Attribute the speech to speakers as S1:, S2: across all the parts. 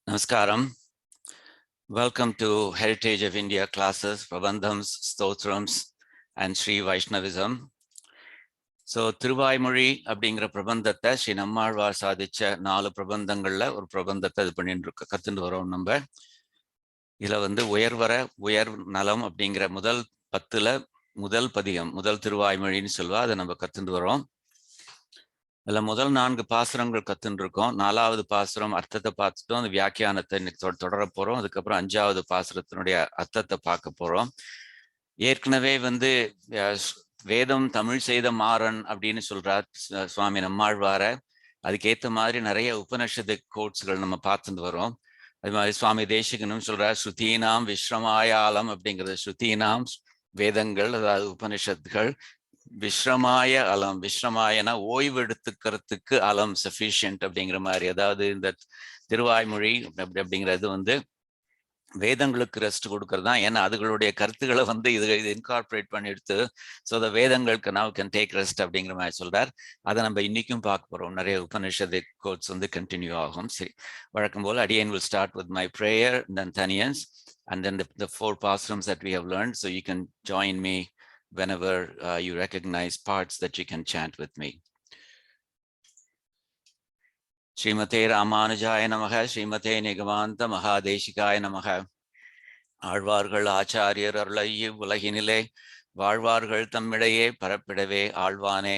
S1: Namaskaram. Welcome to Heritage of India classes, Prabandhams, Stotrams and Sri Vaishnavism. So, tiruvAimozhi அப்படிங்கிற பிரபந்தத்தை ஸ்ரீ நம்மாழ்வார் சாதிச்ச 4 பிரபந்தங்கள்ல ஒரு பிரபந்தத்தை இது பண்ணிட்டு கத்துட்டு வரோம். நம்ம இதுல உயர் நலம் அப்படிங்கிற முதல் 10ல முதல் பதிகம், முதல் tiruvAimozhiன்னு சொல்லுவா, அதை நம்ம கத்துட்டு வரோம். அதில் முதல் 4 பாசுரங்கள் கத்துன்னு இருக்கோம். 4வது பாசுரம் அர்த்தத்தை பார்த்துட்டோம், அந்த வியாக்கியானத்தை இன்னைக்கு தொடர போறோம். அதுக்கப்புறம் 5வது பாசுரத்தினுடைய அர்த்தத்தை பார்க்க போறோம். ஏற்கனவே வேதம் தமிழ் செய்த மாறன் அப்படின்னு சொல்றார் சுவாமி நம்மாழ்வார. அதுக்கேற்ற மாதிரி நிறைய உபனிஷத்து கோட்ஸ்கள் நம்ம பார்த்துட்டு வரோம். அது மாதிரி சுவாமி தேசிகனும் சொல்றார் ஸ்ருதீனாம் விஸ்ரமாயாலம் அப்படிங்கிறது. ஸ்ருதீனாம் வேதங்கள், அதாவது உபனிஷத்துகள், விஸ்ரமாய அலம், விஸ்ரமாயனா ஓய்வு எடுத்துக்கிறதுக்கு அலம் சஃபிஷியன்ட் அப்படிங்கிற மாதிரி. அதாவது இந்த tiruvAimozhi அப்படிங்கிறது வேதங்களுக்கு ரெஸ்ட் கொடுக்கறது தான். ஏன்னா அதுகளுடைய கருத்துக்களை இது இன்கார்பரேட் பண்ணி எடுத்து ஸோ அந்த வேதங்களுக்கு now can take rest அப்படிங்கிற மாதிரி சொல்றார். அதை நம்ம இன்னைக்கும் பார்க்க போறோம். நிறைய உபனிஷத்து கோட்ஸ் கண்டினியூ ஆகும். சரி, வழக்கம் போல் again will start with my prayer, then Thaniyans, and then the 4 pasrams that we have learned. So you can join me whenever you recognize parts that you can chant with me. Srimate Ramanujaya Namaha, Srimate Nigavanta Mahadeshikaya Namaha. ஆழ்வார்கள் ஆச்சாரியர் அருளைய உலகினிலே வாழ்வார்கள் தம்மிடையே பரப்பிடவே ஆழ்வானே,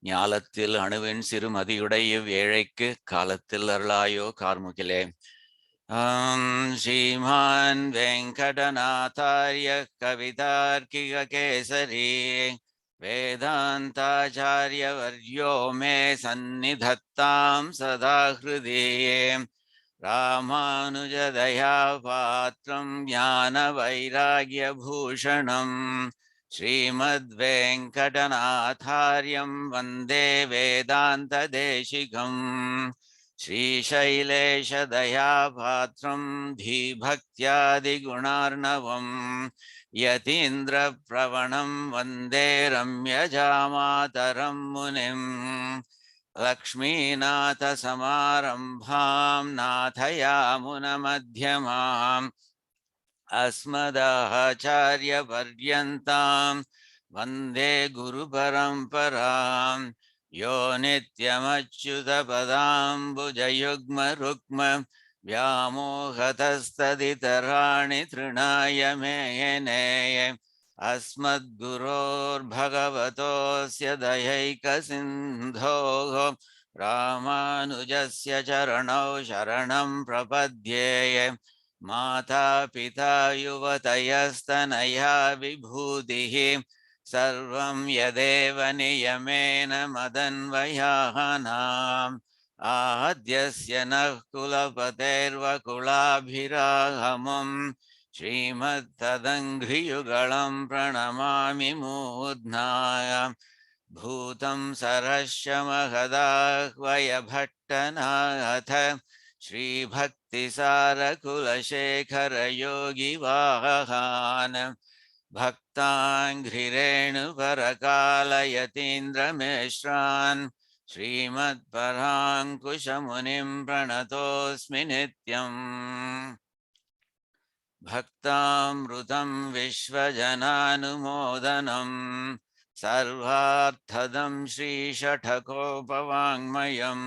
S1: ஞாலத்தில் அணுவின் சிறுமதியுடைய ஏழைக்கு காலத்தில் அருளாயோ கார்முகிலே. ஸ்ரீமான் வெங்கடநாதார்ய கவிதார்க்கிக கேசரி வேதாந்தாச்சாரிய வர்யோ மே சந்நிதத்தாம் சதா ஹ்ருதயே. ராமானுஜதயா பாத்ரம் ஞான வைராக்ய பூஷணம் ஸ்ரீமத் வெங்கடநாதார்யம் வந்தே வேதாந்த தேசிகம். ஸ்ரீசைலேஷதயா பாத்ரம் தீபக்தியாதி குணார்ணவம் யதீந்திர பிரவணம் வந்தே ரம்யஜாமாதரம் முனிம். லக்ஷ்மீநாத சமாரம்பாம் நாதயாமுன மத்யமாம் அஸ்மதாச்சார்ய பர்யந்தாம் வந்தே குரு பரம்பராம். யோ நித்யமச்யுத பதாம்புஜயுக்ம ருக்ம व्यामोहतस्तदितराणि तृणाय मेने. अस्मद्गुरोर्भगवतोऽस्य दयैकसिन्धोः रामानुजस्य चरणौ शरणं प्रपद्ये. माता पिता युवतयस्तनया विभूतिः सर्वं यदेव नियमेन मदन्वयानाम्. आद्यस्य नः कुलपतेर्वकुलाभिरामम् श्रीमत्तदङ्घ्रियुगलं प्रणमामि मूर्ध्ना. भूतं सरश्च महदाह्वय भट्टनाथ श्रीभक्तिसारकुलशेखर योगिवाहान्. भक्ताङ्घ्रिरेणुपरकालयतीन्द्रमेश्रान् श्रीमत्पराङ्कुशमुनिं प्रणतोऽस्मि नित्यम्. भक्तामृतं विश्वजनानुमोदनं सर्वार्थदं श्रीषठकोपवाङ्मयं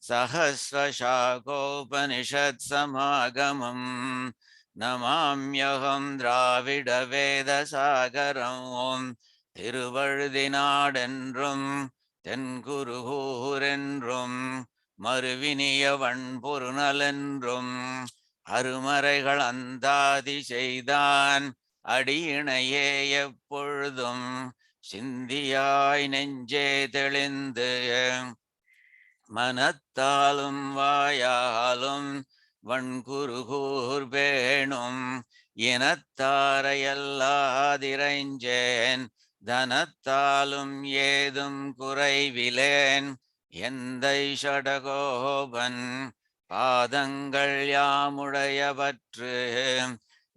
S1: सहस्रशाकोपनिषत्समागमं नमाम्यहं द्राविडवेदसागरं. திருவழுதினாடென்றும் தென்குருகூரென்றும் மறுவினியவன் பொருநலென்றும் அருமறைகள் அந்தாதி செய்தான் அடியினையே எப்பொழுதும் சிந்தியாய் நெஞ்சே தெளிந்து மனத்தாலும் வாயாலும் வன்குருகூர் பேணும் இனத்தாரையல்லாதிரைஞ்சேன் தனத்தாலும் ஏதும் குறைவிலேன். எந்தை ஷடகோபன் பாதங்கள் யாமுடையவற்று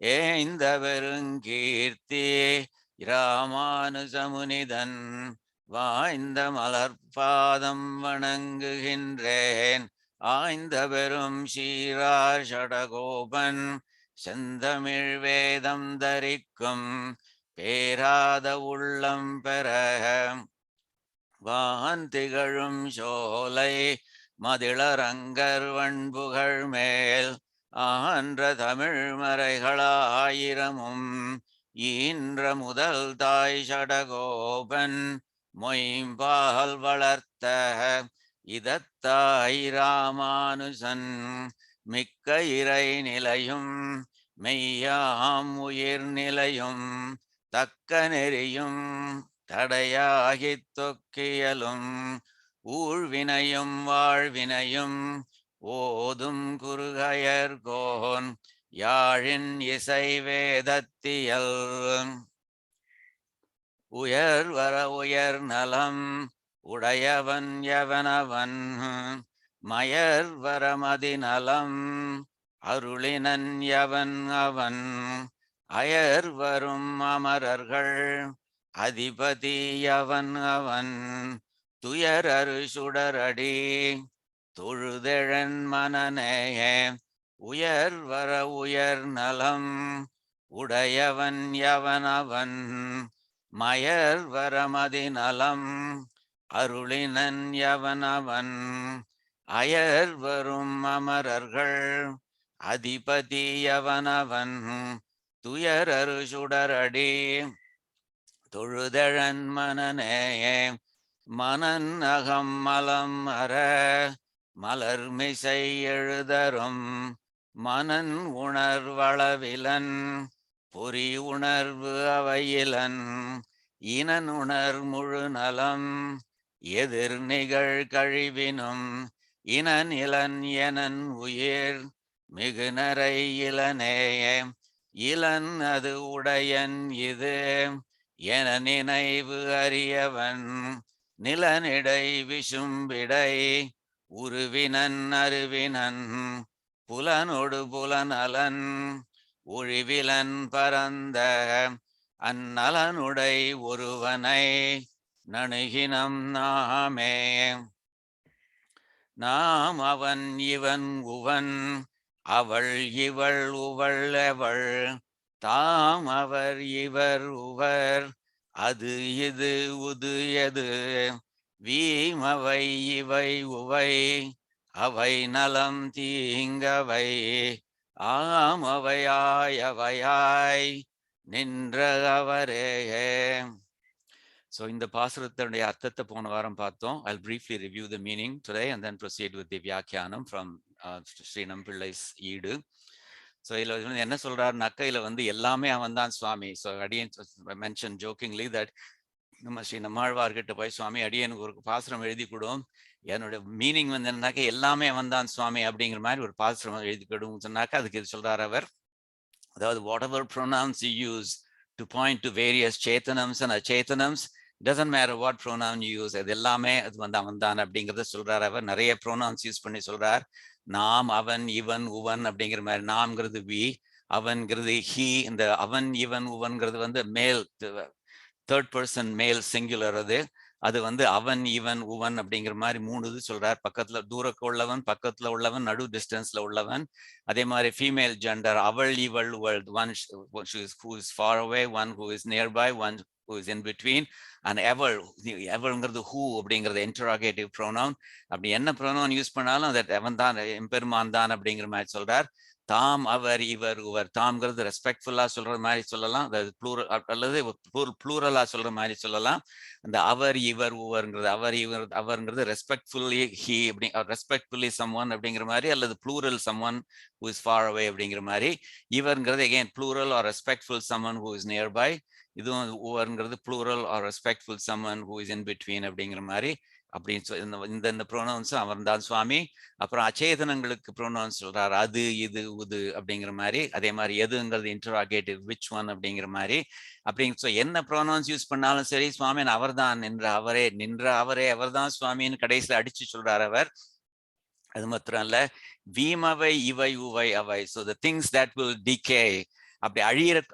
S1: ஏந்த பெருங்கீர்த்தி ராமானுஜமுனிதன் வாய்ந்த மலர்பாதம் வணங்குகின்றேன். ஆய்ந்த பெரும் சீரார் ஷடகோபன் செந்தமிழ் வேதம் தரிக்கும் பேராத உள்ளம் பெற வான் திகழும் சோலை மதிளரங்கர் வண்புகழ் மேல் ஆன்ற தமிழ் மறைகளாயிரமும் ஈன்ற முதல் தாய் ஷடகோபன் மொயம்பால் வளர்த்த இதத்தாய் ராமானுசன் மிக்க இறை நிலையும் மெய்யாம் உயிர் நிலையும் தக்க நெறியும் தடையாகித் தொக்கியலும் ஊழ்வினையும் வாழ்வினையும் ஓதும் குறுகயர்கோன் யாழின் இசை வேதத்தியல் உயர்வர உயர்நலம் உடையவன் எவனவன் மயர்வரமதிநலம் அருளினன் எவன் அவன் அயர்வரும் அமரர்கள் அதிபதி அவன் அவன் துயரரு சுடரடி தொழுதெழன் மனநேயே உயர்வர உயர்நலம் உடையவன் எவனவன் மயர்வரமதிநலம் அருளினன் எவனவன் அயர்வரும் அமரர்கள் அதிபதி அவனவன் துயரரு சுடரடி தொழுதெழன் மனநேயே மனன் அகம் மலம் அற மலர்மிசை எழுதரும் மனன் உணர்வளவிலன் பொறி உணர்வு அவையிலன் இனன் உணர் முழு நலம் எதிர் நிகழ் கழிவினும் இனன் இளன் எனன் உயிர் மிகு நரை இளனேயே இளன் அது உடையன் இது என நினைவு அறியவன் நிலனிடை விசும்பிடை உருவினன் அருவினன் புலனொடு புலனலன் ஒழிவிலன் பரந்த அந்நலனுடை ஒருவனை நணுகினம் நாமே நாம் அவன் இவன் உவன் அவள் இவள் உவள் அவள் தாம் அவர் இவர் உவர் அது இது உது எது வீமவை இவை உவை அவை நலம் தீங்கவை ஆம் அவையாய் நின்ற அவரே. So in the பாசுரத்தினுடைய அர்த்தத்தை போன வாரம் பார்த்தோம். I'll briefly review the meaning today and then proceed with the vyAkhyAnam from Sri Nammazhvar's ஈடு. ஸோ இதில் என்ன சொல்றாருனாக்கா, இதில் வந்து எல்லாமே அவன் தான் சுவாமி. ஸோ அடியன் மென்ஷன் ஜோக்கிங்லி தட் நம்ம ஸ்ரீ நம்மாழ்வார்கிட்ட போய் சுவாமி அடியனுக்கு ஒரு பாசுரம் எழுதி கொடும், என்னோட மீனிங் வந்து என்னன்னாக்கா எல்லாமே அவன் தான் சுவாமி அப்படிங்கிற மாதிரி ஒரு பாசுரம் எழுதி கொடும் சொன்னாக்கா அதுக்கு இது சொல்றார் அவர். அதாவது whatever pronouns you use to point to various chetanams and achetanams, doesn't matter what pronoun you use, அது எல்லாமே அது வந்து அவன் தான் அப்படிங்கிறத சொல்றார் அவர். நிறைய ப்ரோனவுன்ஸ் யூஸ் பண்ணி சொல்றார். நாம் அவன் இவன் உவன் அப்படிங்கிற மாதிரி. நாம்ங்கிறது வி, அவன்கிறது ஹி. இந்த அவன் இவன் உவன்கிறது வந்து மேல் தேர்ட் பர்சன் மேல் சிங்குலர். அது வந்து அவன் இவன் உவன் அப்படிங்கிற மாதிரி மூணு இது சொல்றார். பக்கத்துல தூரக்கு உள்ளவன், பக்கத்துல உள்ளவன், நடு டிஸ்டன்ஸ்ல உள்ளவன். அதே மாதிரி ஃபீமேல் ஜெண்டர் அவள் இவள் உவள், one who is far away, one who is nearby, one who is in between, and எவள்ங்கிறது ஹூ அப்படிங்கிறது இன்டராகேட்டிவ் ப்ரோனவுன். அப்படி என்ன ப்ரோனவுன் யூஸ் பண்ணாலும் அது அவன் தான் எம்பெருமான் தான் அப்படிங்கிற மாதிரி சொல்றார். தாம் அவர் இவர் உவர், தாம்ங்கிறது ரெஸ்பெக்ட்ஃபுல்லா சொல்ற மாதிரி சொல்லலாம், அதாவது ப்ளூரல் அல்லது ப்ளூரலா சொல்ற மாதிரி சொல்லலாம். அந்த அவர் இவர் உவர்ங்கிறது அவர் இவர் அவர்ங்கிறது ரெஸ்பெக்ட்ஃபுல்லி ஹி அப்படி ரெஸ்பெக்ட்ஃபுல்லி சம்ஒன் அப்படிங்கிற மாதிரி, அல்லது plural someone who is far away அப்படிங்கிற மாதிரி. இவர்ங்கிறது again plural or respectful someone who is nearby. இதுவும் உவர்ங்கிறது plural or respectful someone who is in between அப்படிங்கிற மாதிரி. அப்படின்னு இந்த ப்ரோனவுன்ஸும் அவர் தான் சுவாமி. அப்புறம் அச்சேதனங்களுக்கு ப்ரோனவுன்ஸ் சொல்றாரு, அது இது உது அப்படிங்கிற மாதிரி. அதே மாதிரி எதுங்கிறது இன்டராகேட்டிவ், விச் ஒன் அப்படிங்கிற மாதிரி. அப்படின்னு என்ன ப்ரோனவுன்ஸ் யூஸ் பண்ணாலும் சரி சுவாமி அவர் தான், நின்ற அவரே அவர் தான் சுவாமின்னு கடைசியில் அடிச்சு சொல்றார் அவர். அது மாத்திரம் இல்ல, வீமவை இவை உவை அவை. So the things that will decay, அப்படி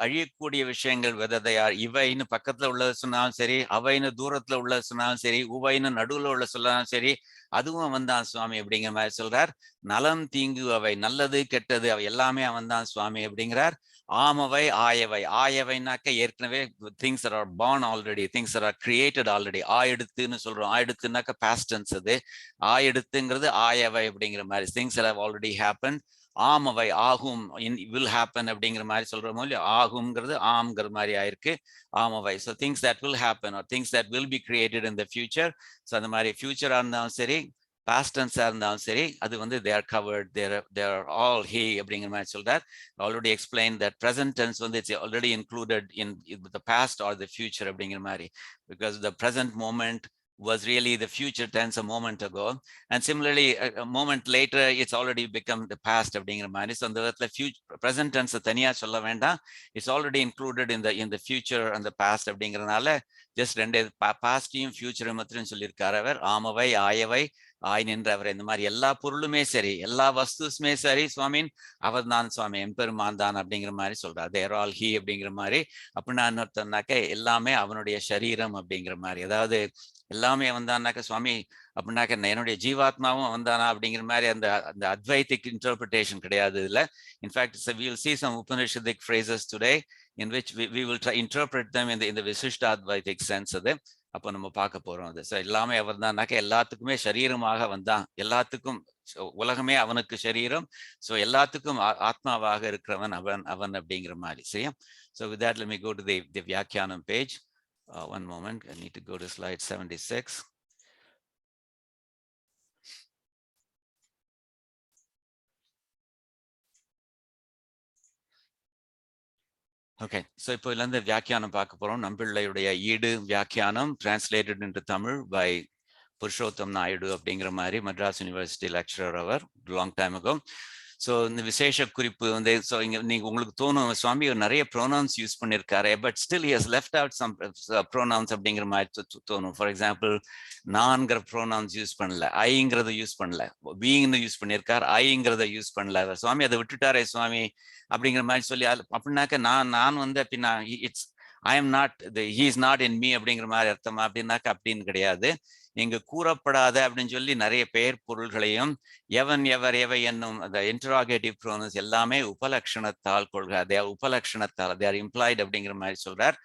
S1: அழியக்கூடிய விஷயங்கள் whether they are இவைன்னு பக்கத்துல உள்ளது சொன்னாலும் சரி, அவைன்னு தூரத்துல உள்ளது சொன்னாலும் சரி, உவைன்னு நடுவுல உள்ள சொன்னாலும் சரி, அதுவும் அவன்தான் சுவாமி அப்படிங்கிற மாதிரி சொல்றார். நலம் தீங்கு அவை, நல்லது கெட்டது அவை எல்லாமே அவன்தான் சுவாமி அப்படிங்கிறார். ஆமவை ஆயவை, ஆயவைனாக்க ஏற்கனவே things that are born already, things that are created already. ஆயெடுத்துன்னு சொல்றோம். ஆயெடுத்துனாக்க past tense. அது ஆயெடுத்துங்கிறது ஆயவை அப்படிங்கிற மாதிரி, things that have already happened. ஆமவை ஆகும், will happen அப்படிங்கிற மாதிரி சொல்றோமோ இல்லையா, ஆகும்ங்கிறது ஆம்ங்கிற மாதிரி ஆயிருக்கு, ஆமவை. So things that will happen or things that will be created in the future. So அந்த மாதிரி ஃபியூச்சரா இருந்தாலும் சரி, பாஸ்ட் டென்ஸா இருந்தாலும் சரி, அது வந்து they are covered, they are all he அப்படிங்கிற மாதிரி சொல்றார். Already explain that present tense வந்து it's already included in the past or the future அப்படிங்கிற மாதிரி, because the present moment was really the future tense a moment ago, and similarly a moment later it's already become the past அப்படிங்கிற மாதிரி. So அந்த விதத்துல present tense தனியா சொல்ல வேண்டாம், it's already included in the future and the past அப்படிங்கிறதுனால just ரெண்டு பாஸ்டையும் ஃபியூச்சரும் மாத்திரம் சொல்லியிருக்காரு அவர். ஆமவை ஆயவை ஆய் நின்றவர், இந்த மாதிரி எல்லா பொருளுமே சரி, எல்லா வஸ்துஸுமே சரி சுவாமின் அவர் தான் சுவாமி, எம்பெருமான் தான் அப்படிங்கிற மாதிரி சொல்றாரு. தேர் ஆல் ஹி அப்படிங்கிற மாதிரி. அப்படின்னா என்னன்னாக்க எல்லாமே அவனுடைய சரீரம் அப்படிங்கிற மாதிரி, அதாவது எல்லாமே அவன்தான்னாக்க சுவாமி அப்படின்னாக்க என்னுடைய ஜீவாத்மாவும் அவன்தானா அப்படிங்கிற மாதிரி அந்த அந்த அத்வைத்திக் இன்டர்பிரிட்டேஷன் கிடையாது இதுல. In fact we will see some Upanishadic phrases today in which we will try interpret them in the Visishtadvaitic sense. அது அப்போ நம்ம பார்க்க போறோம். அது ஸோ எல்லாமே அவர் தான்னாக்க எல்லாத்துக்குமே சரீரமாக வந்தான், எல்லாத்துக்கும் உலகமே அவனுக்கு சரீரம், ஸோ எல்லாத்துக்கும் ஆத்மாவாக இருக்கிறவன் அவன் அப்படிங்கிற மாதிரி. சரியா? So with that, let me go to the vyAkhyAnam page. One moment, I need to go to slide 76. Okay, so இப்போ இதுல vyAkhyAnam பார்க்க போறோம். நம்பிள்ளையுடைய ஈடு vyAkhyAnam, translated into Tamil by Purushottam Naidu அப்படிங்கிற மாதிரி, மெட்ராஸ் யூனிவர்சிட்டி லெக்சரர் அவர், long time ago. ஸோ இந்த விசேஷ குறிப்பு வந்து, ஸோ இங்கே நீங்கள் உங்களுக்கு தோணும் சுவாமி நிறைய ப்ரோனவுன்ஸ் யூஸ் பண்ணியிருக்காரு, but still he has left out some pronouns அப்படிங்கிற மாதிரி தோணும். ஃபார் எக்ஸாம்பிள், நான்கிற ப்ரோனவுன்ஸ் யூஸ் பண்ணல, ஐங்கிறத யூஸ் பண்ணல, பீங்னு யூஸ் பண்ணியிருக்கார், ஐங்கிறத யூஸ் பண்ணல. சுவாமி அதை விட்டுட்டாரே சுவாமி அப்படிங்கிற மாதிரி சொல்லி, அப்படின்னாக்க நான் வந்து அப்படின்னா it's I am not, he is not in me அப்படிங்கிற மாதிரி அர்த்தமா அப்படின்னாக்க அப்படின்னு கிடையாது. இங்கு கூறப்படாத அப்படின்னு சொல்லி நிறைய பெயர் பொருள்களையும் எவன் எவர் எவை என்னும் அந்த இன்டராகேட்டிவ் ப்ரோனன்ஸ் எல்லாமே உபலட்சணத்தால் கொள்க, அதே உபலட்சணத்தால், தே ஆர் இம்ப்ளாய்டு அப்படிங்கிற மாதிரி சொல்றார்.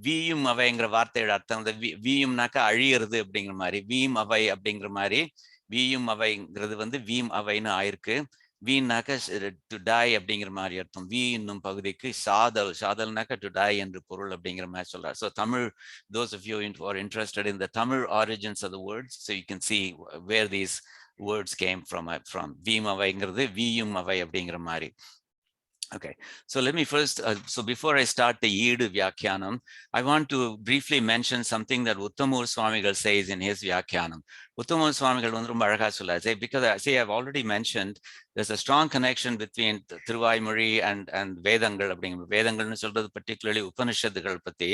S1: வீயும் அவைங்கிற வார்த்தையோட அர்த்தம் வந்து வீயும்னாக்கா அழியிறது அப்படிங்கிற மாதிரி, வீம் அவை அப்படிங்கிற மாதிரி, வீயும் அவைங்கிறது வந்து வீம் அவைன்னு ஆயிருக்கு. வீணாக்க டு டை அப்படிங்கிற மாதிரி அர்த்தம். வீ என்னும் பகுதிக்கு சாதல்னாக்க டு டை என்று பொருள் அப்படிங்கிற மாதிரி சொல்றாரு. So Tamil, those of you who are interested in the Tamil origins of the words, so you can see where these words came from. Vim அவைங்கிறது வீயும் அவை அப்படிங்கிற மாதிரி. Okay, so let me first, so before I start the Yeedu vyAkhyAnam, I want to briefly mention something that Uttamur Swamigal says in his vyAkhyAnam. Uttamur Swamigal வந்து ரொம்ப அழகா சொல்றாரு, because I say I've already mentioned there's a strong connection between tiruvAimozhi and வேதங்கள் அப்படிங்கிற, வேதங்கள்னு சொல்றது particularly உபனிஷத்துகள் பத்தி.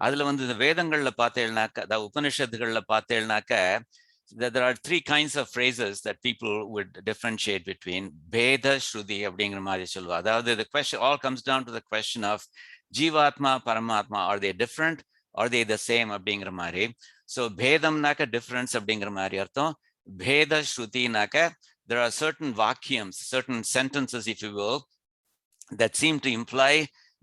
S1: அதுல வந்து இந்த வேதங்கள்ல பார்த்தேன்னாக்க, அதாவது உபனிஷத்துகள்ல பார்த்தேன்னாக்க, there are three kinds of phrases that people would differentiate between. Bheda Shruti அப்படிங்கிற மாதிரி சொல்லுவா. அதாவது the question all comes down to the question of Jivatma, Paramatma, are they different? Are they the same அப்படிங்கிற மாதிரி. So பேதம்னாக்க difference அப்படிங்கிற மாதிரி அர்த்தம். Bheda Shruti-நாக்க there are certain vakyams, certain sentences if you will, that seem to imply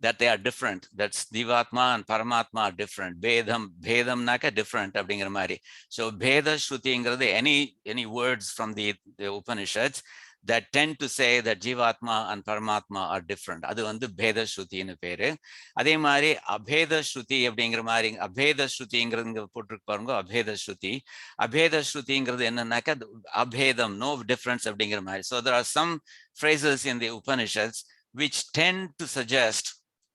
S1: that they are different. That's Jivatma and Paramatma are different. Bhedam naka different அப்படிங்கிற மாதிரி. So Bheda Shruti-ங்கிறது any words from the Upanishads that tend to say that Jivatma and Paramatma are different. அது வந்து Bheda Shruti-ன்னு பேரு. அதே மாதிரி அபேத ஸ்ருதி அப்படிங்கிற மாதிரி, அபேத ஸ்ருதிங்கிறது போட்டிருக்கு பாருங்க, அபேத ஸ்ருதி. அபேத ஸ்ருதிங்கிறது என்னன்னாக்க அபேதம், no difference அப்படிங்கிற மாதிரி. So there are some phrases in the Upanishads which tend to suggest,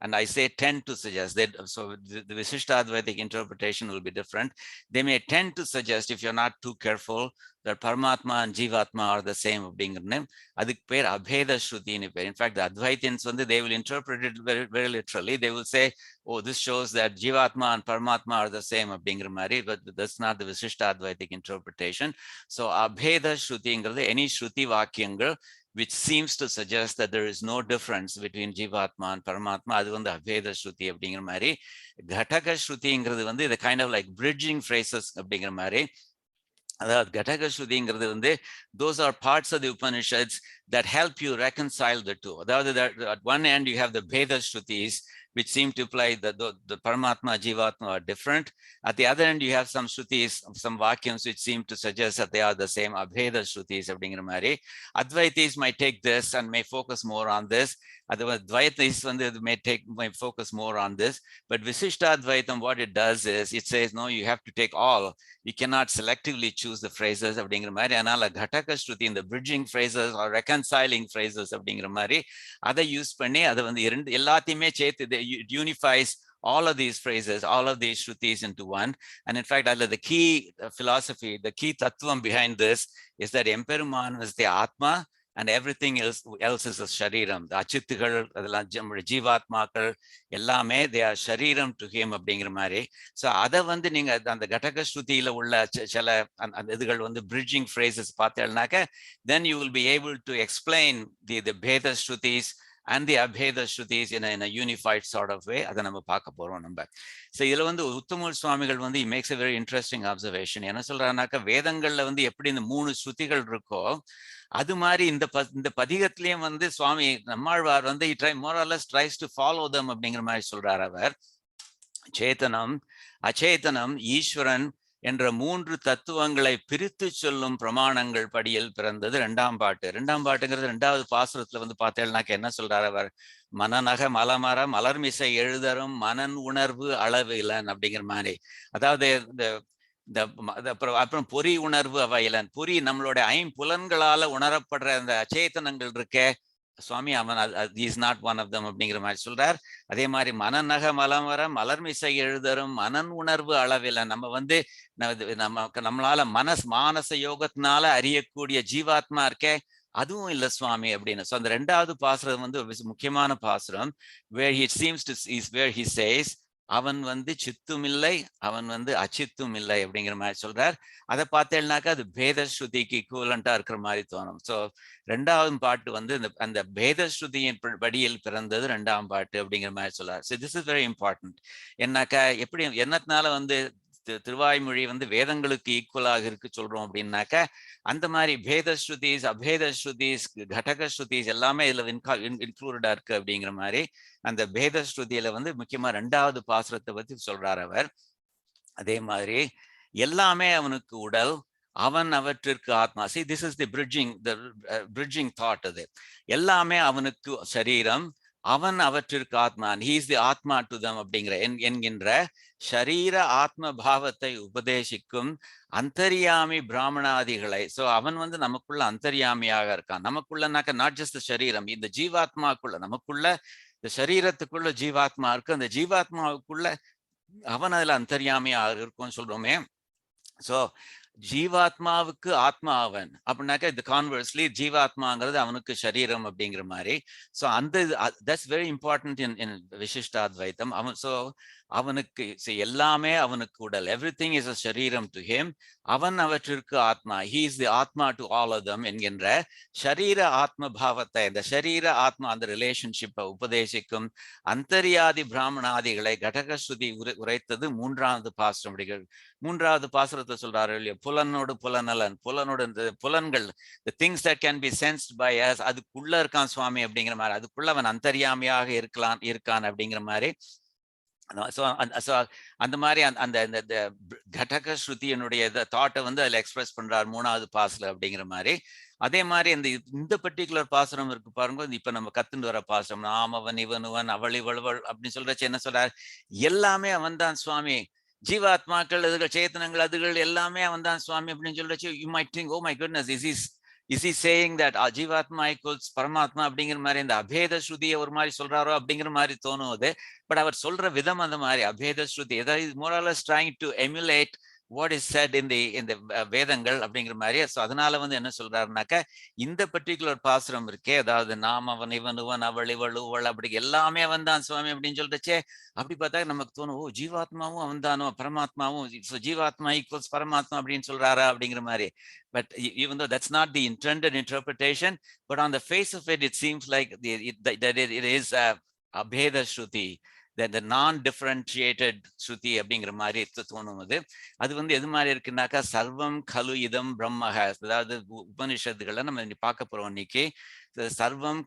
S1: and I say tend to suggest that, so the Visishtadvaitic interpretation will be different. They may tend to suggest, if you're not too careful, that Paramatma and Jivatma are the same அப்படிங்கிறது. அதுக்கு பேர் அபேத ஸ்ருதின்னு பேர். In fact, the Advaitins வந்து they will interpret it very, very literally. They will say, oh, this shows that Jivatma and Paramatma are the same அப்படிங்கிற மாதிரி, but that's not the Visishtadvaitic interpretation. So அபேத ஸ்ருதிங்கிறது any ஸ்ருதி வாக்கியங்கள் which seems to suggest that there is no difference between Jivatma and Paramatma. அது வந்து அபேத ஸ்ருதி அப்படிங்கிற மாதிரி. கடக ஸ்ருதிங்கிறது வந்து இது kind of like bridging phrases அப்படிங்கிற மாதிரி. அதாவது கடக ஸ்ருதிங்கிறது வந்து those are parts of the Upanishads that help you reconcile the two. அதாவது at one end you have the Veda Shrutis, which seem to imply that the Paramatma, Jivatma are different. At the other end, you have some Shrutis, some Vakyams, which seem to suggest that they are the same, Abheda Shrutis. Advaitis might take this and may focus more on this. Otherwise, Dvaitis may focus more on this. But Visishtadvaitam, what it does is, it says, no, you have to take all. You cannot selectively choose the phrases. Anala Ghataka Shruti in the bridging phrases or reconciling phrases. Other use panni, it unifies all of these phrases, all of these Shrutis into one. And in fact, the key philosophy, the key tattvam behind this is that Emperuman is the Atma and everything else is a Shariram. The Achittigal, Jivatmakal, Ellame, they are Shariram to him அப்படிங்கிற மாதிரி. So அதை வந்து நீங்க அந்த கடக ஸ்ருதியில உள்ள சில இதுகள் வந்து bridging phrases பார்த்தீங்கன்னாக்க, then you will be able to explain the Bheda Shrutis and the Abheda Shrutis in a unified sort of way. அதை நம்ம பார்க்க போறோம் நம்ம. So இதுல வந்து உத்தமூல் சுவாமிகள் வந்து he makes a very interesting observation. என்ன சொல்றாருனாக்க, வேதங்கள்ல வந்து எப்படி இந்த 3 ஸ்ருதிகள் இருக்கோ, அது மாதிரி இந்த பதிகத்திலயும் வந்து சுவாமி நம்மாழ்வார் வந்து more or less tries to follow them அப்படிங்கிற மாதிரி சொல்றார் அவர். சேத்தனம், அச்சேதனம், ஈஸ்வரன் என்ற 3 தத்துவங்களை பிரித்து சொல்லும் பிரமாணங்கள் படியில் பிறந்தது 2ஆம் பாட்டு. 2ஆம் பாட்டுங்கிறது 2வது பாசுரத்துல வந்து பார்த்தேன்னாக்க என்ன சொல்றாரு அவர், மனநக மலமர மலர்மிசை எழுதரும் மனன் உணர்வு அளவிலன் அப்படிங்கிற மாதிரி. அதாவது அப்புறம் பொறி உணர்வு அவையிலன், பொறி நம்மளோட ஐம்புலன்களால உணரப்படுற அந்த அச்சேதனங்கள் இருக்கே, சுவாமி அவன் is not one of them அப்படிங்கிற மாதிரி சொல்றார். அதே மாதிரி மனநக மலமர மலர்மிசை எழுதரும் மனன் உணர்வு அளவில் நம்ம வந்து நம்மளால மானச யோகத்தினால அறியக்கூடிய ஜீவாத்மா இருக்கே, அதுவும் இல்ல சுவாமி அப்படின்னு. ஸோ அந்த 2வது பாசுரம் வந்து ஒரு முக்கியமான பாசுரம், where he seems to is where he says அவன் வந்து சித்தும் இல்லை, அவன் வந்து அச்சித்தும் இல்லை அப்படிங்கிற மாதிரி சொல்றார். அதை பார்த்தேன்னாக்கா அது பேத ஸ்ருதிக்கு ஈக்குவலண்டா இருக்கிற மாதிரி தோணும். ஸோ 2வது பாட்டு வந்து அந்த பேத ஸ்ருதியின் படியில் பிறந்தது 2ஆம் பாட்டு அப்படிங்கிற மாதிரி சொல்றார். So this is very important. என்னக்கா எப்படி என்னத்தினால வந்து திருவாய்மொழி வந்து வேதங்களுக்கு ஈக்குவலாக இருக்கு சொல்றோம் அப்படின்னாக்க, அந்த மாதிரி பேத ஸ்ருதிஸ், அபேத ஸ்ருதிஸ், கடக ஸ்ருதிஸ் எல்லாமே இதுல இன்க்ளூடடா இருக்கு அப்படிங்கிற மாதிரி அந்த பேத ஸ்ருதியில வந்து முக்கியமா 2வது பாசுரத்தை பத்தி சொல்றார் அவர். அதே மாதிரி எல்லாமே அவனுக்கு உடல், அவன் அவற்றிற்கு ஆத்மா. See, this is the bridging thought. அது எல்லாமே அவனுக்கு சரீரம், அவன் அவற்றிற்கு ஆத்மா, he is the ஆத்மா to them அப்படிங்கிற என்கின்ற ஷரீர ஆத்ம பாவத்தை உபதேசிக்கும் அந்தர்யாமி பிராமணாதிகளை. ஸோ அவன் வந்து நமக்குள்ள அந்தர்யாமியாக இருக்கான். நமக்குள்ளனாக்க நாட் ஜஸ்ட் சரீரம், இந்த ஜீவாத்மாக்குள்ள, நமக்குள்ள இந்த சரீரத்துக்குள்ள ஜீவாத்மா இருக்கு, அந்த ஜீவாத்மாவுக்குள்ள அவன் அதுல அந்தர்யாமியாக இருக்கும்னு சொல்றோமே. ஸோ ஜீவாத்மாவுக்கு ஆத்மா அவன் அப்படின்னாக்க, இது கான்வர்ஸ்லி ஜீவாத்மாங்கிறது அவனுக்கு சரீரம் அப்படிங்கிற மாதிரி. ஸோ அந்த தட்ஸ் வெரி இம்பார்ட்டன்ட் இன் விசிஷ்டாத்வைத்தம். அவனுக்கு எல்லாமே அவனுக்கு உடல், எவ்ரிதிங் இஸ் அ சரீரம் டு ஹிம், அவன் அவற்றிற்கு ஆத்மா, ஹி இஸ் தி ஆத்மா டு ஆல் ஆஃப் தம் என்கின்ற ஷரீர ஆத்ம பாவத்தை, இந்த ஷரீர ஆத்மா அந்த ரிலேஷன்ஷிப்பை உபதேசிக்கும் அந்தர்யாதி பிராமணாதிகளை கடகஸ்ருதி உரைத்தது 3வது பாசுரம். 3வது பாசுரத்தை சொல்றாரு இல்லையா, புலனோடு புலனலன், புலனோடு இந்த புலன்கள், the things that can be sensed by us, அதுக்குள்ள இருக்கான் சுவாமி அப்படிங்கிற மாதிரி, அதுக்குள்ள அவன் அந்தர்யாமியாக இருக்கான் அப்படிங்கிற மாதிரி. அந்த மாதிரி அந்த கடக ஸ்ருதியினுடைய தாட்டை வந்து அதுல எக்ஸ்பிரஸ் பண்றார் 3வது பாசுரம் அப்படிங்கிற மாதிரி. அதே மாதிரி இந்த பர்டிகுலர் பாசுரம் இருக்கு பாருங்க, இப்ப நம்ம கத்துட்டு வர பாசுரம், நாம் அவன் இவனுவன் அவள் இவள்வள் அப்படின்னு சொல்றச்சு என்ன சொல்றார், எல்லாமே அவன் தான் சுவாமி, ஜீவாத்மாக்கள் அதுகள் சேத்தனங்கள் அதுகள் எல்லாமே அவன் தான் சுவாமி அப்படின்னு சொல்றச்சு, you might think, oh my goodness, is he saying that ஜீவாத்மா equals பரமாத்மா அப்படிங்கிற மாதிரி இந்த அபேத ஸ்ருதியை ஒரு மாதிரி சொல்றாரோ அப்படிங்கிற மாதிரி தோணும் அது. பட் அவர் சொல்ற விதம் அந்த மாதிரி அபேத ஸ்ருதி, ஏதாவது more or less trying to emulate what is said in the வேதங்கள் அப்படிங்கிற மாதிரி. ஸோ அதனால வந்து என்ன சொல்றாருனாக்க, இந்த பர்டிகுலர் பாசுரம் இருக்கே, அதாவது நாம் அவன் இவன் இவன் அவள் இவள் உவள் அப்படி எல்லாமே வந்தான் சுவாமி அப்படின்னு சொல்றச்சே, அப்படி பார்த்தா நமக்கு தோணும், ஓ ஜீவாத்மாவும் அவன் தானோ, பரமாத்மாவும், ஜீவாத்மா ஈக்குவல்ஸ் பரமாத்மா அப்படின்னு சொல்றாரா அப்படிங்கிற மாதிரி. But even though that's not the intended interpretation, but on the face of it, it seems like that it is a abheda shruti, that the non-differentiated shruti அப்படிங்கிற மாதிரி தோணும். அது வந்து எது மாதிரி இருக்குன்னாக்கா, சர்வம் கலு இதம் பிரம்மஹ, அதாவது உபனிஷத்துக்களை நம்ம பார்க்க போறோம் இன்னைக்கு. சர்வம்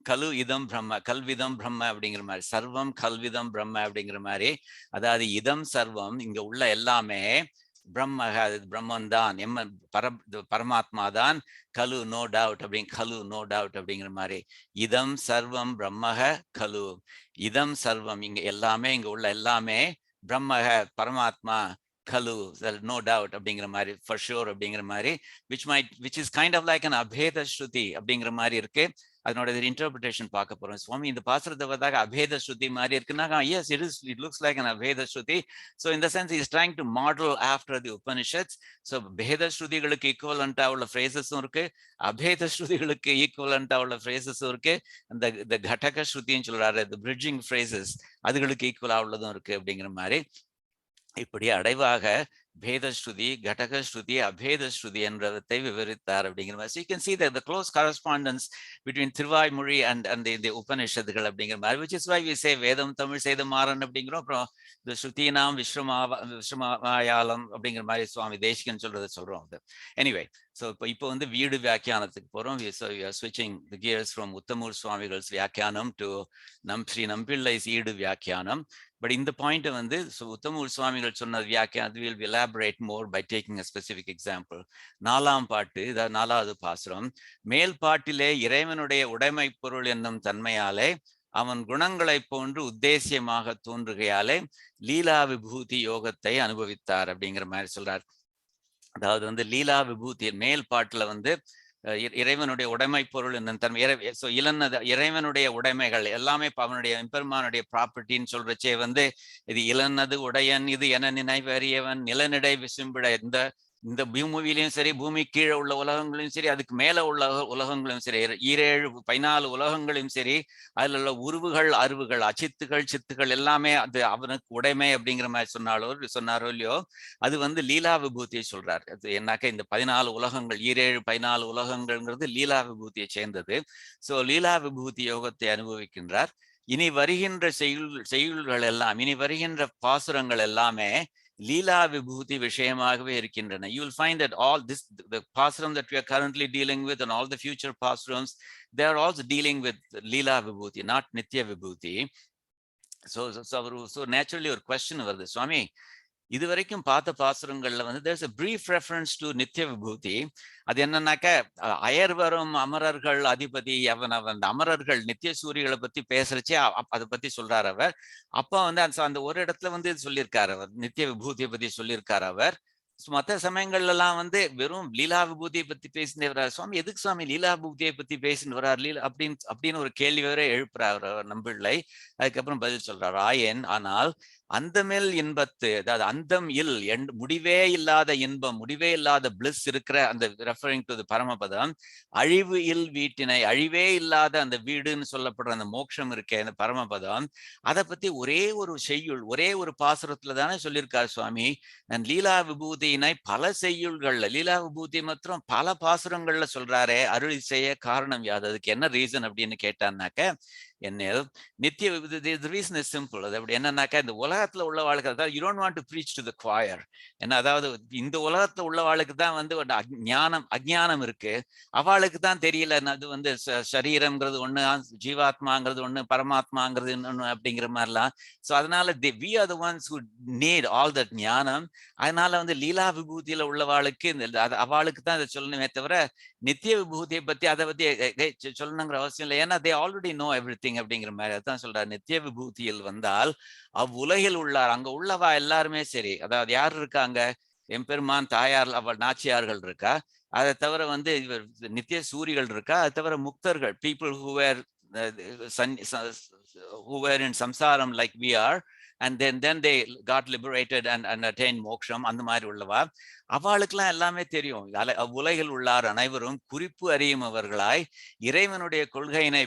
S1: கலு இதம் பிரம்ம, கல்விதம் பிரம்ம அப்படிங்கிற மாதிரி, சர்வம் கல்விதம் பிரம்ம அப்படிங்கிற மாதிரி. அதாவது இதம் சர்வம், இங்க உள்ள எல்லாமே பிரம்மஹ, பிரம்மன் தான், பரமாத்மா தான், கலு நோ டவுட் அப்படிங்க, கலு நோ டவுட் அப்படிங்கிற மாதிரி. இதம் சர்வம் பிரம்மஹ கலு, இதம் சர்வம் இங்க எல்லாமே, இங்க உள்ள எல்லாமே, பிரம்மஹ பரமாத்மா, கலு நோ டவுட் அப்படிங்கிற மாதிரி, ஃபார் ஷூர் அப்படிங்கிற மாதிரி, which is kind of like an abheda shruti அப்படிங்கிற மாதிரி இருக்கு. அதனோட இன்டர்பிரிட்டேஷன் பார்க்க போறோம். சுவாமி இந்த பாசுரத்தை பார்த்தாக்க அபேத ஸ்ருதி மாதிரி இருக்குன்னா, yes it looks like an அபேத ஸ்ருதி. ஸோ இந்த sense is trying to model after the Upanishads. So பேத ஸ்ருதிகளுக்கு ஈக்குவலண்டா உள்ள ஃப்ரேசஸும் இருக்கு, அபேத ஸ்ருதிகளுக்கு ஈக்குவலண்டா உள்ள ஃப்ரேசஸும் இருக்கு. இந்த கடக ஸ்ருதின்னு சொல்றாரு, இந்த பிரிட்ஜிங் ஃப்ரேசஸ், அதுகளுக்கு ஈக்குவலா உள்ளதும் இருக்கு அப்படிங்கிற மாதிரி. இப்படி அடைவாக பேதஸ்ருதி, கடகஸ்ருதி, அபேதஸ்ருதி என்றதை விவரித்தார் அப்படிங்கிற மாதிரி. So you can see that the close correspondence between tiruvAimozhi and the உபனிஷத்துகள் அப்படிங்கிற மாதிரி, which is why we say வேதம் தமிழ் செய்த மாறன் அப்படிங்கிறோம். அப்புறம் இந்த ஸ்ருதினாம் விஸ்வமாயாலம் அப்படிங்கிற மாதிரி சுவாமி தேசிகன் சொல்றதை சொல்றோம். எனிவே, ஸோ இப்போ வந்து வீடு வியாக்கியானத்துக்கு போறோம். So we are switching the gears from Uthamur சுவாமிகள்ஸ் வியாக்கியானம் to ஸ்ரீ நம்பிள்ளைஸ் ஈடு வியாக்கியானம். பட் இந்த பாயிண்ட் வந்து உத்தமூர் சுவாமிகள் சொன்ன வியாக்கியானம் will elaborate more by taking a specific example. 4ஆம் பாட்டு, இதாவது 4வது பாசுரம். மேல் பாட்டிலே இறைவனுடைய உடைமை பொருள் என்னும் தன்மையாலே அவன் குணங்களை போன்று உத்தேசியமாக தோன்றுகையாலே லீலா விபூதி யோகத்தை அனுபவித்தார் அப்படிங்கிற மாதிரி சொல்றார். அதாவது வந்து லீலா விபூதி மேல் பாட்டுல வந்து இறைவனுடைய உடைமை பொருள் என்னும் தன்மை, இறைவனுடைய உடைமைகள் எல்லாமே அவனுடைய எம்பெருமானுடைய ப்ராப்பர்ட்டின்னு சொல்றச்சே வந்து, இது இளனது உடையன் இது என நினைவறியவன் நிலநடை விசும்பிட, இந்த பூமியிலையும் சரி, பூமி கீழே உள்ள உலகங்களையும் சரி, அதுக்கு மேல உள்ள உலகங்களையும் சரி, 14 உலகங்களையும் சரி, அதுல உள்ள உருவுகள் அருவுகள் அச்சித்துகள் சித்துகள் எல்லாமே அது அவனுக்கு உடைமை அப்படிங்கிற மாதிரி சொன்னாரோ இல்லையோ, அது வந்து லீலா விபூதியை சொல்றாரு. அது என்னாக்க இந்த 14 உலகங்கள் 14 உலகங்கள்ங்கிறது லீலா விபூதியை சேர்ந்தது. ஸோ லீலா விபூதி யோகத்தை அனுபவிக்கின்றார். இனி வருகின்ற செய்யுள்கள் எல்லாம், இனி வருகின்ற பாசுரங்கள் எல்லாமே லீலா விபூதி விஷயமாகவே இருக்கின்றன. You will find that all this, the pasuram that we are currently dealing with and all the future pasurams, they are also dealing with lila vibhuti, not nitya vibhuti. So naturally ஒரு question வருது, சுவாமி இது வரைக்கும் பார்த்த பாசுரங்கள்ல வந்து there's a brief reference to நித்திய விபூதி. அது என்னன்னாக்க, அயர்வரும் அமரர்கள் அதிபதி அவன் அமரர்கள் நித்திய சூரிகளை பத்தி பேசுறச்சே அதை பத்தி சொல்றாரு அவர். அப்ப வந்து அந்த ஒரு இடத்துல வந்து சொல்லியிருக்காரு அவர், நித்திய விபூதியை பத்தி சொல்லியிருக்காரு அவர். மற்ற சமயங்கள்ல எல்லாம் வந்து வெறும் லீலா விபூதியை பத்தி பேசினே வர்றாரு. சுவாமி எதுக்கு சுவாமி லீலா விபூதியை பத்தி பேசின்னு வர்றாரு லீலா அப்படின்னு ஒரு கேள்வி வரை எழுப்புறாரு நம்பிள்ளை. அதுக்கப்புறம் பதில் சொல்றாரு, ஆனால் அந்தமில் இன்பத்து, அதாவது அந்தம் முடிவே இல்லாத இன்பம், முடிவே இல்லாத பிளிஸ் இருக்கிற அந்த ரெஃபரிங் டு பரமபதம், அழிவு வீட்டினை, அழிவே இல்லாத அந்த வீடுன்னு சொல்லப்படுற அந்த மோட்சம் இருக்கே அந்த பரமபதம், அதை பத்தி ஒரே ஒரு செய்யுள், ஒரே ஒரு பாசுரத்துல தானே சொல்லியிருக்காரு சுவாமி. நான் லீலா விபூதியினை பல செய்யுள்கள்ல, லீலா விபூதி மாத்திரம் பல பாசுரங்கள்ல சொல்றாரே, அருள் செய்ய காரணம் யாது, அதுக்கு என்ன ரீசன் அப்படின்னு கேட்டான்னாக்க, என்ன நித்திய விபூதி, the reason is simple. அது அப்படி என்னன்னாக்கா, இந்த உலகத்துல உள்ள வாழ்க்கை, அதாவது you don't want to preach to the choir. ஏன்னா அதாவது இந்த உலகத்துல உள்ள வாழ்க்கை தான் வந்து அஜ்ஞானம் இருக்கு, அவளுக்கு தான் தெரியல அது வந்து சரீரம்ங்கிறது ஒண்ணு, ஜீவாத்மாங்கிறது ஒண்ணு, பரமாத்மாங்கிறது ஒண்ணு அப்படிங்கிற மாதிரிலாம். ஸோ அதனால we are the ones who need all that ஞானம். அதனால வந்து லீலா விபூதியில உள்ளவாளுக்கு அவளுக்கு தான் இதை சொல்லணுமே தவிர நித்திய விபூதியை பத்தி அதை பத்தி சொல்லணுங்கிற அவசியம் இல்லை. ஏன்னா they already know everything அப்படிங்கிற மாதிரி. அதான் சொல்றாரு, நித்திய விபூதியில் வந்தால் அவ்வுலகில் உள்ளார், அங்க உள்ளவா எல்லாருமே சரி, அதாவது யார் இருக்காங்க, எம்பெருமான் தாயார் அவள் நாச்சியார்கள் இருக்கா, அதை தவிர வந்து நித்திய சூரிகள் இருக்கா, அதை தவிர முக்தர்கள், people who were in samsaram like we are, and then they got liberated and attained moksham. அந்த மாதிரி உள்ளவா அவளுக்கெல்லாம் எல்லாமே தெரியும். உலகில் உள்ளார் அனைவரும் குறிப்பு அறியுமவர்களாய் இறைவனுடைய கொள்கையினை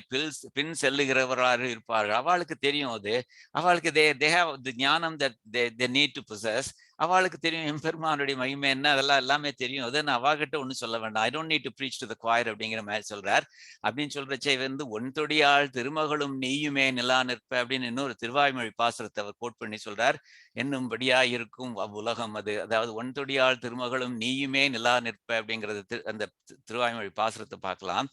S1: பின் செல்லுகிறவராக இருப்பார்கள். அவளுக்கு தெரியும். அது அவளுக்கு they have the ஞானம் that they need to possess. அவளுக்கு தெரியும் எம்பெருமானுடைய மகிமை என்ன, அதெல்லாம் எல்லாமே தெரியும். அதை நான் அவகிட்ட ஒன்றும் சொல்ல வேண்டாம். I don't need to preach to the choir அப்படிங்கிற மாதிரி சொல்றார். அப்படின்னு சொல்றச்சே வந்து ஒன்தொடியாள் திருமகளும் நீயுமே நிலா நிற்ப அப்படின்னு இன்னொரு திருவாய்மொழி பாசுரத்தை அவர் கோட் பண்ணி சொல்றார். என்னும்படியா இருக்கும் அவ்வுலகம் அது. அதாவது ஒன்தொடியாள் திருமகளும் நீயுமே நிலா நிற்ப அப்படிங்கிறது அந்த திருவாய்மொழி பாசுரத்தை பார்க்கலாம்.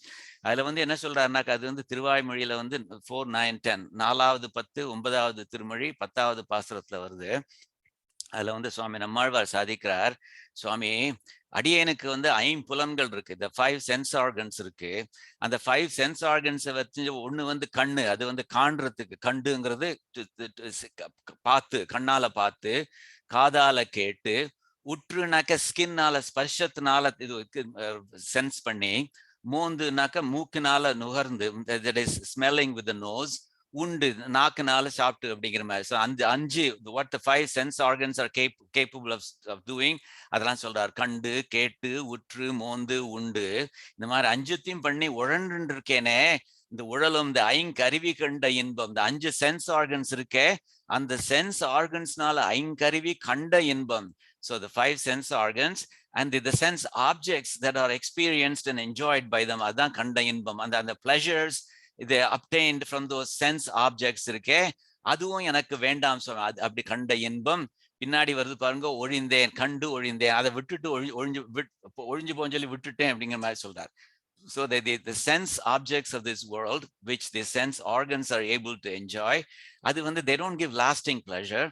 S1: அதுல வந்து என்ன சொல்றாருனாக்கா, அது வந்து திருவாய்மொழியில வந்து 4, 9, 10 4வது 10 9வது திருமொழி 10வது பாசுரத்துல வருது. அதுல வந்து சுவாமி நம்மாழ்வார் சாதிக்கிறார், சுவாமி அடியேனுக்கு வந்து 5 புலன்கள் இருக்கு. இந்த 5 சென்ஸ் ஆர்கன்ஸ் இருக்கு. அந்த 5 சென்ஸ் ஆர்கன்ஸை வச்சு ஒண்ணு வந்து கண்ணு, அது வந்து காண்றதுக்கு கண்டுங்கிறது பார்த்து, கண்ணால பார்த்து, காதால கேட்டு, உற்றுனாக்க ஸ்கின்னால ஸ்பர்ஷத்தினால இது சென்ஸ் பண்ணி, மோந்துனாக்க மூக்குனால நுகர்ந்து, that is smelling with the nose, உண்டு நாக்குனால சாப்பிட்டு அப்படிங்கிற மாதிரி. ஸோ அந்த 5 what the 5 sense organs are capable of doing அதெல்லாம் சொல்றார். கண்டு, கேட்டு, உற்று, மோந்து, உண்டு, இந்த மாதிரி 5த்தையும் பண்ணி உழன்று இருக்கேனே, இந்த உழலும் இந்த ஐங்கருவி கண்ட இன்பம். இந்த 5 சென்ஸ் ஆர்கன்ஸ் இருக்கே, அந்த சென்ஸ் ஆர்கன்ஸ்னால ஐங்கருவி கண்ட இன்பம். So the 5 sense organs and the sense objects that are experienced and enjoyed by them, அதான் கண்ட இன்பம். அந்த pleasures they obtained from those sense objects இருக்கே, அதுவும் எனக்கு வேண்டாம். அப்படி கண்ட இன்பம் பின்னாடி வருது பாருங்க, ஒழிந்தேன், கண்டு ஒழிந்தேன், அதை விட்டுட்டு ஒழிஞ்சு போன்னு சொல்லி விட்டுட்டேன் அப்படிங்கிற மாதிரி சொல்றார். So the sense objects of this world which the sense organs are able to enjoy, அது வந்து they don't give lasting pleasure.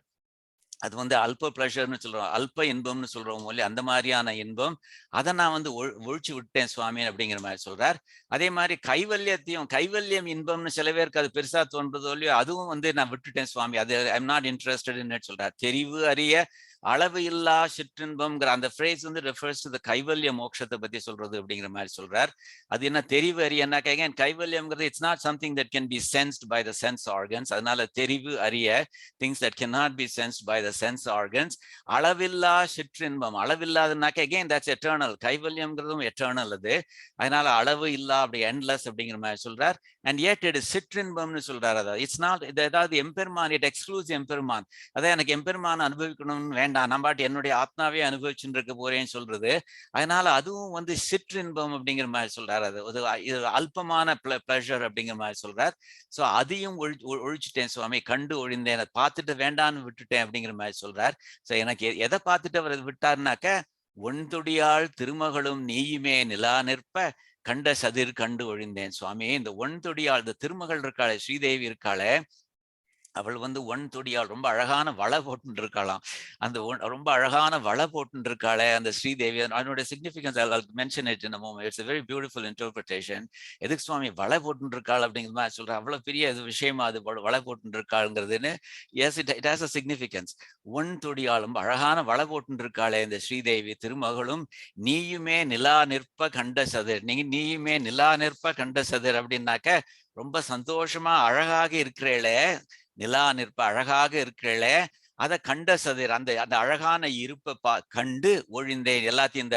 S1: அது வந்து அல்ப பிளஷர்னு சொல்றோம், அல்ப இன்பம்னு சொல்றோம் இல்லையா, அந்த மாதிரியான இன்பம். அதை நான் வந்து ஒழிச்சு விட்டேன் சுவாமி அப்படிங்கிற மாதிரி சொல்றார். அதே மாதிரி கைவல்யம் இன்பம்னு சில பேருக்கு அது பெருசா தோன்றதோ இல்லையோ, அதுவும் வந்து நான் விட்டுட்டேன் சுவாமி, அது I am not interested in சொல்றார். தெரிவு அறிய அளவு இல்லா சிற்றின்பம்ங்கிற அந்த ஃப்ரேஸ் வந்து ரெஃபர்ஸ் டு த கைவல்ய மோட்சத்தை பத்தி சொல்றது அப்படிங்கிற மாதிரி சொல்றார். அது என்ன தெரிவு அறியன்னா, கைவல்யம்ங்கிறது it's not something that can be sensed by the sense organs. அதனால தெரிவு அறிய things that can not be sensed by the sense organs. அளவில்லா சிற்றின்பம், அளவில்லாதுனாக்க அகெயின் தட்ஸ் எட்டர்னல். கைவல்யம்ங்கிறதும் எட்டர்னல் அது. அதனால அளவு இல்லா, அப்படி எண்ட்லெஸ் அப்படிங்கிற மாதிரி சொல்றார். அண்ட் yet it is சிற்றின்பம்னு சொல்றாரு. அதாவது இட்ஸ் நாட், அதாவது எம்பெருமான், இட் எக்ஸ்க்ளூஸ் எம்பெருமான். அதான் எனக்கு எம்பெருமான் அனுபவிக்கணும்னு வேண்டாம், நான் பாட்டு என்னுடைய ஆத்மாவே அனுபவிச்சுட்டு இருக்க போறேன்னு சொல்றது. அதனால அதுவும் வந்து சிற்றின்பம் அப்படிங்கிற மாதிரி சொல்றாரு. அது இது அல்பமான பிளஷர் அப்படிங்கிற மாதிரி சொல்றார். ஸோ அதையும் ஒழிச்சுட்டேன் சுவாமி, கண்டு ஒழிந்தேன், அதை பார்த்துட்டு வேண்டான்னு விட்டுட்டேன் அப்படிங்கிற மாதிரி சொல்றார். ஸோ எனக்கு எதை பார்த்துட்டு அவர் விட்டாருனாக்க, ஒன்தொடியாள் திருமகளும் நீயுமே நிலா நிற்ப கண்ட சதிர் கண்டு ஒழிந்தேன் சுவாமி. இந்த ஒன்தொடியாள், இந்த திருமகள் இருக்காளே, ஸ்ரீதேவி இருக்காளே, அவள் வந்து ஒன்தொடியாள், ரொம்ப அழகான வளை போட்டு இருக்காளாம். அந்த ரொம்ப அழகான வளை போட்டு இருக்காளே அந்த ஸ்ரீதேவி, அதனுடைய significance I'll mention it in a moment. It's a very beautiful interpretation. எதுக்கு சுவாமி வளை போட்டு இருக்காள் அப்படிங்கிற மாதிரி சொல்றேன், அவ்வளவு பெரிய விஷயமா அது வளை போட்டு இருக்காளுங்கிறதுன்னு. Yes, it has a significance. ஒன்தொடியாள், ரொம்ப அழகான வளை போட்டு இருக்காளே இந்த ஸ்ரீதேவி திருமகளும் நீயுமே நிலா நிற்ப கண்ட சதிர். நீயுமே நிலா நிற்ப கண்ட சதிர் அப்படின்னாக்க ரொம்ப சந்தோஷமா அழகாக இருக்கிறேளே, நிலா நிற்ப அழகாக இருக்கிறே, அதை கண்ட சதிர், அந்த அழகான இருப்பை கண்டு ஒழிந்தேன். எல்லாத்தையும்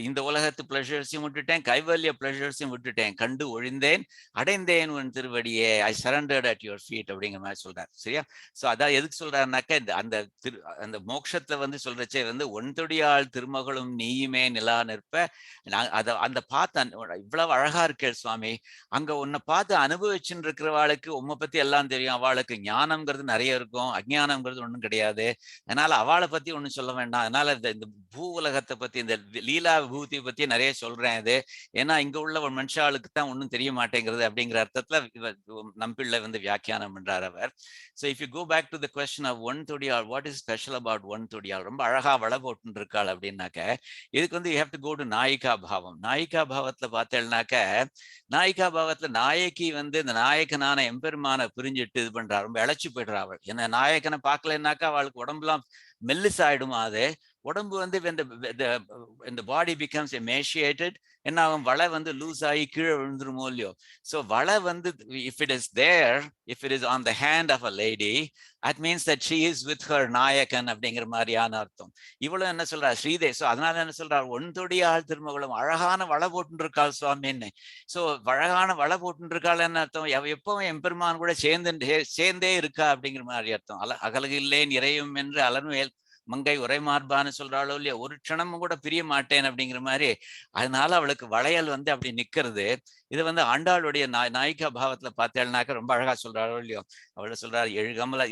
S1: இந்த உலகத்து பிளஷர்ஸையும் விட்டுட்டேன், கைவல்ய பிளஷர்ஸையும் விட்டுட்டேன், கண்டு ஒழிந்தேன், அடைந்தேன் உன் திருவடியே, ஐ சரண்டர்ட் அட் யுவர் ஃபீட் அப்படிங்கிற மாதிரி சொல்றாரு. சரியா? ஸோ அதான் எதுக்கு சொல்றாருனாக்க, அந்த மோட்சத்தை வந்து சொல்றச்சே வந்து ஒன்தொடியாள் திருமகளும் நீயுமே நிலா நிற்ப, அந்த பார்த்து இவ்வளவு அழகா இருக்கேள் சுவாமி, அங்க உன்னை பார்த்து அனுபவிச்சுன்னு இருக்கிறவாளுக்கு உண்மை பத்தி எல்லாம் தெரியும், அவளுக்கு ஞானம்ங்கிறது நிறைய இருக்கும், அஜ்ஞானம்ங்கிறது ஒன்றும் கிடையாது. அதனால அவளை பத்தி ஒன்றும் சொல்ல வேண்டாம். அதனால இந்த பூ உலகத்தை பத்தி, இந்த லீலா விபூதி பத்தி நிறைய சொல்றேன். இது ஏன்னா இங்க உள்ள ஒரு மனுஷாளுக்கு தான் ஒன்றும் தெரிய மாட்டேங்கிறது அப்படிங்கிற அர்த்தத்துல நம்பிள்ளை வந்து வியாக்கியானம் பண்றார் அவர். So if you go back to the question of ஒன்தொடியாள், வாட் இஸ் ஸ்பெஷல் அபவுட் ஒன்தொடியாள், ரொம்ப அழகா வளை போட்டு இருக்காள் அப்படின்னாக்க, இதுக்கு வந்து you have to go to நாயிகா பாவம். நாயிகா பாவத்துல பார்த்தேன்னாக்க, நாயிகா பாவத்துல நாயகி வந்து இந்த நாயகனான எம்பெருமான பிரிஞ்சுட்டு இது பண்றா, ரொம்ப இழைச்சி போயிடுறா அவள். ஏன்னா நாயகனை பார்க்கலன்னாக்கா அவளுக்கு உடம்புலாம் மெல்லிசாயிடுமா, அது உடம்பு வந்து when the body becomes emaciated, என்ன ஆகும், வலை வந்து லூஸ் ஆகி கீழே விழுந்துருமோ இல்லையோ. ஸோ வலை வந்து if it is there, if it is on the hand of a lady, that means that she is with her நாயகன் அப்படிங்கிற மாதிரியான அர்த்தம். இவ்வளவு என்ன சொல்றா ஸ்ரீதே. ஸோ அதனால என்ன சொல்றார், ஒன்தொடியாள் திருமகளும் அழகான வலை போட்டு இருக்காள் சுவாமின்னு. ஸோ அழகான வலை போட்டு இருக்காள் என்ன அர்த்தம், எப்பவும் எம்பெருமான் கூட சேர்ந்தே இருக்கா அப்படிங்கிற மாதிரி அர்த்தம். அகலகு இல்லேன் இறையும் என்று அலர்மேல் மங்கை உரை மார்பான்னு சொல்றாளோ இல்லையா, ஒரு க்ஷணமும் கூட பிரிய மாட்டேன் அப்படிங்கிற மாதிரி. அதனால அவளுக்கு வளையல் வந்து அப்படி நிக்கிறது. இது வந்து ஆண்டாளுடைய நாயிகா பாவத்துல பார்த்தேன்னாக்க ரொம்ப அழகா சொல்றாளோ இல்லையோ. அவளை சொல்றாரு எழுகமல.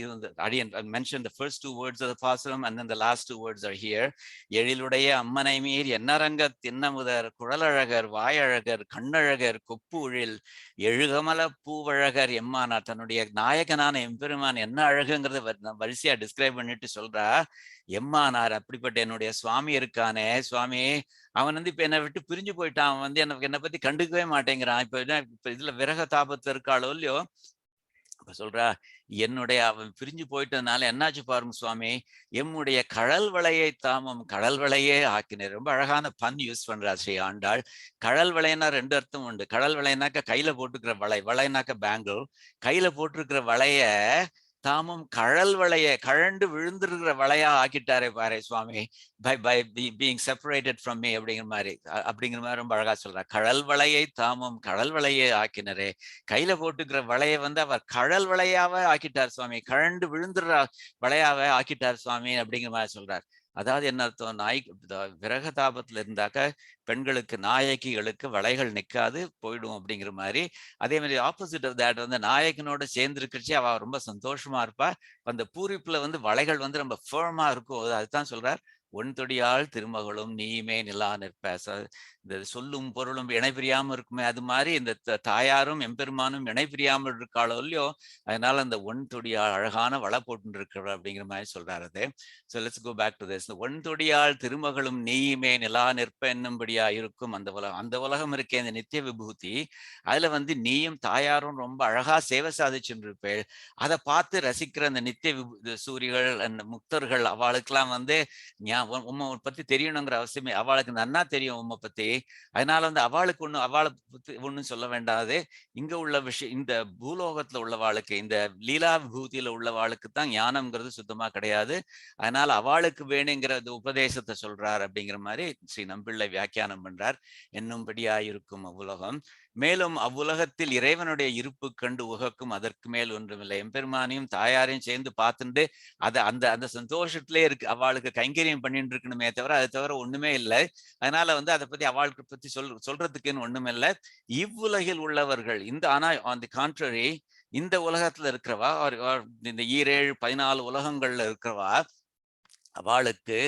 S1: அடியன் mention the first two words of the pasuram and then the last two words are here. எழிலுடைய அம்மனை மீர் என்னரங்க தின்னமுதர் குழலழகர் வாயழகர் கண்ணழகர் கொப்பு உழில் எழுகமல பூவழகர் எம்மானார். தன்னுடைய நாயகனான எம்பெருமான் என்ன அழகுங்கிறத வரிசையா டிஸ்கிரைப் பண்ணிட்டு சொல்றா. எம்மானார், அப்படிப்பட்ட என்னுடைய சுவாமி இருக்கானே, சுவாமி அவன் வந்து இப்ப என்னை விட்டு பிரிஞ்சு போயிட்டான். அவன் வந்து எனக்கு என்னை பத்தி கண்டுக்கவே மாட்டேங்கிறான். இப்ப இதுல விரக தாபத்துல இருக்காளோ இல்லையோ. அப்ப சொல்றா, என்னுடைய அவன் பிரிஞ்சு போயிட்டதுனால என்னாச்சு பாருங்க சுவாமி, எம்முடைய கழல் வளையை தாமம் கடல் வளையே ஆக்கினர். ரொம்ப அழகான பன் யூஸ் பண்றா ஸ்ரீ ஆண்டாள். கழல் வளைனா ரெண்டு அர்த்தம் உண்டு. கடல் வளைனாக்க கையில போட்டுக்கிற வளை, வளைனாக்க பேங்கிள். கையில போட்டிருக்கிற வளைய தாமும் கழல் வளைய கழண்டு விழுந்திருக்கிற வளையா ஆக்கிட்டாரே பாரு சுவாமி, by being separated from me அப்படிங்கிற மாதிரி ரொம்ப அழகா சொல்றா. கழல் வளையை தாமும் கடல் வளையே ஆக்கினரே. கையில போட்டுக்கிற வளைய வந்து அவர் கழல் வளையாவே ஆக்கிட்டார் சுவாமி, கழண்டு விழுந்துடுற வளையாவே ஆக்கிட்டார் சுவாமி அப்படிங்கிற மாதிரி சொல்றார். அதாவது என்ன அர்த்தம், விரக தாபத்துல இருந்தாக்க பெண்களுக்கு நாயகிகளுக்கு வளைகள் நிற்காது போயிடும் அப்படிங்கிற மாதிரி. அதே மாதிரி ஆப்போசிட் ஆஃப் தேட் வந்து நாயகனோட சேர்ந்துருக்கிறச்சு அவ ரொம்ப சந்தோஷமா இருப்பா. அந்த பூரிப்புல வந்து வளைகள் வந்து ரொம்ப ஃபேர்மா இருக்கும். அதுதான் சொல்றார், ஒன்தொடியாள் திருமகளும் நீயுமே நிலா நிற்ப. இந்த சொல்லும் பொருளும் இணை பிரியாம இருக்குமே, அது மாதிரி இந்த தாயாரும் எம்பெருமானும் இணை பிரியாமல் இருக்காளோ இல்லையோ. அதனால அந்த ஒன்தொடியாள் அழகான வளை போட்டு இருக்கிற அப்படிங்கிற மாதிரி சொல்றாரு அது. So let's go back to this. ஒன்தொடியாள் திருமகளும் நீயுமே நிலா நிற்ப என்னும்படியா இருக்கும் அந்த உலகம். அந்த உலகம் இருக்கே இந்த நித்திய விபூதி, அதுல வந்து நீயும் தாயாரும் ரொம்ப அழகா சேவை சாதிச்சுட்டு இருப்பேள். அதை பார்த்து ரசிக்கிற அந்த நித்திய சூரிகள் அந்த முக்தர்கள் அவளுக்கெல்லாம் வந்து உம்மை பத்தி தெரியணுங்கிற அவசியமே, அவளுக்கு நன்னா தெரியும் உம்மை பத்தி. அதனால வந்து அவளுக்கு அவளை பத்தி ஒண்ணும் சொல்ல வேண்டாது. இங்க உள்ள விஷயம், இந்த பூலோகத்துல உள்ளவாளுக்கு, இந்த லீலா விபூதியில உள்ளவாளுக்கு தான் ஞானம்ங்கிறது சுத்தமா கிடையாது. அதனால அவளுக்கு வேணுங்கிற உபதேசத்தை சொல்றார் அப்படிங்கிற மாதிரி ஸ்ரீ நம்பிள்ளை வியாக்கியானம் பண்றார். என்னும்படியா இருக்கும் அவ்வுலகம், மேலும் அவ்வுலகத்தில் இறைவனுடைய இருப்பு கண்டு உகக்கும் அதற்கு மேல் ஒன்றுமில்லை. எம்பெருமானையும் தாயாரையும் சேர்ந்து பார்த்துட்டு அந்த சந்தோஷத்திலே இருக்கு. அவளுக்கு கைங்கரியம் பண்ணிட்டு இருக்கணுமே தவிர அதை தவிர ஒண்ணுமே இல்லை. அதனால வந்து அதை பத்தி அவளுக்கு பத்தி சொல்றதுக்குன்னு ஒண்ணுமே இல்லை. இவ்வுலகில் உள்ளவர்கள் ஆனா ஆன் தி கான்ட்ரரி, இந்த உலகத்துல இருக்கிறவா, இந்த 14 உலகங்கள்ல இருக்கிறவா, அவளுக்கு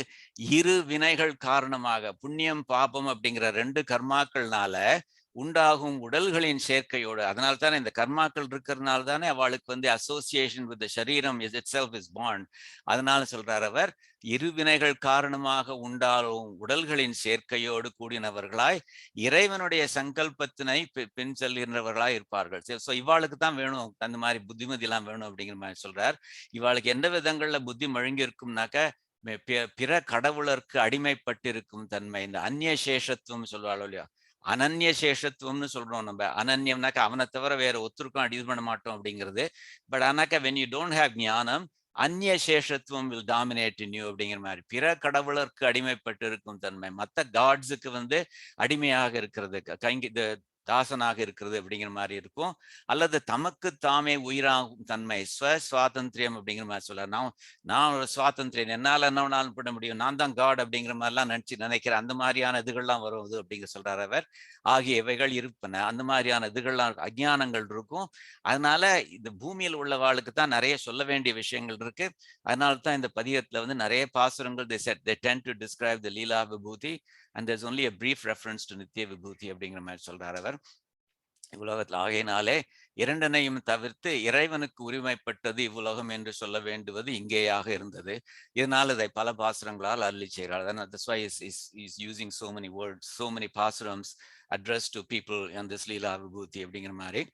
S1: இரு வினைகள் காரணமாக புண்ணியம் பாபம் அப்படிங்கிற 2 கர்மாக்கள்னால உண்டாகும் உடல்களின் சேர்க்கையோடு, அதனால தானே இந்த கர்மாக்கள் இருக்கிறதுனால தானே அவளுக்கு வந்து அசோசியேஷன் வித் சரீரம் is it self is bond. அதனால சொல்றார் அவர், இருவினைகள் காரணமாக உண்டாகும் உடல்களின் சேர்க்கையோடு கூடினவர்களாய் இறைவனுடைய சங்கல்பத்தினை பின் செல்கின்றவர்களாய் இருப்பார்கள். ஸோ இவாளுக்கு தான் வேணும் அந்த மாதிரி புத்திமதி எல்லாம் வேணும் அப்படிங்கிற மாதிரி சொல்றார். இவாளுக்கு எந்த விதங்கள்ல புத்தி மழுங்கி இருக்கும்னாக்க, பிற கடவுளருக்கு அடிமைப்பட்டிருக்கும் தன்மை, இந்த அந்நிய சேஷத்துவம் சொல்வாளோ இல்லையா, அனன்ய சேஷத்துவம்னு சொல்றோம் நம்ம. அனன்யம்னாக்க அவனை தவிர வேற ஒருத்தருக்கும் இது பண்ண மாட்டோம் அப்படிங்கிறது. பட் ஆனாக்கா when you don't have ஞானம், அந்நிய சேஷத்துவம் will dominate in you அப்படிங்கிற மாதிரி. பிற கடவுளருக்கு அடிமைப்பட்டு இருக்கும் தன்மை, மற்ற காட்ஸுக்கு வந்து அடிமையாக இருக்கிறது, தாசனாக இருக்கிறது அப்படிங்கிற மாதிரி இருக்கும். அல்லது தமக்கு தாமே உயிராகும் தன்மை, சுவாதந்திரியம் அப்படிங்கிற மாதிரி சொல்ல, நான் ஒரு சுவாதந்திரியம், என்னால என்ன வேணாலும் பண்ண முடியும், நான் தான் காட் அப்படிங்கிற மாதிரிலாம் நினைக்கிறேன். அந்த மாதிரியான இதுகள்லாம் வருவது அப்படிங்கிற சொல்றார் அவர். ஆகிய இவைகள் இருப்பன, அந்த மாதிரியான இதுகள்லாம் அஜ்ஞானங்கள் இருக்கும். அதனால இந்த பூமியில் உள்ளவாளுக்கு தான் நிறைய சொல்ல வேண்டிய விஷயங்கள் இருக்கு. அதனால தான் இந்த பதிகத்துல வந்து நிறைய பாசுரங்கள் they tend to describe the Leela vibhuti and there's only a brief reference to நித்திய விபூதி அப்படிங்கிற மாதிரி சொல்றார் அவர். இவ்வுலகத்தில் ஆகையினாலே இரண்டனையும் தவிர்த்து இறைவனுக்கு உரிமைப்பட்டது இவ்வுலகம் என்று சொல்ல வேண்டுவது இங்கேயாக இருந்தது. இதனால் இதை பல பாசுரங்களால் அருளி செய்கிறார். That's why he's using so many words, so many pasarams addressed to people in this லீலா விபூதி அப்படிங்கிற மாதிரி.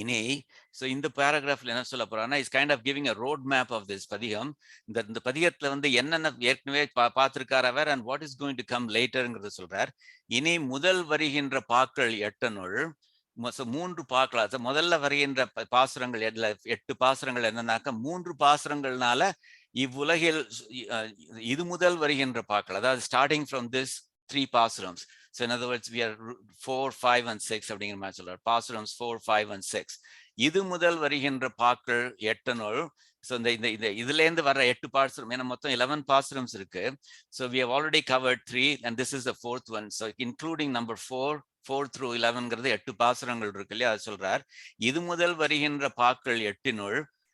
S1: இனி ஸோ இந்த பேராகிராஃப்ல என்ன சொல்ல போறான்னா is kind of giving a road map of this பதிகம். இந்த பதிகத்துல வந்து என்னென்ன ஏற்கனவே பார்த்திருக்கார் அவர் and what is going to come லேட்டர்ங்கிறத சொல்றார். இனி முதல் வருகின்ற பாக்கள் 8 3 பாக்கள், முதல்ல வருகின்ற பாசுரங்கள் 8 பாசுரங்கள் என்னன்னாக்க 3 பாசுரங்கள்னால இவ்வுலகில் இது முதல் வருகின்ற பாக்கள், அதாவது starting from this 3 பாசுரம்ஸ். So in other words, we are 4, 5 and 6 அப்படிங்கிற மாதிரி சொல்றார். பாசுரம்ஸ் 4, 5 and 6 இது முதல் வருகின்ற பாக்கள் 8. ஸோ இந்த இதுல இருந்து வர்ற 8 பாசுரம், ஏன்னா மொத்தம் 11 பாசுரம்ஸ் இருக்கு. So we have already covered 3 and this is the 4th one. So including number 4 through 11ங்கிறது 8 பாசுரங்கள் இருக்கு இல்லையா, அது சொல்றார். இது முதல் வருகின்ற பாக்கள் 8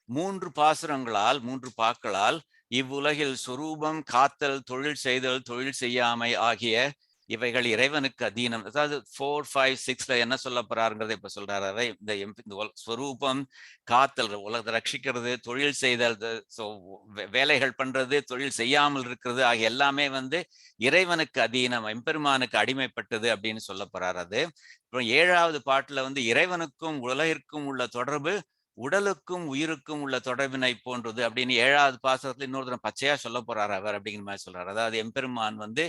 S1: 3 பாசுரங்களால் 3 பாக்களால் இவ்வுலகில் சொரூபம் காத்தல், தொழில் செய்தல், தொழில் செய்யாமை ஆகிய இவைகள் இறைவனுக்கு அதீனம். அதாவது 4, 5, 6ல என்ன சொல்ல போறாருங்கிறத இப்ப சொல்றாரு. இந்த ஸ்வரூபம் காத்தல், உலகத்தை ரட்சிக்கிறது, தொழில் செய்தல், வேலைகள் பண்றது, தொழில் செய்யாமல் இருக்கிறது ஆகிய எல்லாமே வந்து இறைவனுக்கு அதீனம், எம்பெருமானுக்கு அடிமைப்பட்டது அப்படின்னு சொல்ல போறாரு. அது அப்புறம் 7வது பாட்டுல வந்து இறைவனுக்கும் உலகிற்கும் உள்ள தொடர்பு உடலுக்கும் உயிருக்கும் உள்ள தொடர்பினை போன்றது அப்படின்னு 7வது பாசுரத்துல இன்னொரு பச்சையா சொல்ல போறாரு அவர் அப்படிங்கிற மாதிரி சொல்றாரு. அதாவது எம்பெருமான் வந்து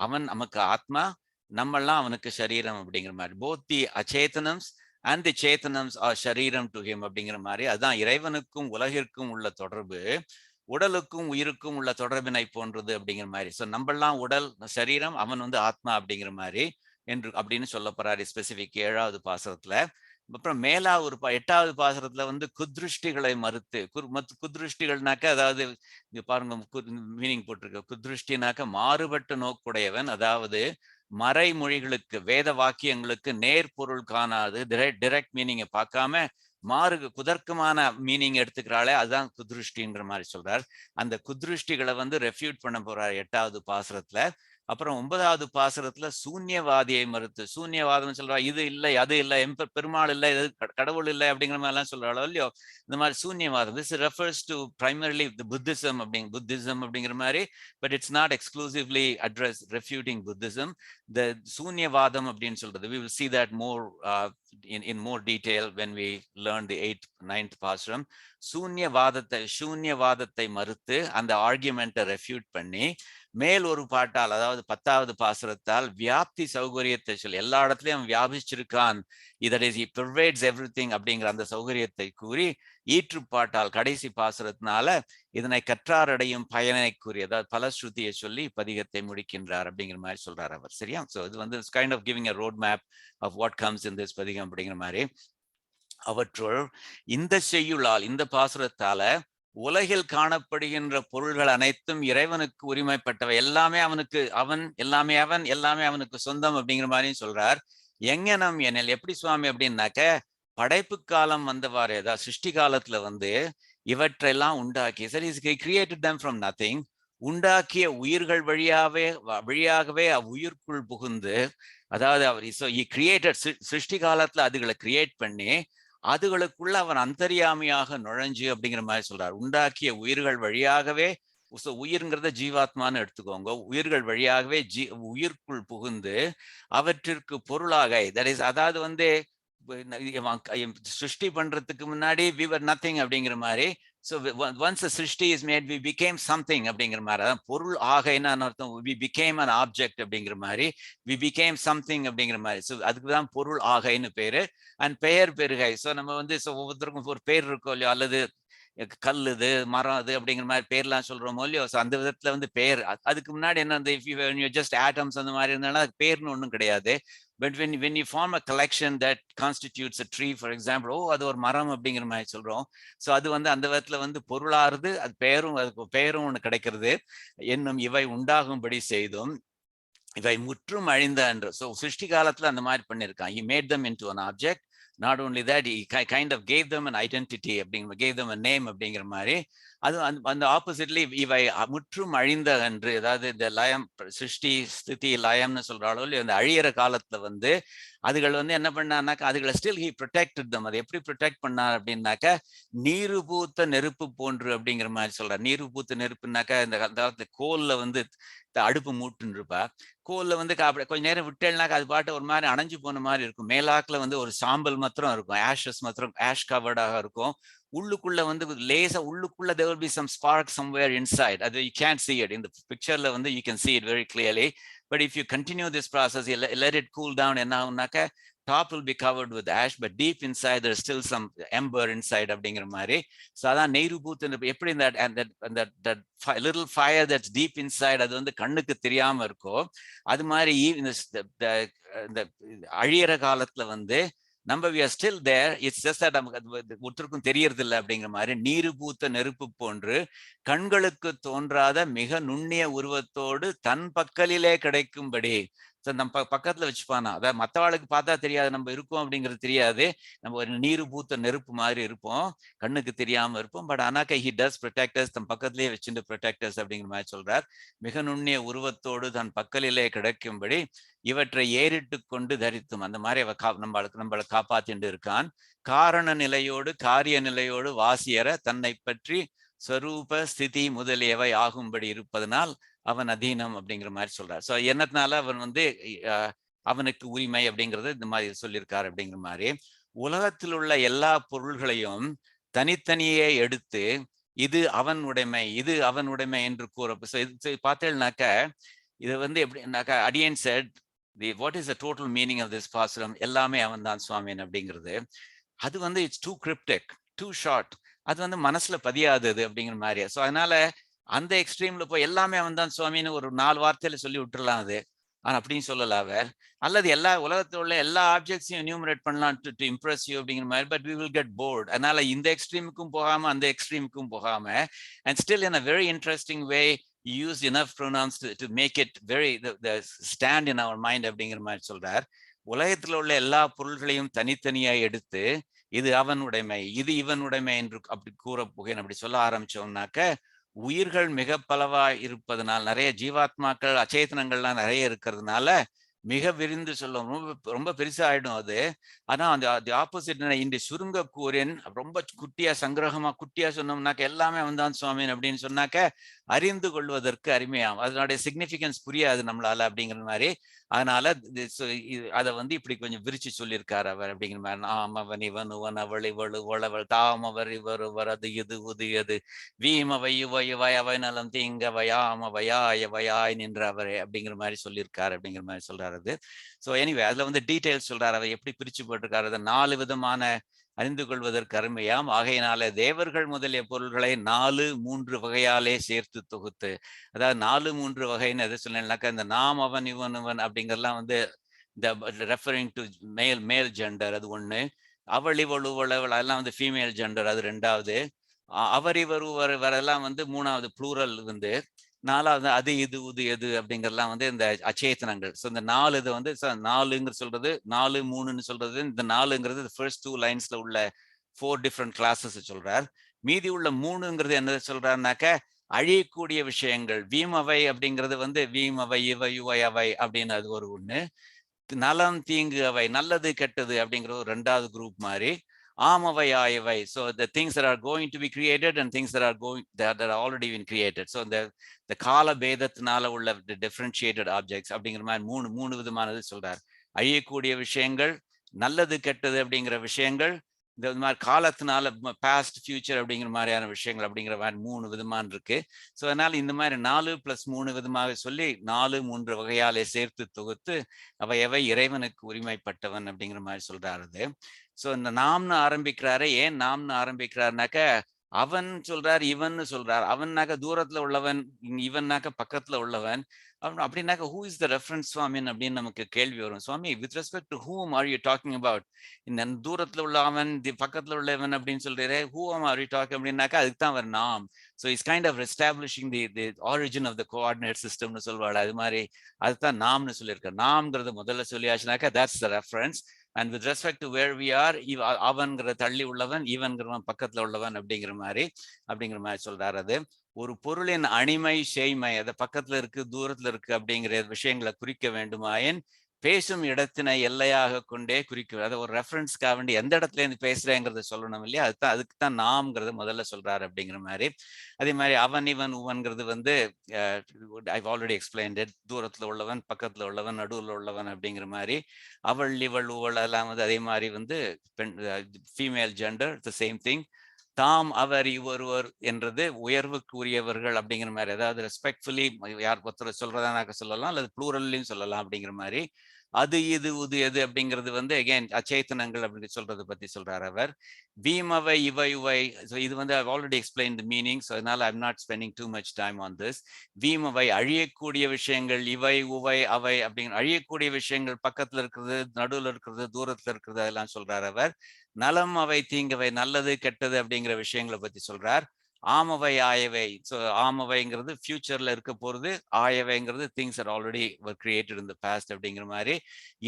S1: அவன் நமக்கு ஆத்மா, நம்மெல்லாம் அவனுக்கு சரீரம் அப்படிங்கிற மாதிரி. போத் தி அச்சேதனம்ஸ் அண்ட் தி சேத்தனம்ஸ் ஆர் சரீரம் டு ஹிம் அப்படிங்கிற மாதிரி. அதுதான் இறைவனுக்கும் உலகிற்கும் உள்ள தொடர்பு உடலுக்கும் உயிருக்கும் உள்ள தொடர்பினை போன்றது அப்படிங்கிற மாதிரி. ஸோ நம்மெல்லாம் உடல் சரீரம், அவன் வந்து ஆத்மா அப்படிங்கிற மாதிரி என்று அப்படின்னு சொல்ல போறாரு ஸ்பெசிபிக் 7வது பாசுரத்துல. அப்புறம் மேலா ஒரு 8வது பாசுரத்துல வந்து குத்ருஷ்டிகளை மறுத்து, குத்ருஷ்டிகள்னாக்க அதாவது இங்க பாருங்க மீனிங் போட்டிருக்க. குத்ருஷ்டினாக்க மாறுபட்ட நோக்குடையவன், அதாவது மறைமொழிகளுக்கு வேத வாக்கியங்களுக்கு நேர் பொருள் காணாது, டைரக்ட் மீனிங்கை பார்க்காம குதர்க்கமான மீனிங் எடுத்துக்கிறாளே, அதுதான் குத்ருஷ்டின்ற மாதிரி சொல்றார். அந்த குத்ருஷ்டிகளை வந்து ரெஃப்யூட் பண்ண போறார் 8வது பாசுரத்துல. அப்புறம் 9வது பாசுரத்துல சூன்யவாதியை மறுத்து, சூன்யவாதம் சொல்றா, இது இல்லை அது இல்லை, பெருமாள் இல்லை, கடவுள் இல்லை அப்படிங்கிற மாதிரி எல்லாம் சொல்றாளோ இல்லையோ, இந்த மாதிரி சூன்யவாதம். This refers to primarily Buddhism அப்படிங்கிற மாதிரி. But it's not exclusively address refuting Buddhism. இந்த சூன்யவாதம் அப்படின்னு சொல்றது, we will see that more in more detail when we learn the 8th, 9th பாசுரம். சூன்யவாதத்தை மறுத்து அந்த ஆர்கியூமெண்ட்டை ரெஃப்யூட் பண்ணி மேல் ஒரு பாட்டால், அதாவது 10வது பாசுரத்தால் வியாப்தி சௌகரியத்தை சொல்லி எல்லா இடத்துலயும் வியாபிச்சிருக்கான், that is he pervades everything அப்படிங்கிற அந்த சௌகரியத்தை கூறி ஈற்றுப்பாட்டால் கடைசி பாசுரத்தினால இதனை கற்றாரடையும் பயனை கூறி, அதாவது பலஸ்ருதியை சொல்லி பதிகத்தை முடிக்கின்றார் அப்படிங்கிற மாதிரி சொல்றார் அவர். சரியா? ஸோ இது வந்து kind of giving a road map of what comes in this பதிகம் அப்படிங்கிற மாதிரி. அவற்றுள் இந்த செய்யுளால், இந்த பாசுரத்தால உலகில் காணப்படுகின்ற பொருள்கள் அனைத்தும் இறைவனுக்கு உரிமைப்பட்டவை, எல்லாமே அவனுக்கு, எல்லாமே அவனுக்கு சொந்தம் அப்படிங்கிற மாதிரியும் சொல்றார். எங்கனம் எனில், எப்படி சுவாமி அப்படின்னாக்க, படைப்பு காலம் வந்தவாறு, அதாவது சிருஷ்டி காலத்துல வந்து இவற்றெல்லாம் உண்டாக்கி, சரி கிரியேட்டட் them from nothing, உண்டாக்கிய உயிர்கள் வழியாகவே அவ்வுயிர்க்குள் புகுந்து, அதாவது அவர் கிரியேட்டட், சிருஷ்டி காலத்துல அதுகளை கிரியேட் பண்ணி அதுகளுக்குள்ள அவன் அந்தர்யாமியாக நுழைஞ்சு அப்படிங்கிற மாதிரி சொல்றார். உண்டாக்கிய உயிர்கள் வழியாகவே, உயிர்ங்கிறத ஜீவாத்மான்னு எடுத்துக்கோங்க, உயிர்கள் வழியாகவே உயிர்க்குள் புகுந்து அவற்றிற்கு பொருளாக, தட் இஸ் அதாவது வந்து சிருஷ்டி பண்றதுக்கு முன்னாடி we were nothing அப்படிங்கிற மாதிரி. So once a srishti is made, we became something அப்படிங்கிற மாதிரி. அதான் பொருள் ஆகைன்னு அர்த்தம். we became an object அப்படிங்கிற மாதிரி, we became something அப்படிங்கிற மாதிரி. ஸோ அதுக்கு தான் பொருள் ஆகைன்னு பேரு. அண்ட் பெருகை. ஸோ நம்ம வந்து ஒவ்வொருத்தருக்கும் ஒரு பேர் இருக்கோ இல்லையோ, அல்லது கல் இது, மரம் அது அப்படிங்கிற மாதிரி பேர்லாம் சொல்றோமோ இல்லையோ. ஸோ அந்த விதத்துல வந்து பேர். அதுக்கு முன்னாடி என்ன, அந்த ஜஸ்ட் ஆட்டம்ஸ் அந்த மாதிரி இருந்தாலும் அதுக்கு பேர்னு ஒன்றும் கிடையாது. But when you form a collection that constitutes a tree, for example, அது ஒரு மரம் அப்படிங்கிற மாதிரி சொல்றோம். ஸோ அது வந்து அந்த விதத்துல வந்து பொருளாறுது, அது அதுக்கு பெயரும் ஒன்று கிடைக்கிறது. என்னும் இவை உண்டாகும்படி செய்தும் இவை முற்றும் அழிந்த என்று. ஸோ சிருஷ்டி காலத்துல அந்த மாதிரி பண்ணியிருக்கான். He made them into an object. Not only that, he kind of gave them an identity, gave them a name அப்படிங்கிற மாதிரி. அது அந்த ஆப்போசிட்லி இவை முற்றும் அழிந்த என்று, அதாவது இந்த லயம், சிருஷ்டி ஸ்திதி லயம்னு சொல்றாளோ இல்லையோ, அந்த அழியிற காலத்துல வந்து அதுகள் வந்து என்ன பண்ணான்னாக்கா, அதுகளை ஸ்டில் ஹி ப்ரொடெக்டட் தம். அது எப்படி ப்ரொடெக்ட் பண்ணார் அப்படின்னாக்கா, நீரு பூத்த நெருப்பு போன்று அப்படிங்கிற மாதிரி சொல்றார். நீரு பூத்த நெருப்புனாக்கா இந்த காலத்துல கோல்ல வந்து அடுப்பு மூட்டுன்னு இருப்பா. கோல்ல வந்து கொஞ்ச நேரம் விட்டேன்னாக்க அது பாட்டு ஒரு மாதிரி அணைஞ்சு போன மாதிரி இருக்கும். மேலாக்குல வந்து ஒரு சாம்பல் மாத்திரம் இருக்கும், ஆஷஸ் மாத்திரம், ஆஷ் கவர்டாக இருக்கும். உள்ளுக்குள்ள வந்து லேசா உள்ளுக்குள்ள there will be some spark somewhere inside. அது you can't see it in the pictureல வந்து you can see it very clearly. But if you continue this process, you let it cool down, என்ன ஆகும்னாக்க top will be covered with ash, but deep inside there's still some ember inside அப்படிங்கிற மாதிரி. So அதான் நெய்ரு பூத்து எப்படி that little fire that's deep inside அது வந்து கண்ணுக்கு தெரியாம இருக்கோ, அது மாதிரி இந்த அழியிற காலத்துல வந்து நம்ம we are still there, it's just that நமக்கு ஒருத்தருக்கும் தெரியறது இல்லை அப்படிங்கிற மாதிரி நீரு பூத்த நெருப்பு போன்று கண்களுக்கு தோன்றாத மிக நுண்ணிய உருவத்தோடு தன் பக்கலிலே கிடைக்கும்படி நம்ம பக்கத்துல வச்சுப்பானா. அதாவது மற்றவாளுக்கு பார்த்தா தெரியாது நம்ம இருக்கோம் அப்படிங்கிறது தெரியாது, நம்ம ஒரு நீரு பூத்த நெருப்பு மாதிரி இருப்போம், கண்ணுக்கு தெரியாம இருப்போம். பட் ஆனாக்க he does protect us, தன் பக்கத்திலேயே வச்சுட்டு protect us அப்படிங்கிற மாதிரி சொல்றார். மிக நுண்ணிய உருவத்தோடு தன் பக்கலிலே கிடைக்கும்படி இவற்றை ஏறிட்டு கொண்டு தரித்தும், அந்த மாதிரி நம்மளை காப்பாத்திட்டு இருக்கான். காரண நிலையோடு காரிய நிலையோடு வாசியற தன்னை பற்றி ஸ்வரூப ஸ்திதி முதலியவை ஆகும்படி இருப்பதனால் அவன் அதீனம் அப்படிங்கிற மாதிரி சொல்றார். ஸோ என்னத்தினால அவன் வந்து அவனுக்கு உரிமை அப்படிங்கிறது இந்த மாதிரி சொல்லியிருக்காரு அப்படிங்கிற மாதிரி. உலகத்தில் உள்ள எல்லா பொருள்களையும் தனித்தனியே எடுத்து இது அவன் உடைமை இது அவன் உடைமை என்று கூற பார்த்தேன்னாக்க இது வந்து எப்படின்னாக்கா அடியன் set what is the total meaning of this pasuram, எல்லாமே அவன் தான் சுவாமின் அப்படிங்கிறது. அது வந்து it's too cryptic, too short, அது வந்து மனசுல பதியாதது அப்படிங்கிற மாதிரி. ஸோ அதனால அந்த எக்ஸ்ட்ரீம்ல போய் எல்லாமே அவன் தான் சுவாமின்னு ஒரு 4 வார்த்தையில சொல்லி விட்டுறலாம் அது. ஆனா அப்படின்னு சொல்லல அவர். அல்லது எல்லா உலகத்தில் உள்ள எல்லா ஆப்ஜெக்ட்ஸையும் என்யூமரேட் பண்ணலாம் டு இம்ப்ரெஸ் யூ அப்படிங்கிற மாதிரி. But we will get bored. அதனால இந்த எக்ஸ்ட்ரீமுக்கும் போகாம அந்த எக்ஸ்ட்ரீமுக்கும் போகாம and still in a very interesting way use enough pronouns to make it very the stand in our mind அப்படிங்கிற மாதிரி சொல்றார். உலகத்துல உள்ள எல்லா பொருள்களையும் தனித்தனியாய் எடுத்து இது அவன் உடைமை இது இவன் உடைமை என்று அப்படி கூற புகேன் அப்படி சொல்ல ஆரம்பிச்சோம்னாக்க உயிர்கள் மிக பலவாய் இருப்பதனால், நிறைய ஜீவாத்மாக்கள் அச்சேதனங்கள்லாம் நிறைய இருக்கிறதுனால மிக விரிந்து சொல்லும், ரொம்ப பெருசா ஆயிடும் அது. ஆனா அந்த ஆப்போசிட் இந்த சுருங்க கூறின் ரொம்ப குட்டியா சங்கிரகமா குட்டியா சொன்னோம்னாக்க எல்லாமே அவன்தான் சுவாமின் அப்படின்னு சொன்னாக்க அறிந்து கொள்வதற்கு அருமையாகும், அதனுடைய சிக்னிபிகன்ஸ் புரியாது நம்மளால அப்படிங்கிற மாதிரி. அதனால அதை வந்து இப்படி கொஞ்சம் விரிச்சு சொல்லியிருக்காரு அவர் அப்படிங்கிற மாதிரி. அவன் இவன் உவன் அவள் இவளு ஒளவள் தாமவர் இவர் அது இது உது எது வீம வையுவாய் அவை நலம் தீங்க வயாம வயாய வயாய் நின்ற அவரே அப்படிங்கிற மாதிரி சொல்லியிருக்காரு அப்படிங்கிற மாதிரி சொல்றாரு. ஸோ எனிவே அதுல வந்து டீடைல்ஸ் சொல்றாரு, அவர் எப்படி பிரிச்சு போட்டிருக்காரு. அதை 4 விதமான அறிந்து கொள்வதற்கு அருமையாம். ஆகையினால தேவர்கள் முதலிய பொருள்களை 4-3 வகையாலே சேர்த்து தொகுத்து, அதாவது 4-3 வகைன்னு எதை சொன்னாக்கா இந்த நாம் அவன் இவன் இவன் அப்படிங்கிறதுலாம் வந்து இந்த ரெஃபரிங் டு மேல் ஜெண்டர் அது ஒண்ணு, அவள் இவள் உவளவள் அதெல்லாம் வந்து ஃபீமேல் ஜெண்டர் அது 2வது, அவர் இவர் வரெல்லாம் வந்து 3வது ப்ளூரல் வந்து, 4வது அது இது உது எது அப்படிங்கிறதுலாம் வந்து இந்த அச்சேதனங்கள். ஸோ இந்த 4 இது வந்து 4ங்கிற சொல்றது 4 3ன்னு சொல்றது, இந்த 4ங்கிறது ஃபர்ஸ்ட் 2 லைன்ஸ்ல உள்ள 4 டிஃப்ரெண்ட் கிளாஸஸ் சொல்றார். மீதி உள்ள 3ங்கிறது என்ன சொல்றாருனாக்க அழியக்கூடிய விஷயங்கள். வீமவை அப்படிங்கிறது வந்து வீமவை இவை யுவை அவை அப்படின்னு அது ஒரு ஒண்ணு, நலம் தீங்கு அவை நல்லது கெட்டது அப்படிங்கிற ஒரு 2வது குரூப் மாதிரி, ஆமவை ஆயவை, so the things that are going to be created and things that are already been created. So the கால பேதத்தினால உள்ள differentiated objects அப்படிங்கிற மாதிரி 3 விதமானது சொல்றார். அழியக்கூடிய விஷயங்கள், நல்லது கெட்டது அப்படிங்கிற விஷயங்கள், இந்த மாதிரி காலத்தினால பாஸ்ட் ஃபியூச்சர் அப்படிங்கிற மாதிரியான விஷயங்கள் அப்படிங்கிற மாதிரி 3 விதமான இருக்கு. ஸோ அதனால இந்த மாதிரி 4+3 விதமாக சொல்லி 4-3 வகையாலே சேர்த்து தொகுத்து அவை எவை இறைவனுக்கு உரிமைப்பட்டவன் அப்படிங்கிற மாதிரி சொல்றாரு. ஸோ இந்த நாம்னு ஆரம்பிக்கிறாரு. ஏன் நாம்னு ஆரம்பிக்கிறாருனாக்க அவன் சொல்றார் இவன் சொல்றார். அவன்னாக்க தூரத்துல உள்ளவன், இவன்னாக்க பக்கத்துல உள்ளவன் அப்படின்னாக்க ஹூ இஸ் த ரெஃபரன்ஸ் சுவாமின் அப்படின்னு நமக்கு கேள்வி வரும். சுவாமி with respect to whom are you talking about? இந்த தூரத்துல உள்ள அவன் பக்கத்துல உள்ளவன் அப்படின்னு சொல்றே, ஹூம் ஆர் யூ டாக்கிங் அப்படின்னாக்கா அதுக்கு தான் அவர் நாம். So it's kind of establishing the origin of the coordinate சிஸ்டம்னு சொல்வாள். அது மாதிரி அதுதான் நாம்னு சொல்லியிருக்காரு. நாம்ங்கிறது முதல்ல சொல்லியாச்சுனாக்கா that's the reference. And with respect to where we are, அவன்கிற தள்ளி உள்ளவன், இவன்கிறவன் பக்கத்துல உள்ளவன் அப்படிங்கிற மாதிரி சொல்றாரு. அது ஒரு பொருளின் அணிமை செய்மை, அது பக்கத்துல இருக்கு தூரத்துல இருக்கு அப்படிங்கிற விஷயங்களை குறிக்க வேண்டுமாயின் பேசும் இடத்தினை எல்லையாக கொண்டே குறிக்கும். அதை ஒரு ரெஃபரன்ஸ்க்காக வேண்டி எந்த இடத்துல இருந்து பேசுறேங்கிறத சொல்லணும் இல்லையா, அதுக்கு தான் நாம்ங்கிறது முதல்ல சொல்றாரு அப்படிங்கிற மாதிரி. அதே மாதிரி அவன் இவன் உவன்கிறது வந்து ஐவ் ஆல்ரெடி எக்ஸ்பிளைன்ட் இட். தூரத்துல உள்ளவன், பக்கத்துல உள்ளவன், நடுவில் உள்ளவன் அப்படிங்கிற மாதிரி. அவள் இவள் உவள் எல்லாம் வந்து அதே மாதிரி வந்து பெண், female gender, the same thing. தாம் அவர் இவொருவர் என்றது உயர்வுக்குரியவர்கள் அப்படிங்கிற மாதிரி, அதாவது ரெஸ்பெக்ட்ஃபுல்லி யார் ஒருத்தர் சொல்றதானாக்க சொல்லலாம், அல்லது ப்ளூரல்லையும் சொல்லலாம் அப்படிங்கிற மாதிரி. அது இது உது எது அப்படிங்கிறது வந்து அகெயின் அச்சேத்தனங்கள் அப்படின்னு சொல்றதை பத்தி சொல்றாரு அவர். வீமவை இவை இவை, இது வந்து I've already explain the meaning, so அதனால I'm not spending too much time on this. வீமவை அழியக்கூடிய விஷயங்கள், இவை உவை அவை அப்படிங்கிற அழியக்கூடிய விஷயங்கள், பக்கத்துல இருக்கிறது, நடுவில் இருக்கிறது, தூரத்துல இருக்கிறது, அதெல்லாம் சொல்றாரு அவர். நலம் அவை தீங்கவை, நல்லது கெட்டது அப்படிங்கிற விஷயங்களை பத்தி சொல்றார். ஆமவை ஆயவை, ஸோ ஆமவைங்கிறது ஃபியூச்சர்ல இருக்க போறது, ஆயவைங்கிறது things are already created in the past அப்படிங்கிற மாதிரி.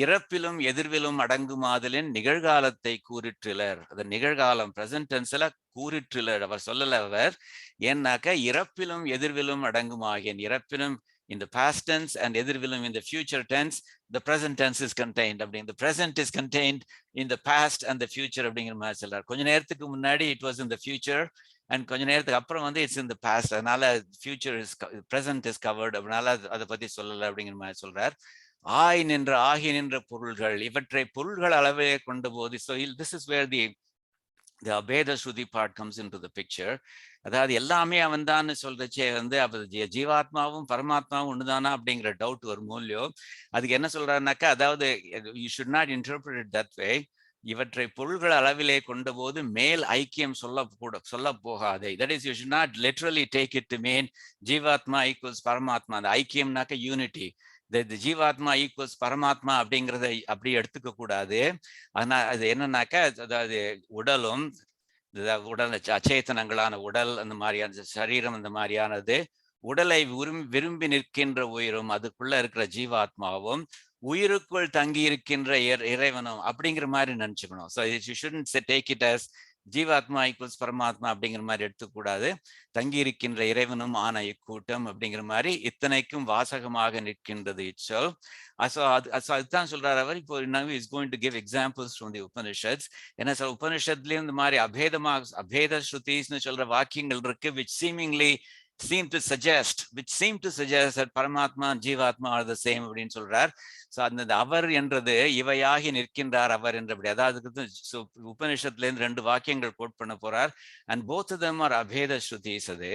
S1: இறப்பிலும் எதிர்விலும் அடங்குமாதலின் நிகழ்காலத்தை கூறிற்றிலர். அது நிகழ்காலம் பிரசன்ட் டென்ஸ்ல கூறிற்றிலர், அவர் சொல்லல அவர். ஏன்னாக்க இறப்பிலும் எதிர்விலும் அடங்குமாகின், இறப்பிலும் in the past tense and எதிர்விலும் in the future tense, the present tense is contained. அப்படி the present is contained in the past and the future அப்படிங்கிற மாதிரி சொல்றார். கொஞ்ச நேரத்துக்கு முன்னாடி it was in the future and கொஞ்ச நேரத்துக்கு அப்புறம் வந்து it's in the past. அதனால future is present is covered, அதனால அதை பத்தி சொல்லல அப்படிங்கிற மாதிரி சொல்றார். ஆய் நின்ற ஆகி நின்ற பொருள்கள், இவற்றை பொருள்கள் அளவே கொண்ட போது, so this is where the abheda Shruti part comes into the picture. அதாவது எல்லாமே அவன் தான் சொல்றச்சே வந்து அப்ப ஜீவாத்மாவும் பரமாத்மாவும் ஒண்ணுதானா அப்படிங்கிற டவுட் வரும் இல்லையோ. அதுக்கு என்ன சொல்றாருனாக்கா, அதாவது you should not interpret it that way. இவற்றை பொருள்கள் அளவிலே கொண்ட போது மேல் ஐக்கியம் சொல்ல போகாதே. That is you should not literally take it to mean ஜீவாத்மா ஈக்குவல்ஸ் பரமாத்மா. அந்த ஐக்கியம்னாக்க யூனிட்டி. ஜீவாத்மா ஈக்குவல்ஸ் பரமாத்மா அப்படிங்கிறத அப்படி எடுத்துக்க கூடாது. அதனால அது என்னன்னாக்கா, அதாவது உடலும் உடல் அச்சேதனங்களான உடல், அந்த மாதிரியான சரீரம், அந்த மாதிரியானது உடலை விரும்பி நிற்கின்ற உயிரும், அதுக்குள்ள இருக்கிற ஜீவாத்மாவும், உயிருக்குள் தங்கி இருக்கின்ற இறைவனும் அப்படிங்கிற மாதிரி நினைச்சுக்கணும். So you shouldn't take it as ஜீவாத்மா ஈக்குவல்ஸ் பரமாத்மா அப்படிங்கிற மாதிரி எடுத்துக்கூடாது. தங்கி இருக்கின்ற இறைவனும் ஆன இக்கூட்டம் அப்படிங்கிற மாதிரி இத்தனைக்கும் வாசகமாக நிற்கின்றது இட்செல்ஃப். அதுதான் சொல்றாரு அவர். இப்போ is going to give examples from the Upanishads. என்ன சார், உபனிஷத்துலயும் இந்த மாதிரி அபேத ஸ்ருதிஸ்னு சொல்ற வாக்கியங்கள் இருக்கு, which seemingly seem to suggest that Paramatma and Jivatma are the same அப்படின்னு சொல்றார். ஸோ அந்த அவர் என்றது இவையாகி நிற்கின்றார் அவர் என்றபடி, அதாவது உபனிஷத்துல இருந்து 2 வாக்கியங்கள் கோட் பண்ண போறார். And both of them are அபேத ஸ்ருதிஸ். அது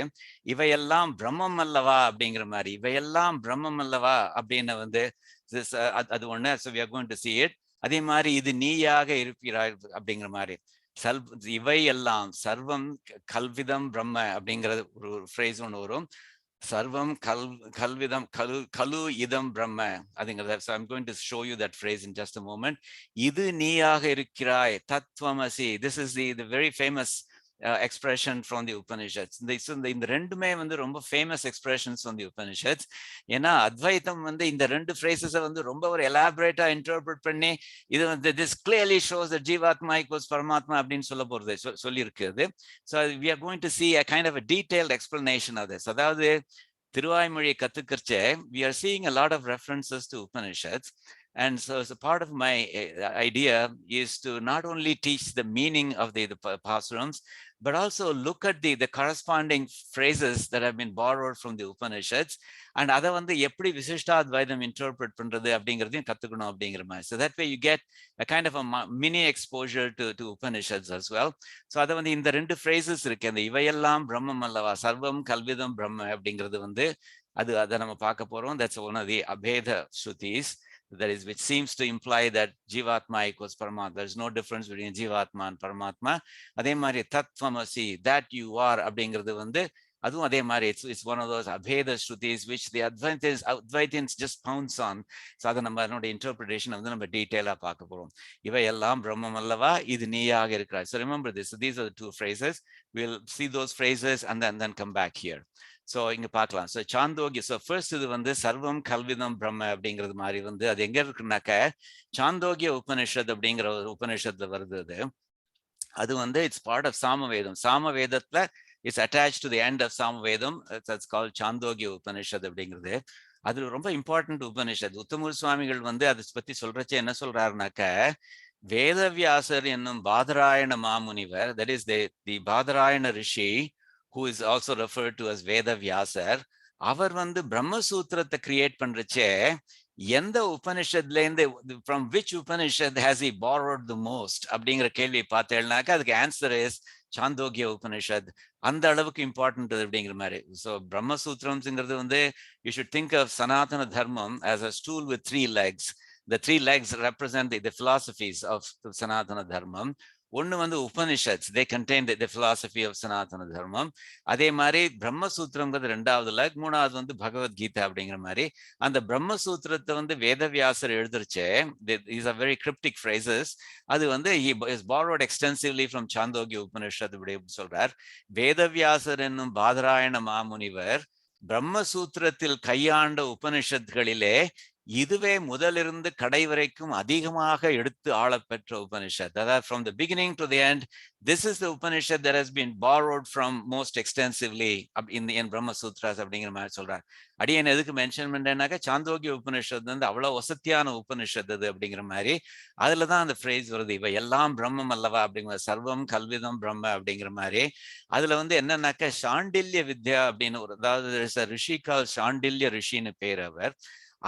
S1: இவையெல்லாம் பிரம்மம் அல்லவா அப்படிங்கிற மாதிரி, இவையெல்லாம் பிரம்மம் அல்லவா அப்படின்னு வந்து அது ஒண்ணு. So we are going to see it. அதே மாதிரி இது நீயாக இருப்பிறாய் அப்படிங்கிற மாதிரி, இவை எல்லாம் சர்வம் கல்விதம் பிரம்ம அப்படிங்கிற ஒரு ஃப்ரேஸ் ஒன்று வரும். சர்வம் கல்விதம் கலு இதம் பிரம்ம அப்படிங்கிறத. So I'm going to show you that phrase in just a moment. இது நீயாக இருக்கிறாய் தத்வமசி. This is the very famous expression from the Upanishads. இந்த ரெண்டுமே வந்து ரொம்ப famous expressions from the Upanishads. ஏன்னா அத்வைத்தம் வந்து இந்த 2 phrases வந்து ரொம்ப ஒரு எலாபரேட்டா இன்டர்பிரட் பண்ணி இது வந்து this clearly shows that ஜீவாத்மா equals பரமாத்மா அப்படின்னு சொல்ல போறது சொல்லியிருக்கிறது. So we are going to see a kind of a detailed explanation of this. அதாவது திருவாய்மொழியை கத்துக்கிறச்சே we are seeing a lot of references to Upanishads. And so as a part of my idea is to not only teach the meaning of the pAsurams, but also look at the corresponding phrases that have been borrowed from the Upanishads, and அதை வந்து எப்படி Vishishtadvaita interpret பண்றது அப்படிங்கிறதையும் கத்துக்கணும் அப்படிங்கிற மாதிரி. So that way you get a kind of a mini exposure to Upanishads as well. So அதை வந்து இந்த 2 phrases இருக்கு, அந்த இவையெல்லாம் பிரம்மம் அல்லவா, சர்வம் கல்விதம் பிரம்ம அப்படிங்கிறது வந்து அதை நம்ம பார்க்க போறோம். That's one of the abheda shrutis. That is, which seems to imply that Jivatma equals Paramatma. There is no difference between Jivatma and Paramatma. அதே மாதிரி தத்வமசி, that you are அப்படிங்கிறது வந்து அதுவும் அதே மாதிரி it's one of those abheda shrutis which the Advaitins just pounce on. So அதை நம்ம அதனுடைய இன்டர்பிரேஷன் வந்து நம்ம டீட்டெயிலா பார்க்க போறோம். இவை எல்லாம் பிரம்மம் அல்லவா, இது நீயாக இருக்கிறாய். So remember this. So these are the 2 phrases. We'll see those phrases and then come back here. So இங்க பார்க்கலாம். ஸோ சாந்தோக்கிய, ஸோ ஃபர்ஸ்ட் இது வந்து சர்வம் கல்விதம் பிரம்ம அப்படிங்கிறது மாதிரி வந்து அது எங்க இருக்குனாக்க சாந்தோக்கிய உபனிஷத் அப்படிங்கிற ஒரு உபனிஷத்துல வருது. அது வந்து இட்ஸ் பார்ட் ஆஃப் சாமவேதம். சாமவேதத்துல it's attach to the end of Samaveda. It's called Chandogya Upanishad அப்படிங்கிறது. அது ரொம்ப இம்பார்ட்டன்ட் உபனிஷத். உத்தமூர் சுவாமிகள் வந்து அதை பத்தி சொல்றச்சே என்ன சொல்றாருனாக்க, வேதவியாசர் என்னும் பாதராயண மாமுனிவர், that is the Badarayana Rishi, who is also referred to as வேதவியாசர், அவர் வந்து பிரம்மசூத்திரத்தை கிரியேட் பண்றச்சே எந்த உபனிஷத்துல இருந்து, from which Upanishad has he borrowed the most அப்படிங்கிற கேள்வி பார்த்தேன்னாக்க அதுக்கு ஆன்சர் இஸ் சாந்தோக்கிய உபனிஷத். அந்த அளவுக்கு இம்பார்ட்டன்ட் அப்படிங்கிற மாதிரி. ஸோ பிரம்மசூத்திரம்ங்கிறது வந்து you should think of Sanatana Dharmam as a stool with 3 legs. The 3 legs represent the philosophies of the Sanatana Dharmam. ஒன்று வந்து Upanishads, they contain the philosophy of Sanatana Dharmam. அதே மாதிரி பிரம்மசூத்திரங்கிறது 2வது லெக், 3வது வந்து பகவத்கீதா அப்படிங்கிற மாதிரி. அந்த பிரம்மசூத்திரத்தை வந்து வேதவியாசர் எழுதுறச்சே, these are very cryptic phrases. அது வந்து he is borrowed extensively from Chandogya Upanishad இப்படி சொல்றார். வேதவியாசர் என்னும் பாதராயண மாமுனிவர் பிரம்மசூத்திரத்தில் கையாண்ட உபனிஷத்துகளிலே இதுவே முதலிருந்து கடை வரைக்கும் அதிகமாக எடுத்து ஆளப்பெற்ற உபனிஷத். அதாவது from the beginning to the end, this is the Upanishad that has been borrowed from most extensively in Brahma Sutras அப்படிங்கிற மாதிரி சொல்றார். அடியன் எதுக்கு மென்ஷன் பண்றேன்னாக்க, சாந்தோக்கிய உபனிஷத் வந்து அவ்வளவு வசத்தியான உபனிஷத் அது அப்படிங்கிற மாதிரி. அதுலதான் அந்த ஃப்ரேஸ் வருது, இவ எல்லாம் பிரம்மம் அல்லவா அப்படிங்கிற, சர்வம் கல்விதம் பிரம்ம அப்படிங்கிற மாதிரி. அதுல வந்து என்னன்னாக்க சாண்டில்ய வித்யா அப்படின்னு ஒரு, அதாவது ரிஷி கால் சாண்டில்ய ரிஷின்னு பேர்.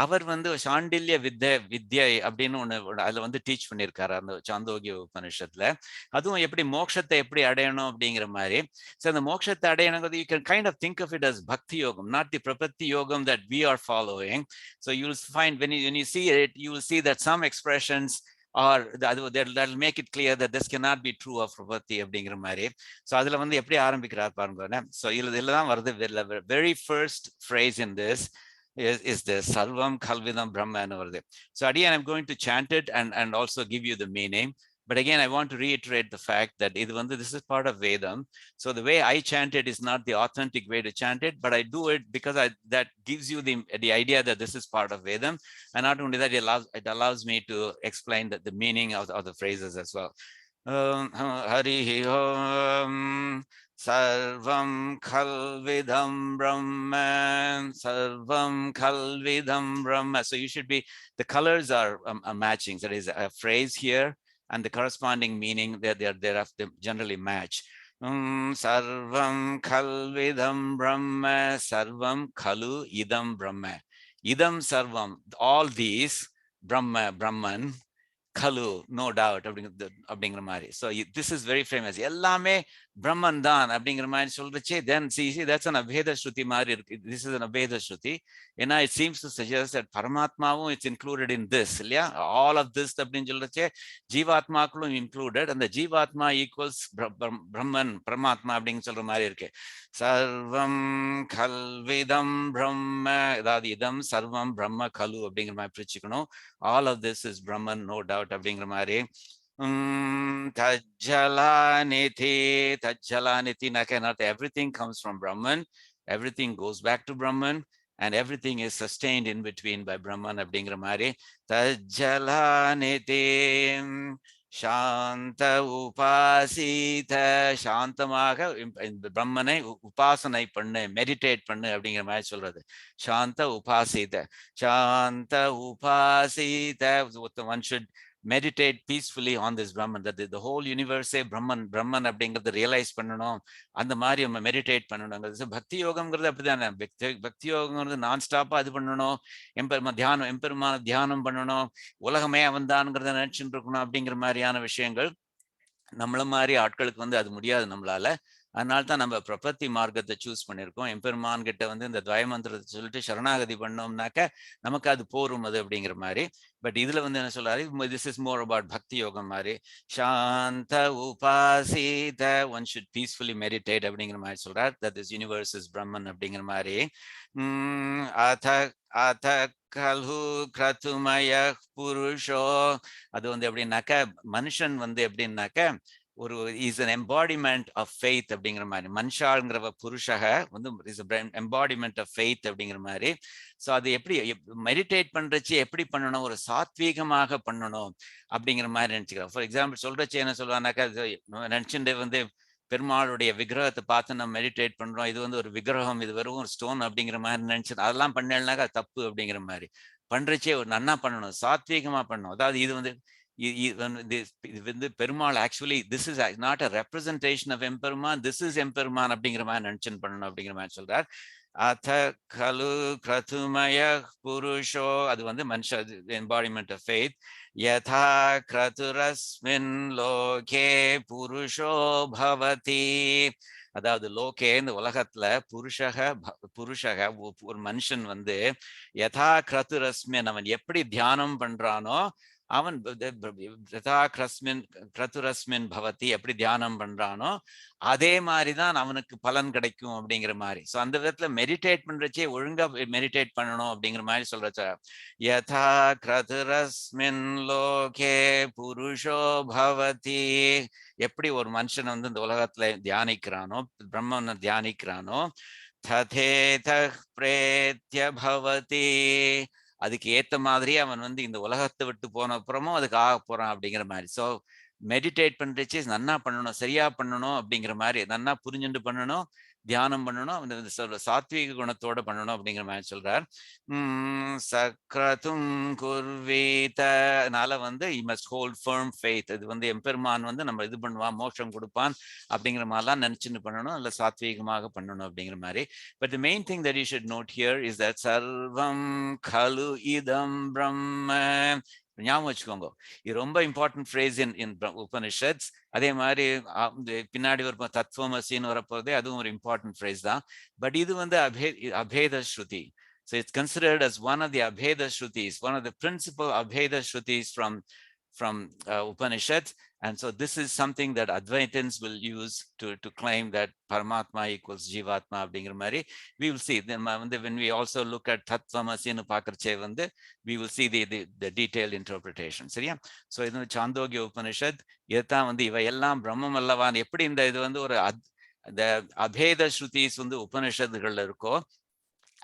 S1: அவர் வந்து சாண்டில்ய வித்யை அப்படின்னு ஒண்ணு அதுல வந்து டீச் பண்ணியிருக்காரு அந்த சாந்தோக்கிய உபனிஷத்துல. அதுவும் எப்படி மோட்சத்தை எப்படி அடையணும் அப்படிங்கிற மாதிரி. ஸோ அந்த மோட்சத்தை அடையணுங்கிறது you can kind of think of it as bhakti yogam, not the prapatti yogam that we are following. So you will find when you see it, you will see that some expressions or that'll make it clear that this cannot be true of prapatti அப்படிங்கிற மாதிரி. So அதுல வந்து எப்படி ஆரம்பிக்கிறார் பாருங்க. So இதுல தான் வருது, very first phrase in this is the Sarvam Kalvidam Brahma. So again, I'm going to chant it and also give you the meaning. But again, I want to reiterate the fact that this is part of Vedam. So the way I chant it is not the authentic way to chant it, but I do it because that gives you the idea that this is part of Vedam. And not only that, it allows me to explain the meaning of the phrases as well. Hari Om Sarvam Kalvidam Brahma, Sarvam Kalvidam Brahma. So you should be, the colors are matching. There is a phrase here and the corresponding meaning, they're generally match. Sarvam Kalvidam Brahma, Sarvam Kalu Idam Brahma. Idam Sarvam, all these, Brahma, Brahman, Kalu, no doubt அப்படிங்கிற மாதிரி. So this is very famous. எல்லாமே பிரம்மன் தான் அப்படிங்கிற மாதிரி சொல்றச்சே, then see that's an abheda shruti மாதிரி இருக்கு. This is an abheda shruti. ஏன்னா it seems to suggest that பரமாத்மாவும் it's included in this, இல்லையா? All of this அப்படின்னு சொல்றச்சே ஜீவாத்மாக்களும் included, and the ஜீவாத்மா equals பிரம்மன், பரமாத்மா அப்படின்னு சொல்ற மாதிரி இருக்கு. சர்வம் கல்விதம் பிரம்ம, அதாவது இதம் சர்வம் பிரம்ம கலு அப்படிங்கிற மாதிரி பிரிச்சுக்கணும். All of this is Brahman, no doubt அப்படிங்கிற மாதிரி. Tajjalaniti, Tajjalaniti, not everything comes from Brahman, everything goes back to Brahman, and everything is sustained in between by Brahman அப்படிங்கிற மாதிரி. Tajjalaniti சாந்த உபாசித, சாந்தமாக பிரம்மனை உபாசனை பண்ணு, மெடிடேட் பண்ணு அப்படிங்கிற மாதிரி சொல்றது. சாந்த உபாசித, சாந்த உபாசித, one should meditate peacefully on this Brahman, that the whole universe Brahman அப்படிங்கிறது ரியலைஸ் பண்ணணும். அந்த மாதிரி நம்ம மெடிடேட் பண்ணணுங்கிறது. பக்தி யோகம்ங்கிறது அப்படிதானே. பக்தி யோகம்ங்கிறது நான் ஸ்டாப்பா இது பண்ணணும், எம்பெருமான தியானம் பண்ணணும், உலகமே அவன் தான்ங்கிறத நினைச்சுட்டு இருக்கணும் அப்படிங்கிற மாதிரியான விஷயங்கள். நம்மள மாதிரி ஆட்களுக்கு வந்து அது முடியாது நம்மளால. அதனால தான் நம்ம பிரபத்தி மார்க்கத்தை சூஸ் பண்ணியிருக்கோம். எம்பெருமான் கிட்ட வந்து இந்த துவயமந்திரத்தை சொல்லிட்டு சரணாகதி பண்ணோம்னாக்க நமக்கு அது போரும் அது அப்படிங்கிற மாதிரி. பட் இதுல வந்து என்ன சொல்றாரு, திஸ் இஸ் மோர் அபவுட் பக்தி யோகம் மாதிரி. சாந்த உபாசித, ஒன் ஷுட் பீஸ்ஃபுல்லி மெடிடேட் அப்படிங்கிற மாதிரி சொல்றார். தட் இஸ் யூனிவர்ஸ் இஸ் பிரம்மன் அப்படிங்கிற மாதிரி. அத கல்ஹு கிரதுமய புருஷோ, அது வந்து எப்படின்னாக்க மனுஷன் வந்து எப்படின்னாக்க ஒரு is an embodiment of faith அப்படிங்கிற மாதிரி. மனுஷாங்கிற புருஷக வந்து இஸ் embodiment of faith அப்படிங்கிற மாதிரி. ஸோ அது எப்படி மெடிடேட் பண்றச்சு எப்படி பண்ணணும், ஒரு சாத்வீகமாக பண்ணணும் அப்படிங்கிற மாதிரி நினைச்சுக்கிறோம். ஃபார் எக்ஸாம்பிள் சொல்றச்சு என்ன சொல்லுவானாக்கா, நினைச்சுட்டு வந்து பெருமாளுடைய விக்கிரகத்தை பார்த்து நம்ம மெடிடேட் பண்றோம், இது வந்து ஒரு விக்கிரகம், இது வெறும் ஒரு ஸ்டோன் அப்படிங்கிற மாதிரி நினைச்சு அதெல்லாம் பண்ணலனாக்கா தப்பு அப்படிங்கிற மாதிரி பண்றச்சே ஒரு நன்னா பண்ணணும், சாத்வீகமா பண்ணணும். அதாவது இது வந்து இது வந்து Perumal actually this is not a representation of Emperuman, this is Emperuman அப்படிங்கிற மாதிரி நினைச்சுன்னு பண்ணணும் அப்படிங்கிற மாதிரி சொல்றார். அத கலு கிரதுமய புருஷோ, அது வந்து மனுஷ எம்பாடிமெண்ட் ஆஃப் ஃபெய்த். யதா கிரதுரஸ்மின் லோகே புருஷோ பவதி, அதாவது லோகே இந்த உலகத்துல புருஷக ஒரு மனுஷன் வந்து யதா கிரதுரஸ்மின் அவன் எப்படி தியானம் பண்றானோ அவன் கிரதுரஸ்மின் பவதி எப்படி தியானம் பண்றானோ அதே மாதிரிதான் அவனுக்கு பலன் கிடைக்கும் அப்படிங்கிற மாதிரி. ஸோ அந்த விதத்துல மெடிடேட் பண்றச்சே ஒழுங்கா மெடிடேட் பண்ணணும் அப்படிங்கிற மாதிரி சொல்றச்ச யதா கிரதுரஸ்மின் லோகே புருஷோ பவதி, எப்படி ஒரு மனுஷன் வந்து இந்த உலகத்துல தியானிக்கிறானோ, பிரம்மனை தியானிக்கிறானோ, ததேத பிரேத்ய பவதி, அதுக்கு ஏத்த மாதிரி அவன் வந்து இந்த உலகத்தை விட்டு போன அப்புறமும் அதுக்கு ஆக போறான் அப்படிங்கிற மாதிரி. ஸோ மெடிடேட் பண்றச்சு நன்னா பண்ணணும், சரியா பண்ணணும் அப்படிங்கிற மாதிரி, நன்னா புரிஞ்சுட்டு பண்ணணும், தியானம் பண்ணணும், அந்த சாத்வீக குணத்தோட பண்ணணும் அப்படிங்கிற மாதிரி சொல்றார். சக்ரதும் குர்வீத, அதனால வந்து you must hold firm faith. இது வந்து எம்பெருமான் வந்து நம்ம இது பண்ணுவான், மோட்சம் கொடுப்பான் அப்படிங்கிற மாதிரிலாம் நினைச்சுன்னு பண்ணணும், இல்லை சாத்வீகமாக பண்ணணும் அப்படிங்கிற மாதிரி. But the main thing that you should note here is that sarvam khalu idam brahma. ஞாபகம் வச்சுக்கோங்க, இது ரொம்ப இம்பார்ட்டன்ட் ஃப்ரேஸ் இன் உபனிஷத்ஸ். அதே மாதிரி பின்னாடி ஒரு தத்துவமசின்னு வரப்போதே அதுவும் ஒரு இம்பார்ட்டன்ட் ஃப்ரேஸ் தான். பட் இது வந்து அபேத ஸ்ருதி. So it's considered as one of the abheda shrutis, one of the principal abheda shrutis from Upanishads. And so this is something that Advaitins will use to claim that Paramatma equals Jivatma அப்படிங்கிற மாதிரி. We will see then when we also look at Tattvamasiன்னு பார்க்கறச்சே வந்து we will see the detailed interpretation. சரியா? So இது சாந்தோக்கிய உபனிஷத். இதுதான் வந்து இவை எல்லாம் பிரம்மம் அல்லவான். எப்படி இந்த இது வந்து ஒரு அபேத ஸ்ருதிஸ் வந்து உபனிஷத்துகள்ல இருக்கோ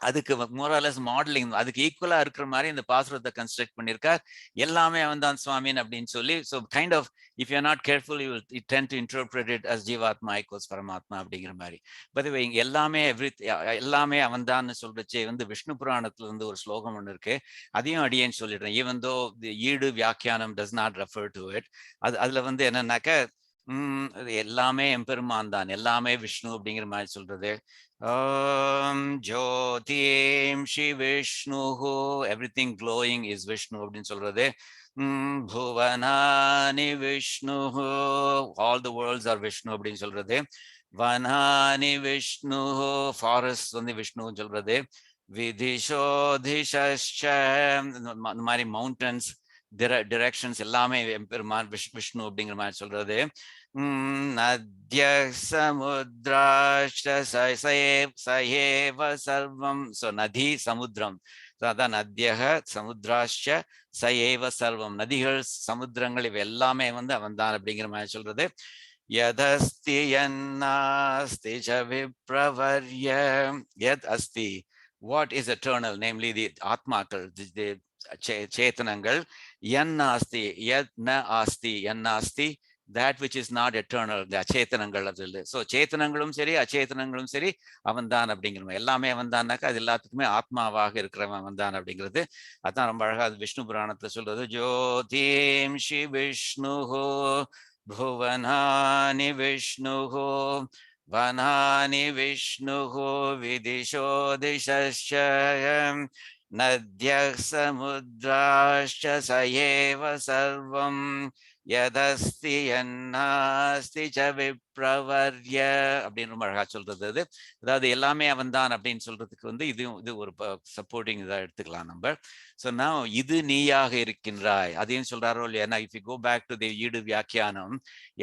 S1: அதுக்கு மோரலஸ் மாடலிங் அதுக்கு ஈக்குவலா இருக்கிற மாதிரி இந்த பாசுரத்தை கன்ஸ்ட்ரக்ட் பண்ணியிருக்கார். எல்லாமே அவன் தான் சுவாமின் அப்படின்னு சொல்லி. So kind of if you not careful you will tend to interpret it as ஜீவாத்மா ஈக்குவல்ஸ் பரமாத்மா அப்படிங்கிற மாதிரி. பட் இங்க எல்லாமே அவன் தான் சொல்றச்சே வந்து விஷ்ணு புராணத்துல இருந்து ஒரு ஸ்லோகம் ஒன்று இருக்கு, அதையும் அடியேன்னு சொல்லிடுறேன். ஈவன் தோ ஈடு vyAkhyAnam does not refer to it. அதுல வந்து என்னன்னாக்க எல்லாமே எம்பெருமான் தான், எல்லாமே விஷ்ணு அப்படிங்கிற மாதிரி சொல்றது. ஜோதிம் Shri Vishnu, everything glowing is Vishnu அப்படின்னு சொல்றது. புவனானி Vishnu, all the worlds are Vishnu அப்படின்னு சொல்றது. வனானி விஷ்ணு, ஃபாரஸ்ட் வந்து விஷ்ணுன்னு சொல்றது. விதிஷோதிஷ்ச, இந்த மாதிரி மவுண்டன்ஸ் டிரெக்ஷன்ஸ் எல்லாமே பெருமான் விஷ்ணு அப்படிங்கிற மாதிரி சொல்றது. நத்ய சமுத்ராஷ்ட சயேவ சர்வம், ஸோ நதி சமுத்திரம், அதான் நத்யக சமுத்ராஷ்ட சயேவ சர்வம், நதிகள் சமுத்திரங்கள் இவை எல்லாமே வந்து அவன் தான் அப்படிங்கிற மாதிரி சொல்றது. யதஸ்தி யன்னாஸ்தி ச விப்ரவர்ய, யத் அஸ்தி வாட் இஸ் எட்டர்னல், நேம்லி தி ஆத்மாக்கள், தி சேத்தனங்கள். யன்னாஸ்தி யத் ந ஆஸ்தி, யன்னாஸ்தி that which is not eternal, the அச்சேதனங்கள் அது இல்லை. ஸோ சேத்தனங்களும் சரி அச்சேதனங்களும் சரி அவன் தான் அப்படிங்கிறவன், எல்லாமே அவன் தான்னாக்கா அது எல்லாத்துக்குமே ஆத்மாவாக இருக்கிறவன் அவன் தான் அப்படிங்கிறது. அதான் ரொம்ப அழகா அது விஷ்ணு புராணத்துல சொல்றது. ஜோதிம் ஸ்ரீ விஷ்ணு புவனானி விஷ்ணு வனானி விஷ்ணு விதிஷோ திஷ்ச நத்ய சமுத்ராஷ்ட சயேவ சர்வம் யதஸ்தி யன்னாஸ்தி ச விப்ரவர்ய அப்படின்னு ரொம்ப அழகா சொல்றது. அது அதாவது எல்லாமே அவன் தான் அப்படின்னு சொல்றதுக்கு வந்து இது ஒரு சப்போர்ட்டிங் இதாக எடுத்துக்கலாம் நம்ம. ஸோ நான் இது நீயாக இருக்கின்றாய் அதையும் சொல்றாரோ இல்லையா. If you go back to the Eedu vyAkhyAnam,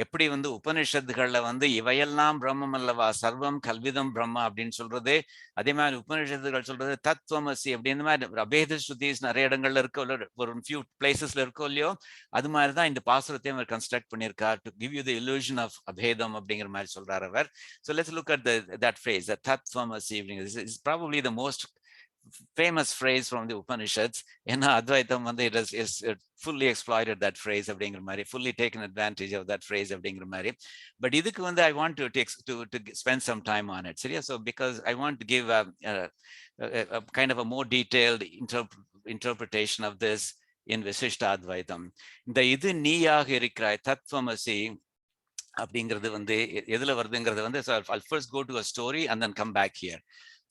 S1: எப்படி வந்து உபனிஷத்துகள்ல வந்து இவையெல்லாம் பிரம்மம் அல்லவா, சர்வம் கல்விதம் பிரம்மா அப்படின்னு சொல்றது. அதே மாதிரி உபனிஷத்துகள் சொல்றது தத்துவமசி அப்படின்னு மாதிரி அபேத ஸ்ருதிஸ் நிறைய இடங்கள்ல இருக்கோ, ஒரு ஃபியூ பிளேசஸ்ல இருக்கோ இல்லையோ, அது மாதிரி தான் இந்த பாசுரத்தையும் அவர் கன்ஸ்ட்ரக்ட் பண்ணியிருக்கார் to give you the illusion of அபேதம் அப்படிங்கிற மாதிரி சொல்றார் அவர். So let's look at that phrase, the தத்துவமசி அப்படிங்கிறது is probably the most famous phrase from the Upanishads. Advaitam is fully exploited that phrase, fully taken advantage of that phrase. But I want to spend some time on it. So because I want to give a kind of a more detailed interpretation of this in Visishta Advaitam. The idu neeyaga irikrai tatvamasi அப்படிங்கிறது எதுல வருதுங்கிறது so I'll first go to a story and then come back here.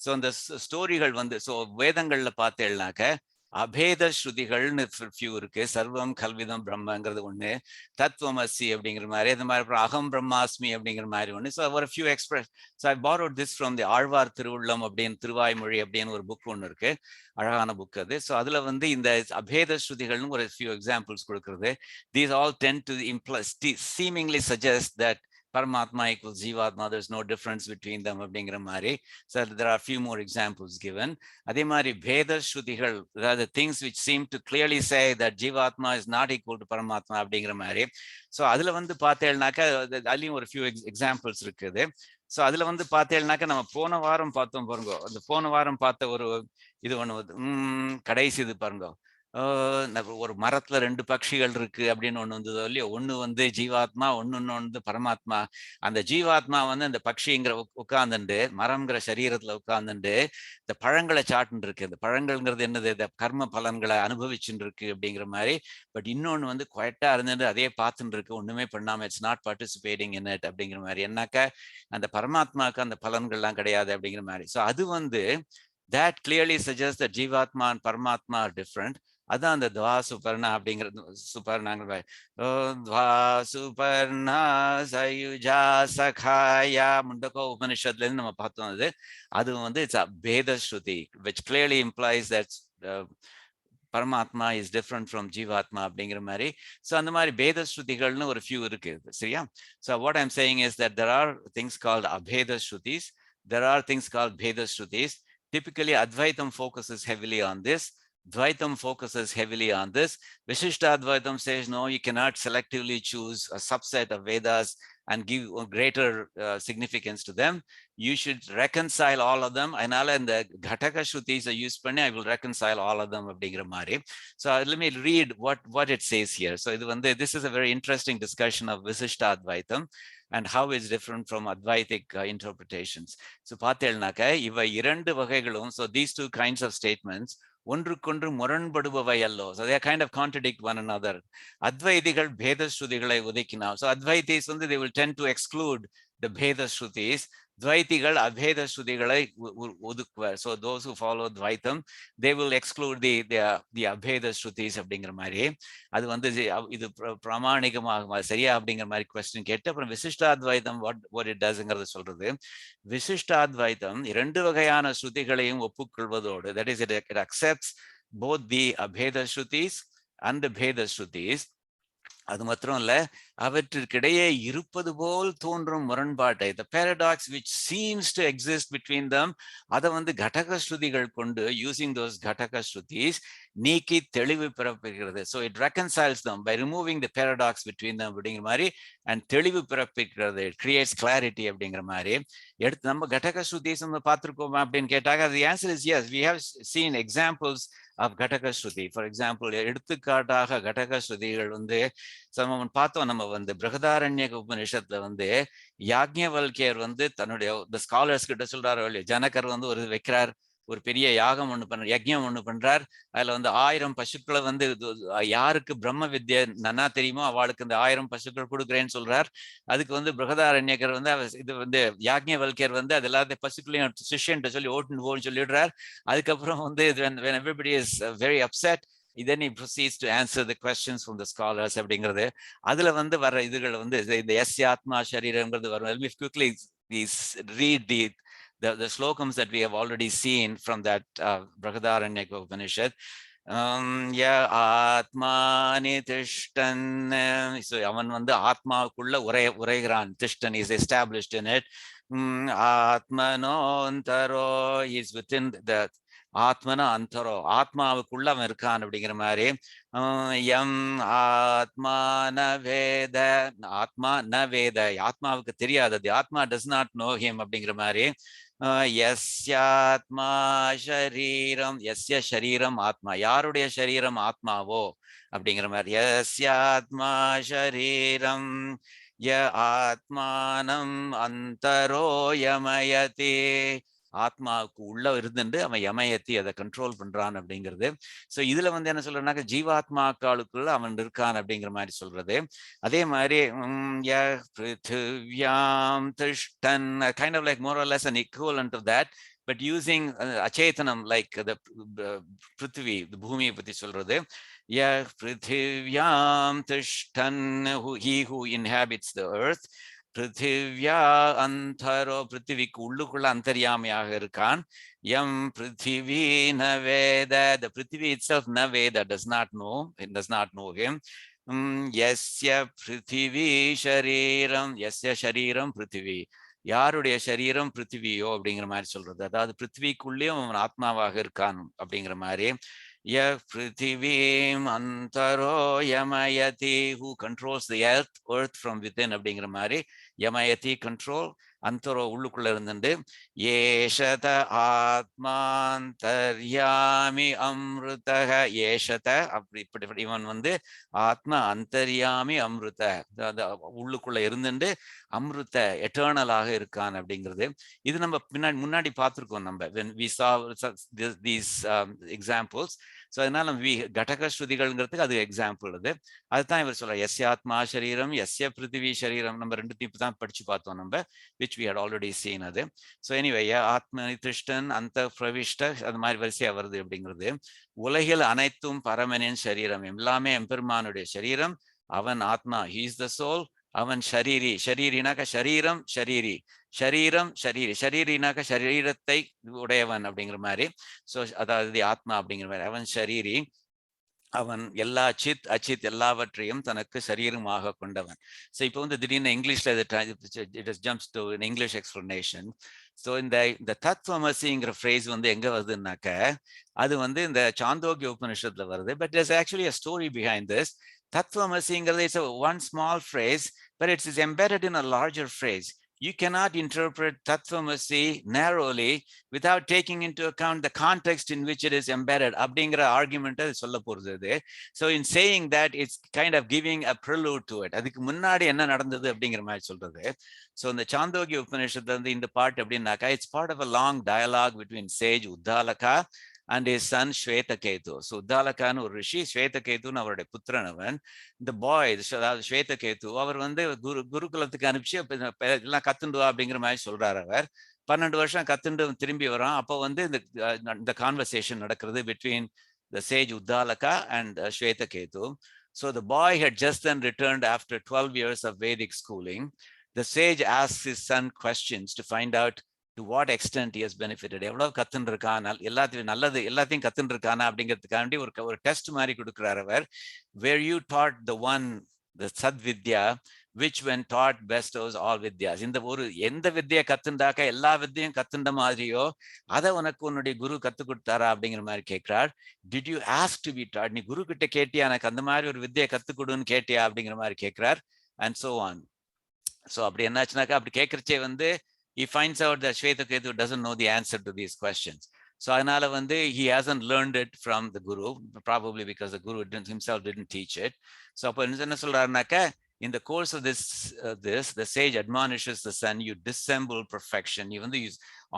S1: So இந்த ஸ்டோரிகள் so வேதங்கள்ல பார்த்தேன்னாக்க அபேத ஸ்ருதிகள்னு few இருக்கு. சர்வம் கல்விதம் பிரம்மங்கிறது ஒண்ணு, தத்துவமசி அப்படிங்கிற மாதிரி, அது மாதிரி அகம் பிரம்மாஸ்மி அப்படிங்கிற மாதிரி ஒண்ணு. So ஒரு few express. So I borrowed this from the Alvar திருவுள்ளம் அப்படின்னு திருவாய்மொழி அப்படின்னு ஒரு புக் ஒண்ணு இருக்கு, அழகான புக் அது. ஸோ அதுல இந்த அபேத ஸ்ருதிகள்னு ஒரு few examples கொடுக்கிறது. These all tend to imply, seemingly suggest that Paramatma equals Jivatma, there's no difference between them. So there are a few more examples given. Adhe mari Bheda Shrudigal, there are the things which seem to clearly say that Jivatma is not equal to Paramatma. So adula paathelnaka, alli ஒரு few examples இருக்குது. So அதுல பாத்தேல்னாக்க நம்ம போன வாரம் பார்த்தோம் பாருங்க. அந்த போன வாரம் பார்த்த ஒரு இது ஒண்ணு கடைசி இது பாருங்க. ஒரு மரத்துல ரெண்டு பட்சிகள் இருக்கு அப்படின்னு ஒண்ணு வந்ததோ இல்லையோ, ஒண்ணு ஜீவாத்மா, ஒண்ணு பரமாத்மா. அந்த ஜீவாத்மா அந்த பட்சிங்கிற உட்கார்ந்துட்டு மரம்ங்கிற சரீரத்துல உட்கார்ந்துட்டு இந்த பழங்களை சாட்டுன்னு இருக்கு. இந்த பழங்கள்ங்கிறது என்னது, இந்த கர்ம பலன்களை அனுபவிச்சுட்டு இருக்கு அப்படிங்கிற மாதிரி. பட் இன்னொன்னு குவைட்டா இருந்துட்டு அதே பார்த்துட்டு இருக்கு, ஒண்ணுமே பண்ணாம, it's not participating in it அப்படிங்கிற மாதிரி. என்னாக்க அந்த பரமாத்மாவுக்கு அந்த பலன்கள்லாம் கிடையாது அப்படிங்கிற மாதிரி. ஸோ அது that clearly suggests that Jivatma and Paramatma are different. அதான் அந்த துவா சுபர்ணா அப்படிங்கிறது. சுபர்ணாங்கிற துவா சுபர்ணா சயுஜா சகாயா முண்டகோ உபனிஷத்துல இருந்து நம்ம பார்த்தோம். அது இட்ஸ் அ பேத ஸ்ருதி which clearly implies that Paramatma is different from Jivatma அப்படிங்கிற மாதிரி. ஸோ அந்த மாதிரி பேத ஸ்ருதிகள்னு ஒரு few இருக்கு, சரியா? So what I'm saying is that there are things called abheda shrutis, there are things called bheda shrutis. Typically Advaitam focuses heavily on this, Dvaitam focuses heavily on this. Vishishta Advaitam says no, you cannot selectively choose a subset of Vedas and give a greater significance to them. You should reconcile all of them. And the Ghataka Shrutis are used, I will reconcile all of them. So let me read what it says here. So this is a very interesting discussion of Visishta Advaitam and how it's different from Advaitic interpretations. So Patelnaka, iva irandu vagaigalum, so these two kinds of statements, ஒன்றுக்கொன்று முரண்படுபவை அல்லோ. So they kind of contradict one another. அத்வைதிகள் பேத ஸ்ருதிகளை ஒதுக்கினால், so Advaitis they will tend to exclude the Bheda Shrutis. Dvaitigal Abheda Shrudigalai ஒதுக்குவார். So those who follow Dvaitam, they will exclude the Abheda Shrutis அப்படிங்கிற மாதிரி. அது இது பிராமாணிகமாக சரியா அப்படிங்கிற மாதிரி question கேட்டு அப்புறம் விசிஷ்டாத்வைதம் what it doesங்கிறத சொல்றது. விசிஷ்டாத்வைதம் இரண்டு வகையான ஸ்ருதிகளையும் ஒப்புக்கொள்வதோடு, that is it accepts both the Abheda Shrutis and the Bheda Shrutis. அது மாத்திரம் இல்ல, அவற்றிற்கிடையே இருப்பது போல் தோன்றும் முரண்பாட்டை, the paradox which seems to exist between them, அதை கடக ஸ்ருதிகள் கொண்டு, using those Ghataka Shrutis, நீக்கி தெளிவு பிறப்பிக்கிறது. So it reconciles them by removing the paradox between them அப்படிங்கிற மாதிரி, and தெளிவு பிறப்பிக்கிறது, it creates clarity அப்படிங்கிற மாதிரி. எடுத்து நம்ம Ghataka Shrutis பார்த்திருக்கோமா அப்படின்னு கேட்டாங்க, the answer is yes. We have seen examples of Ghataka Shruti. For example, எடுத்துக்காட்டாக Ghataka ஸ்ருதிகள் பார்த்தோம் நம்ம பிரகதாரண்யக உபநிஷத்துல யாக்ஞவல்கியர் தன்னுடைய the scholars கிட்ட சொல்றாரு இல்லையா, ஜனகர் ஒரு வைக்கிறார், ஒரு பெரிய யாகம் ஒண்ணு பண்றார், யஜ்ஞம் ஒண்ணு பண்றார். அதுல 1000 பசுக்களை யாருக்கு பிரம்ம வித்யை நன்னா தெரியுமோ அவளுக்கு இந்த 1000 பசுக்கள் கொடுக்குறேன்னு சொல்றார். அதுக்கு பிரகதாரண்யகர் இது யாக்ஞவல்கியர் அது எல்லாத்தையும் பசுக்களையும் சிஷ்யன்ட்ட சொல்லி ஓட்டுன்னு போன்னு சொல்லிடுறார். அதுக்கப்புறம் when everybody is very upset, then he proceeds to answer the questions from the scholars அப்படிங்கிறது. அதுல வர இதுகள் இந்த யஸ்யாத்மா ஷரீரம்ங்கிறது வரும். Let me quickly read the slokams that we have already seen from that Brihadaranyaka Upanishad. Ya Atmani Tishtan. So avan ஆத்மாவுக்குள்ள உரைகிறான். Tishtan is established in it. Atmano antaro is within the ஆத்மனா அந்தரோ, ஆத்மாவுக்குள்ள அவன் இருக்கான் அப்படிங்கிற மாதிரி. யம் ஆத்மா ந வேத, ஆத்மா ந வேத, ஆத்மாவுக்கு தெரியாதது, ஆத்மா டஸ் நாட் நோ ஹிம் அப்படிங்கிற மாதிரி. யஸ்யாத்மா ஷரீரம், யஸ்ய ஷரீரம் ஆத்மா, யாருடைய ஷரீரம் ஆத்மாவோ அப்படிங்கிற மாதிரி. யஸ்யாத்மா ஷரீரம் ய ஆத்மானம் அந்தரோ யமயதி, ஆத்மாவுக்கு உள்ள இருந்துட்டு அவன் யமயத்தி அதை கண்ட்ரோல் பண்றான் அப்படிங்கிறது. ஸோ இதுல வந்து என்ன சொல்றேன்னாக்க ஜீவாத்மாக்களுக்குள்ள அவன் இருக்கான் அப்படிங்கிற மாதிரி சொல்றது. அதே மாதிரி பிருத்திவ்யாம் திஷ்டன், kind of like more or less an equivalent of that, but using achethanam, like the prithvi, the bhumi பத்தி சொல்றது. பிருத்திவ்யாம் திஷ்டன், he who inhabits the earth. பிருத்திவ்யா அந்தரோ, பிருத்திவிக்கு உள்ளுக்குள்ள அந்தர்யாமியாக இருக்கான். யம் பிருத்திவி ந வேத, the பிருத்திவி itself ந வேத, does not know, it does not know him. யஸ்ய பிருத்திவி ஷரீரம், யஸ்ய ஷரீரம் பிருத்திவி, யாருடைய சரீரம் பிருத்திவியோ அப்படிங்கிற மாதிரி சொல்றது. அதாவது பிருத்திவிக்குள்ளேயும் அவன் ஆத்மாவாக இருக்கான் அப்படிங்கிற மாதிரி. ய பிருத்திவீம் அந்தரோ யமயதி, who controls the earth from within அப்படிங்கிற மாதிரி. யமயதி கண்ட்ரோல், அந்தரோ உள்ளுக்குள்ள இருந்துட்டு. ஏஷத ஆத்மாந்தர்யாமி அம்ருதக, ஏஷத அப்படி இப்படி இவன் வந்து ஆத்மா அந்தர்யாமி அம்ருத, உள்ளுக்குள்ள இருந்துட்டு அம்ருத எட்டர்னலாக இருக்கான் அப்படிங்கிறது. இது நம்ம முன்னாடி பார்த்துருக்கோம் நம்ம when we saw these examples. So அதனால கடக ஸ்ருதிகள்ங்கிறதுக்கு அது எக்ஸாம்பிள். அதுதான் இவர் சொல்ற யஸ்யாத்மா சரீரம் யஸ்ய பிருத்திவி சரீரம், நம்ம ரெண்டு தீப்பு தான் படிச்சு பார்த்தோம் நம்ம, which we had already seen அது. ஸோ எனிவே ஆத்ம திருஷ்டன் அந்த பிரவிஷ்ட, அது மாதிரி வரிசையா வருது அப்படிங்கிறது. உலகில் அனைத்தும் பரமனின் சரீரம், எல்லாமே எம்பெருமானுடைய சரீரம், அவன் ஆத்மா, he is the soul. அவன் ஷரீரி, ஷரீரினாக்க ஷரீரம் ஷரீரி, ஷரீரம் ஷரீரி, ஷரீரினாக்க ஷரீரத்தை உடையவன் அப்படிங்கிற மாதிரி. ஸோ அதாவது ஆத்மா அப்படிங்கிற மாதிரி. அவன் ஷரீரி, அவன் எல்லா சித் அச்சித் எல்லாவற்றையும் தனக்கு சரீரமாக கொண்டவன். ஸோ இப்போ வந்து திடீர்னு இங்கிலீஷ்ல it jumps to an English explanation. So இந்த தத்துவமசிங்கிற ஃப்ரேஸ் வந்து எங்க வருதுன்னாக்க, அது வந்து இந்த சாந்தோக்கிய உபனிஷத்துல வருது. But there's actually a story behind this. தத்துவமசிங்கிறது is a one small phrase, but it is embedded in a larger phrase. You cannot interpret Tattvamasi narrowly without taking into account the context in which it is embedded. அப்படிங்கிற argument அது சொல்ல போறது. So in saying that, it's kind of giving a prelude to it. அதுக்கு முன்னாடி என்ன நடந்தது அப்படிங்கிற மாதிரி சொல்றது. So இந்த சாந்தோக்கிய உபநிஷத்துல வந்து இந்த பார்ட் அப்படின்னாக்கா, it's part of a long dialogue between sage Uddalaka and his son Shvetaketu. So Uddalakanu ஒரு ரிஷி, ஸ்வேதகேதுன்னு அவருடைய புத்திரன் அவன். இந்த பாய் ஸ்வேதகேது அவர் வந்து குருகுலத்துக்கு அனுப்பிச்சு எல்லாம் கத்துண்டு அப்படிங்கிற மாதிரி சொல்றாரு. அவர் 12 வருஷம் கத்துண்டு திரும்பி வரான். அப்போ வந்து இந்த கான்வர்சேஷன் நடக்கிறது between the sage Uddalaka and Shvetaketu. So the boy had just then returned after 12 years of Vedic schooling. The sage asks his son questions to find out to what extent he has benefited. எவ்வளவு கத்துன்னு இருக்கான், எல்லாத்தையும் நல்லது எல்லாத்தையும் கத்துன்னு இருக்கானா அப்படிங்கிறதுக்காண்டி ஒரு test மாதிரி கொடுக்குறாரு அவர். Where you taught the one, the Sadvidya, which when taught bestows all vidyas. இந்த ஒரு எந்த வித்தியை கத்துண்டாக்க எல்லா வித்தியும் கத்துண்ட மாதிரியோ அதை உனக்கு உன்னுடைய குரு கத்து கொடுத்தாரா அப்படிங்கிற மாதிரி கேட்கிறார். Did you ask to be taught? நீ குரு கிட்ட கேட்டியா, எனக்கு அந்த மாதிரி ஒரு வித்தியை கத்து கொடுன்னு கேட்டியா அப்படிங்கிற மாதிரி கேட்கிறார். And so on. So அப்படி என்னாச்சுனாக்கா, அப்படி கேட்கறச்சே வந்து he finds out that Shvetaketu doesn't know the answer to these questions. So அதனால வந்து he hasn't learned it from the guru, probably because the guru himself didn't teach it. So அப்போ என்ன சொல்றாருனாக்கா, in the course of this the sage admonishes the son, you dissemble perfection. You வந்து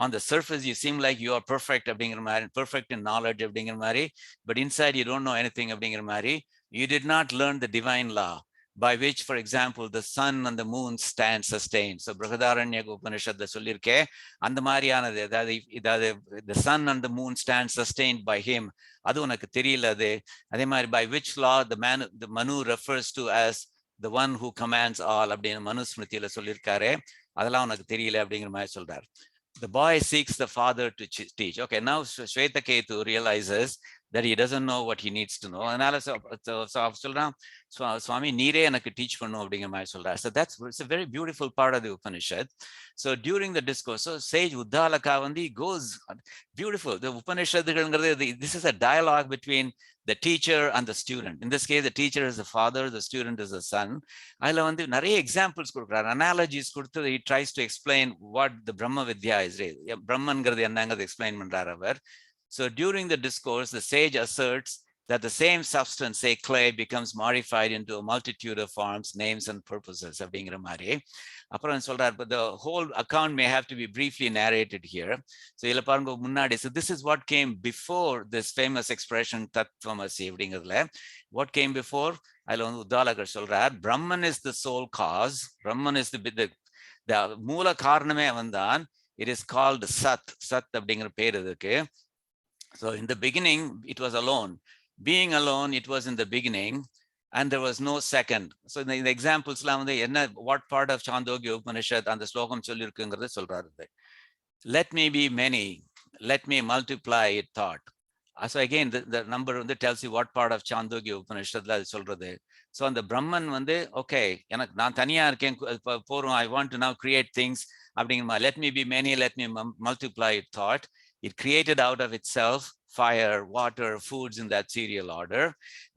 S1: on the surface you seem like you are perfect அப்படிங்கிற மாதிரி, perfect in knowledge அப்படிங்கிற மாதிரி, but inside you don't know anything அப்படிங்கிற மாதிரி. You did not learn the divine law by which, for example, the sun and the moon stand sustained. So Brihadaranyaka Upanishadla சொல்லிருக்கே, அந்த மாதிரியானது, அதாவது the sun and the moon stand sustained by him, அது உனக்கு தெரியல. அதே மாதிரி by which law the Manu refers to as the one who commands all அப்படின்னு மனுஸ்மிருதியில சொல்லியிருக்காரு, அதெல்லாம் உனக்கு தெரியல அப்படிங்கிற மாதிரி சொல்றாரு. The boy seeks the father to teach. Okay, now Shvetaketu realizes that he doesn't know what he needs to know. Swami neere enak teach pannu அப்படிங்கிற மாதிரி சொல்றார். So it's a very beautiful part of the Upanishad. So during the discourse, so sage Uddalaka வந்து goes beautiful. The Upanishadங்கிறது, this is a dialogue between the teacher and the student. In this case, the teacher is the father, the student is the son. அதுல வந்து நிறைய examples கொடுக்குறாரு, analogies கொடுத்து he tries to explain what the Brahma Vidya is. பிரம்மன்கிறது என்னங்கிறது explain பண்றார் அவர். So during the discourse, the sage asserts that the same substance, say clay, becomes modified into a multitude of forms, names, and purposes. அப்படிங்கிற மாதிரி அப்புறம் சொல்றார், but the whole account may have to be briefly narrated here. So இதுல பாருங்க முன்னாடி, so this is what came before this famous expression tatvamasi அப்படிங்கிறதுல. What came before? அதுல வந்து உத்தாலகர் சொல்றார், Brahman is the sole cause. Brahman is the மூல காரணமே அவன்தான். It is called Sat. Sat அப்படிங்கிற பேர் இதுக்கு. So in the beginning, it was alone. Being alone, it was in the beginning, and there was no second. So in the examples, what part of Chandogya Upanishad and the slokam sollirukkungiradha solraru. Let me be many, let me multiply it thought. So again, the number tells you what part of Chandogya Upanishad la solradhu. So on the Brahman okay, enak naan thaniya iruken porum, I want to now create things அப்படிங்கிற, let me be many, let me multiply it thought. It created out of itself fire, water, foods in that serial order.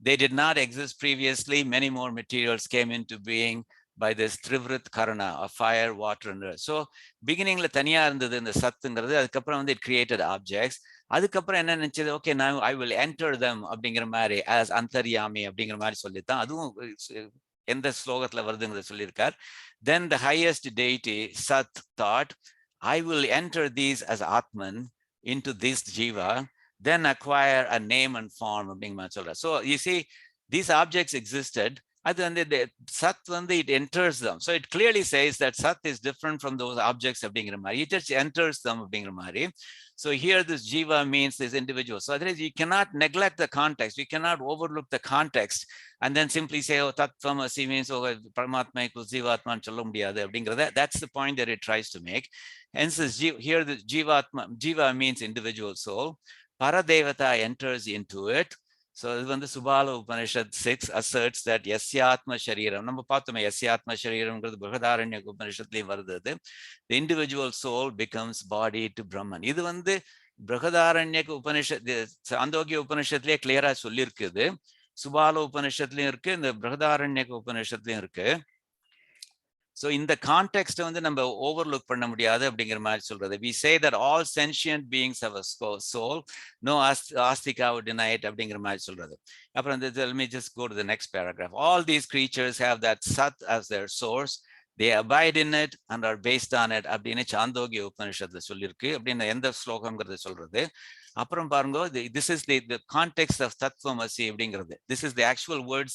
S1: They did not exist previously. Many more materials came into being by this Trivrit Karana of fire, water, and earth. So beginning la taniya irundhathu இந்த சத்துங்கிறது, அதுக்கப்புறம் it created objects. அதுக்கப்புறம் என்ன நினைச்சது, okay, now I will enter them அப்படிங்கிற மாதிரி, as antaryami அப்படிங்கிற மாதிரி சொல்லித்தான் அதுவும் எந்த ஸ்லோகத்துல வருதுங்கிறத சொல்லியிருக்கார். Then the highest deity, Sat, thought, I will enter these as Atman into this jiva, then acquire a name and form. So you see, these objects existed. The Sat, it enters them. So it clearly says that Sat is different from those objects. It just enters them. So here this jiva means this individual. So otherwise you cannot neglect the context. You cannot overlook the context and then simply say, oh, tatvamasi means, oh, Paramatma equals jivatma and chalum mudiyadhu. That's the point that it tries to make. Hence here the jiva means individual soul. Paradevata enters into it. So when the Subala Upanishad 6 asserts that yasyatma shariram, நம்ம பார்த்தோமே yasyatma shariramங்கிறது Brihadaranya Upanishadலயும் வருது. The individual soul becomes body to Brahman. இது Brihadaranya Upanishad, Chandogya Upanishadலயே கிளியரா சொல்லியிருக்குது. Subala Upanishadலயும் இருக்கு, இந்த Brihadaranya Upanishadலயும் இருக்கு. So in the context நம்ம overlook பண்ண முடியாது அப்படிங்கிற மாதிரி சொல்றது. We say that all sentient beings have a soul. No astika would deny it அப்படிங்கிற மாதிரி சொல்றது. அப்புறம் let me just go to the next paragraph. All these creatures have that Sat as their source. They abide in it and are based on it அப்படின்னு சாந்தோக்கிய உபனிஷத்துல சொல்லியிருக்கு. அப்படின்னு எந்த ஸ்லோகம்ங்கிறத சொல்றது. அப்புறம் பாருங்க, this is the context of tatvamasi அப்படிங்கிறது. This is the actual words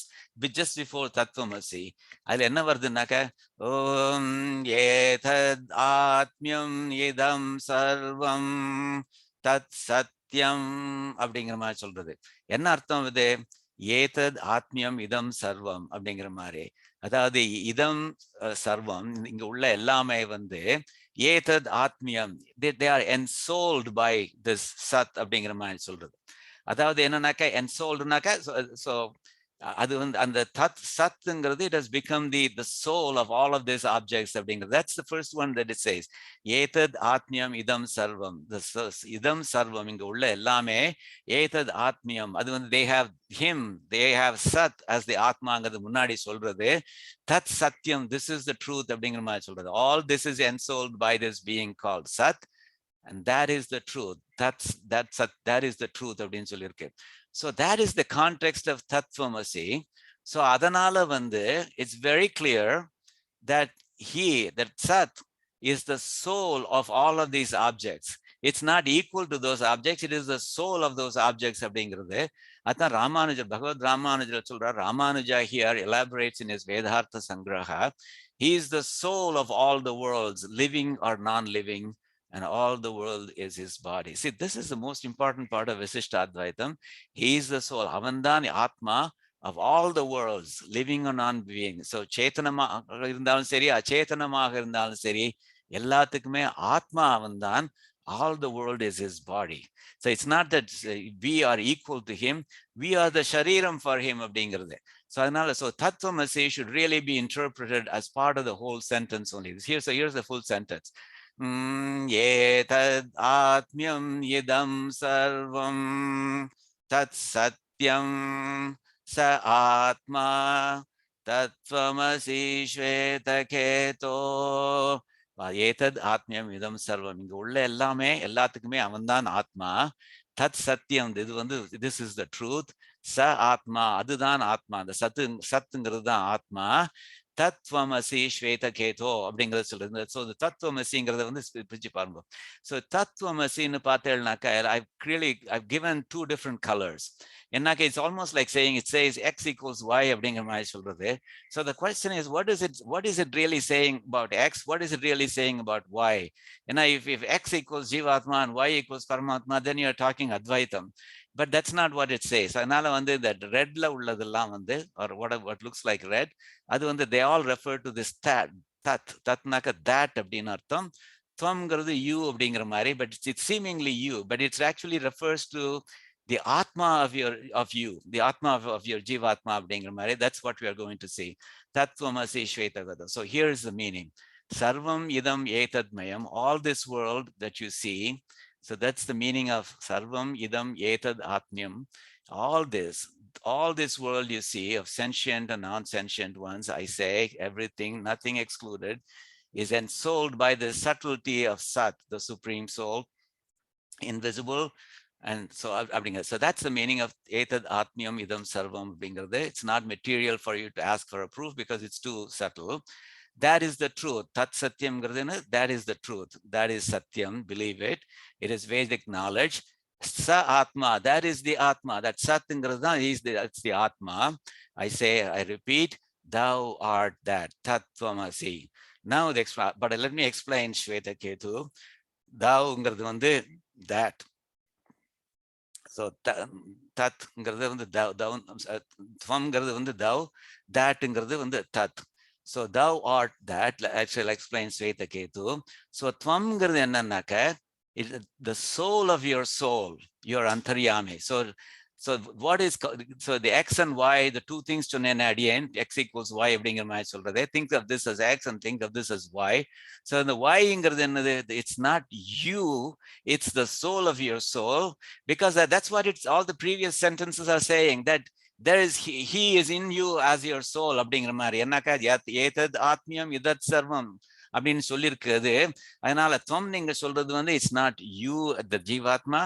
S1: just before tatvamasi. அதுல என்ன வருதுன்னாக்க, ஓம் ஏதத் ஆத்மியம் இதம் சர்வம் தத் சத்யம் அப்படிங்கிற மாதிரி சொல்றது. என்ன அர்த்தம் இது? ஏதத் ஆத்மியம் இதம் சர்வம் அப்படிங்கிற மாதிரி. அதாவது இதம் சர்வம், இங்க உள்ள எல்லாமே ஏதத் ஆத்மியம், they are ensouled by this சத் அப்படிங்கிற மாதிரி சொல்றது. அதாவது என்னன்னாக்கா ensouled-னாக்கா, so அது அந்த சத்துங்கிறது, it has become the soul of all of these objects அப்படிங்கிறது. That's the first one that it says. ஏதத் ஆத்மியம் இதம் சர்வம். இதம் சர்வம், இங்க உள்ள எல்லாமே ஏதத் ஆத்மியம். அது they have him, they have sat as the ஆத்மாங்கிறது முன்னாடி சொல்றது. தத் சத்யம், this is the truth அப்படிங்கிற மாதிரி சொல்றது. All this is ensouled by this being called Sat, and that is the truth. That is the truth அப்படின்னு சொல்லியிருக்கு. So that is the context of tatvamasi. So adanala it's very clear that that Sat is the soul of all of these objects. It's not equal to those objects. It is the soul of those objects அப்படிங்கிறது. அதான் ராமானுஜர், பகவத் ராமானுஜர் சொல்றார். Ramanuja here elaborates in his Vedartha Sangraha. He is the soul of all the worlds, living or non-living, and all the world is his body. See, this is the most important part of Visishta Advaitam. He is the soul. Avandan Atma of all the worlds, living or non-being. So Chetanamaga irundhalum seri, achethanamaga irundhalum seri, எல்லாத்துக்குமே ஆத்மா அவன்தான். All the world is his body. So it's not that we are equal to him. We are the shariram for him. So Tattvamasi should really be interpreted as part of the whole sentence only. Here's the full sentence. Etad atmyam yidam sarvam tat satyam sa atma tattvamasi shvetaketo. ஏதத் ஆத்மியம் இதம் சர்வம். இங்க உள்ள எல்லாமே எல்லாத்துக்குமே அவன்தான் ஆத்மா. தத் சத்தியம், இது this is the truth. ச ஆத்மா, அதுதான் ஆத்மா. அந்த சத்துங்கிறது தான் ஆத்மா. தத்வமசி ஸ்வேத கேதோ அப்படிங்கறத சொல்றது. ஸோ தத்துவமசிங்கிறத பிரிச்சு பாருங்க. ஸோ தத்துவமசின்னு பார்த்தேன்னாக்கா I've given two different colors. என்னக்கா it's almost like saying it says x equals y அப்படிங்கிற மாதிரி சொல்றது. So the question is, what is it really saying about x? What is it really saying about y? If x equals jivatma and y equals paramatma, then you're talking advaitam. But that's not what it says. அதனால that redல உள்ளதெல்லாம் or what looks like red, அது they all refer to this tatnaka that அப்படின்னு அர்த்தம். துவம்ங்கிறது you அப்படிங்கிற மாதிரி, but it's seemingly you, but it actually refers to the atma of you, the atma of your jivatma அப்படிங்கிற மாதிரி. That's what we are going to see. Tattvamasi shvetagata. So here is the meaning. Sarvam idam etadmayam, all this world that you see. So that's the meaning of sarvam idam etad atmyam. All this world you see of sentient and non-sentient ones, I say everything, nothing excluded, is ensouled by the subtlety of Sat, the supreme soul, invisible. And so that's the meaning of etad atmyam idam sarvam. It's not material for you to ask for a proof because it's too subtle. That is the truth. Tat satyam, that is the truth. That is satyam, believe it. It is Vedic knowledge. Sa atma, that is the atma. That sat it's the atma. I repeat, thou art that. Tattvamasi. Now but let me explain Shweta Ketu. Thou that. So tatங்கிறது thou, thou, that tat. So thou art that. Actually, I'll explain Shweta Ketu. So tvam என்னன்னாக்க the soul of your soul, your antaryami. So the x and y, the two things to again, x equals y அப்படிங்கிற மாதிரி சொல்றது. Think of this as x and think of this as y. So the y it's not you, it's the soul of your soul, because that's what all the previous sentences are saying, that there is he is in you as your soul அப்படிங்கிற மாதிரி. என்னக்கா ஏதத் ஆத்மியம் இதத் சர்வம் அப்படின்னு சொல்லியிருக்கிறது. அதனால துவம் நீங்க சொல்றது it's not you, the jivatma,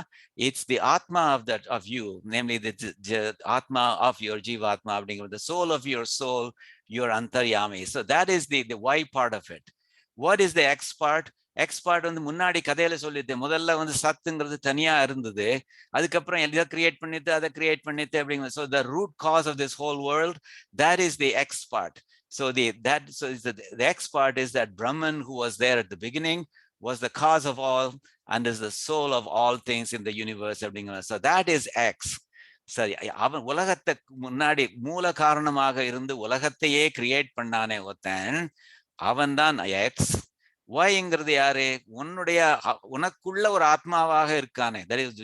S1: it's the atma of you, namely the atma of your jivatma அப்படிங்கிறது, the soul of your soul, your antaryami. So that is the y part of it. What is the x part? X part முன்னாடி கதையில சொல்லிட்டு முதல்ல சத்துங்கிறது தனியா இருந்தது, அதுக்கப்புறம் எதை create பண்ணிட்டு அதை கிரியேட் பண்ணிட்டு அப்படிங்கிறது. So the root cause of this whole world, that is the x part. So the x part is that Brahman who was there at the beginning was the cause of all and is the soul of all things in the universe. So that is x. சரி, அவன் உலகத்தை முன்னாடி மூல காரணமாக இருந்து உலகத்தையே create பண்ணானே ஒருத்தன், அவன் தான் எக்ஸ். ஒய்ங்கிறது யாரு? உனக்குள்ள ஒரு ஆத்மாவாக இருக்கானே,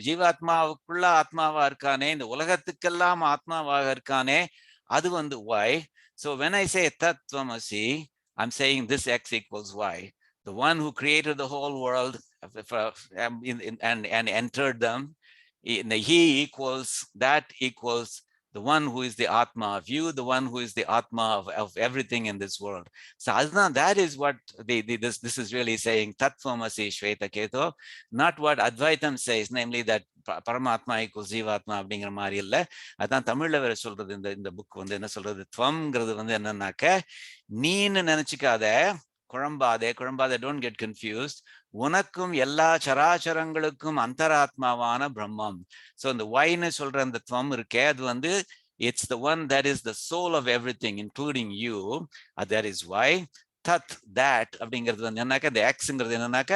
S1: ஜீவாத்மாவுக்குள்ள ஆத்மாவா இருக்கானே, இந்த உலகத்துக்கெல்லாம் ஆத்மாவாக இருக்கானே, அது Y. So when I say Tattvamasi, I'm saying this x equals y. The one who created the whole world and entered them, he equals, that equals the one who is the Atma of you, the one who is the Atma of everything in this world. So that is what this is really saying, Tattvamasi Shweta Keto, not what Advaitam says, namely that Paramatma equals Jivatma அப்படிங்கிற மாதிரி இல்லை. அதான் தமிழ்ல வேற சொல்றது. இந்த book என்ன சொல்றது, துவம்ங்கிறது என்னன்னாக்க, நீன்னு நினைச்சுக்காத, குழம்பாதே, don't get confused. உனக்கும் எல்லா சராச்சரங்களுக்கும் அந்தராத்மாவான பிரம்மம். So இந்த ஒய்ன்னு சொல்ற அந்த துவம் இருக்கே, அது it's the one that is the soul of everything, including you. That is why. Tat, that அப்படிங்கிறது என்னன்னாக்க, the xங்கிறது என்னன்னாக்க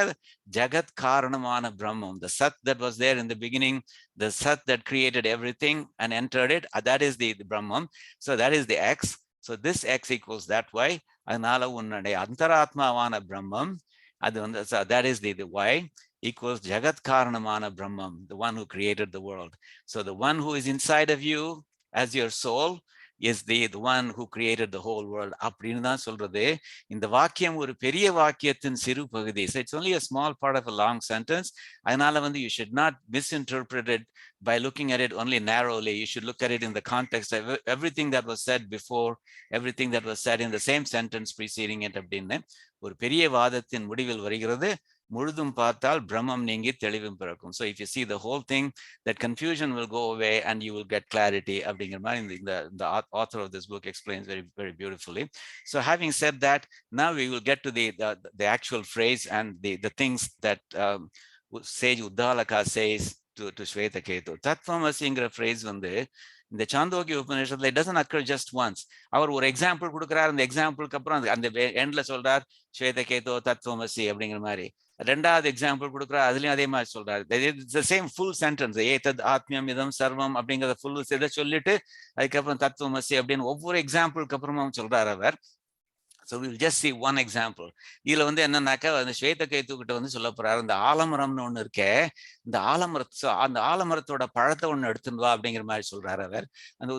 S1: ஜகத் காரணமான பிரம்மம், the sat that was there in the beginning, the sat that created everything and entered it, that is the brahman. So that is the x. So this x equals that y. அதனால உன்னுடைய அந்தராத்மாவான பிரம்மம், அது so that is the y. equals Jagat Karanamana Brahmam, the one who created the world. So the one who is inside of you as your soul is the one who created the whole world. அப்படின்னு தான் சொல்றது. இந்த வாக்கியம் ஒரு பெரிய வாக்கியத்தின் சிறு பகுதி. So it's only a small part of a long sentence. அதனால வந்து you should not misinterpret it by looking at it only narrowly. You should look at it in the context of everything that was said before, everything that was said in the same sentence preceding it அப்படின்னு ஒரு பெரிய வாதத்தின் முடிவில் வருகிறது. முழுதும் பார்த்தால் பிரம்மம் நீங்கி தெளிவும் பிறக்கும். So if you see the whole thing, that confusion will go away and you will get clarity. அப்படிங்கிற மாதிரி the author of this book explains very, very beautifully. So having said that, now we will get to the actual phrase and the things that sage Uddalaka says to Shvetaketu. Tattvamasiங்கிற phrase வந்து இந்த Chandogya உபநிஷத்துல it doesn't occur just once. அவர் ஒரு example கொடுக்குறார், அந்த எக்ஸாம்பிளுக்கு அப்புறம் அந்த எண்ட்ல சொல்றார் ஸ்வேதகேதோ தத்துவமசி அப்படிங்கிற மாதிரி. ரெண்டாவது எக்ஸாம்பிள் கொடுக்குறார், அதுலயும் அதே மாதிரி சொல்றாரு. the same full sentence, ஏதத் ஆத்மியம் இதம் சர்வம் அப்படிங்கிறத ஃபுல் இதை சொல்லிட்டு அதுக்கப்புறம் தத்துவமசி அப்படின்னு ஒவ்வொரு எக்ஸாம்பிளுக்கு அப்புறமும் சொல்றாரு அவர். So we'll just see one example. இதுல வந்து என்னன்னாக்கா அந்த ஸ்வேதகேது கிட்ட வந்து சொல்ல போறாரு, இந்த ஆலமரம்னு ஒண்ணு இருக்கே, இந்த அந்த ஆலமரத்தோட பழத்தை ஒண்ணு எடுத்துட்டு வா அப்படிங்கிற மாதிரி சொல்றாரு அவர். அந்த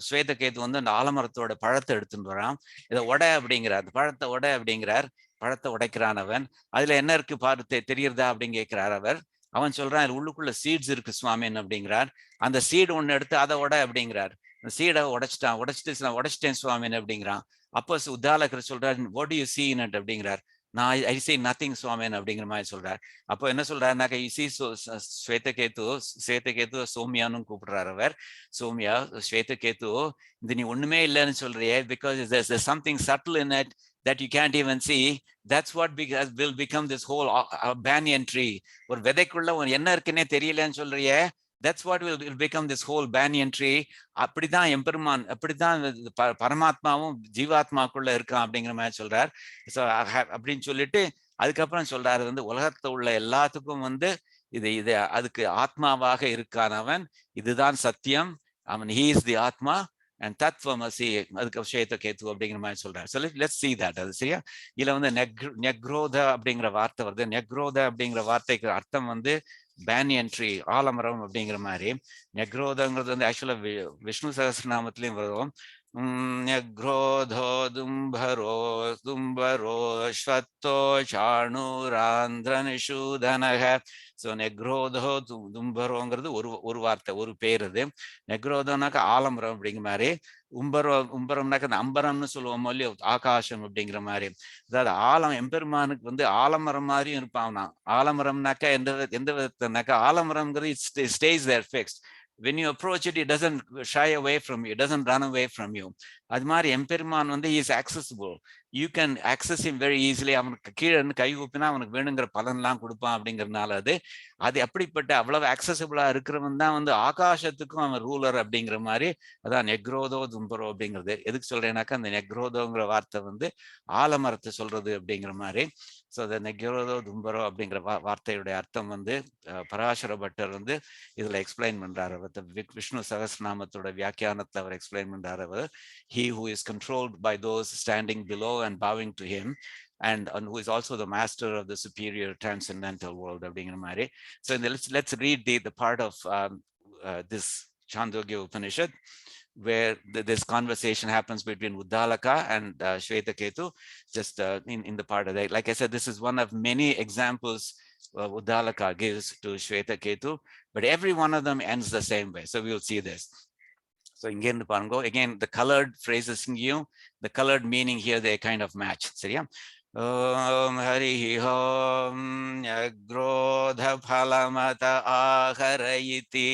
S1: ஸ்வேதகேது வந்து அந்த ஆலமரத்தோட பழத்தை எடுத்துட்டு வரான். இதை உடை அப்படிங்கிறார், அந்த பழத்தை உடை அப்படிங்கிறார். பழத்தை உடைக்கிறான் அவன். அதுல என்ன இருக்கு பாரு தெரியுறதா அப்படின்னு கேட்கிறார் அவர். அவன் சொல்றான், அது உள்ளுக்குள்ள சீட்ஸ் இருக்கு சுவாமின் அப்படிங்கிறார். அந்த சீடு ஒண்ணு எடுத்து அதை உடை அப்படிங்கிறார். அந்த சீடை உடைச்சிட்டேன் சுவாமின் அப்படிங்கிறான். அப்போ உத்தாலகர் சொல்றார், what do you see in it அப்படிங்கிறார். நான் ஐ see nothing சுவாமின் அப்படிங்கிற மாதிரி சொல்றார். அப்போ என்ன சொல்றாருனாக்கா, you see ஸ்வேதகேது சோமியான்னு கூப்பிடுறாரு அவர். சோமியா, ஸ்வேதகேது இது நீ ஒண்ணுமே இல்லைன்னு சொல்றியே, because there's something subtle in it that you can't even see. That's what will become this whole banyan tree. ஒரு விதைக்குள்ள என்ன இருக்குன்னே தெரியலன்னு சொல்றியே, that's what will become this whole banyan tree. அப்படிதான் எம்பெருமான், அப்படிதான் பரமாத்மாவும் ஜீவாத்மாக்குள்ள இருக்கான் அப்படிங்கிற மாதிரி சொல்றார். ஸோ அப்படின்னு சொல்லிட்டு அதுக்கப்புறம் சொல்றாரு வந்து உலகத்துல உள்ள எல்லாத்துக்கும் வந்து இது அதுக்கு ஆத்மாவாக இருக்கானவன், இதுதான் சத்தியம், அவன் he is the ஆத்மா and தத்வமசி, அதுக்கு ஸ்வேதகேது அப்படிங்கிற மாதிரி சொல்றாரு. So let's see that. அது சரியா? இதுல வந்து நெக்ரோத அப்படிங்கிற வார்த்தை வருது. நெக்ரோத அப்படிங்கிற வார்த்தைக்கு அர்த்தம் வந்து பேனியன் ட்ரீ, ஆலமரம் அப்படிங்கிற மாதிரி. நெக்ரோதங்கிறது வந்து ஆக்சுவலா விஷ்ணு சகஸ்ரநாமத்திலையும் வரும். நெக்ரோதோ தும்பரோ தும்பரோ ஸ்வத்தோ சாணூராந்திரனிஷூதனக. ஸோ நெக்ரோதோ தும்பரோங்கிறது ஒரு வார்த்தை, ஒரு பேர். அது நெக்ரோதோனாக்கா ஆலமரம் அப்படிங்கிற மாதிரி. உம்பரம்னாக்க அந்த அம்பரம்னு சொல்லுவோம் இல்லையோ, ஆகாசம் அப்படிங்கிற மாதிரி. அதாவது எம்பெருமானுக்கு வந்து ஆலமரம் மாதிரியும் இருப்பான். ஆலமரம்னாக்கா எந்த விதத்துனாக்கா ஆலமரம்ங்கிறது it stays there fixed. When you approach it, it doesn't shy away from you, it doesn't run away from you. அது மாதிரி எம்பெருமான் வந்து is accessible. You can access him very easily. அவனுக்கு கீழே இருந்து கை ஊப்பினா அவனுக்கு வேணுங்கிற பலன்லாம் கொடுப்பான் அப்படிங்கிறதுனால அது அப்படிப்பட்ட அவ்வளவு accessible-ஆ இருக்கிறவன் தான் வந்து ஆகாசத்துக்கும் அவன் ரூலர் அப்படிங்கிற மாதிரி. அதான் நெக்ரோதோ தும்பரோ அப்படிங்கிறது. எதுக்கு சொல்றேன்னாக்கா, அந்த நெக்ரோதோங்கிற வார்த்தை வந்து ஆலமரத்தை சொல்றது அப்படிங்கிற மாதிரி. ஸோ அந்த நெக்ரோதோ தும்பரோ அப்படிங்கிற வார்த்தையுடைய அர்த்தம் வந்து பராசர பட்டர் வந்து இதுல எக்ஸ்பிளைன் பண்றாரு. விஷ்ணு சகஸ்ரநாமத்தோட வியாக்கியானத்தை அவர் எக்ஸ்பிளைன் பண்றாரு. அவர் he who is controlled by those standing below and bowing to him, and who is also the master of the superior transcendental world அப்படிங்கிற மாதிரி. So let's read the part of this Chandogya Upanishad where this conversation happens between Uddalaka and Shvetaketu, just in the part of that. Like I said, this is one of many examples Uddalaka gives to Shvetaketu, but every one of them ends the same way. So we'll see this. So again, the colored phrases இங்கேயும், the colored meaning here, they kind of match. சரியா? Om Hari Om Yagrodha Phalamata Aharayiti.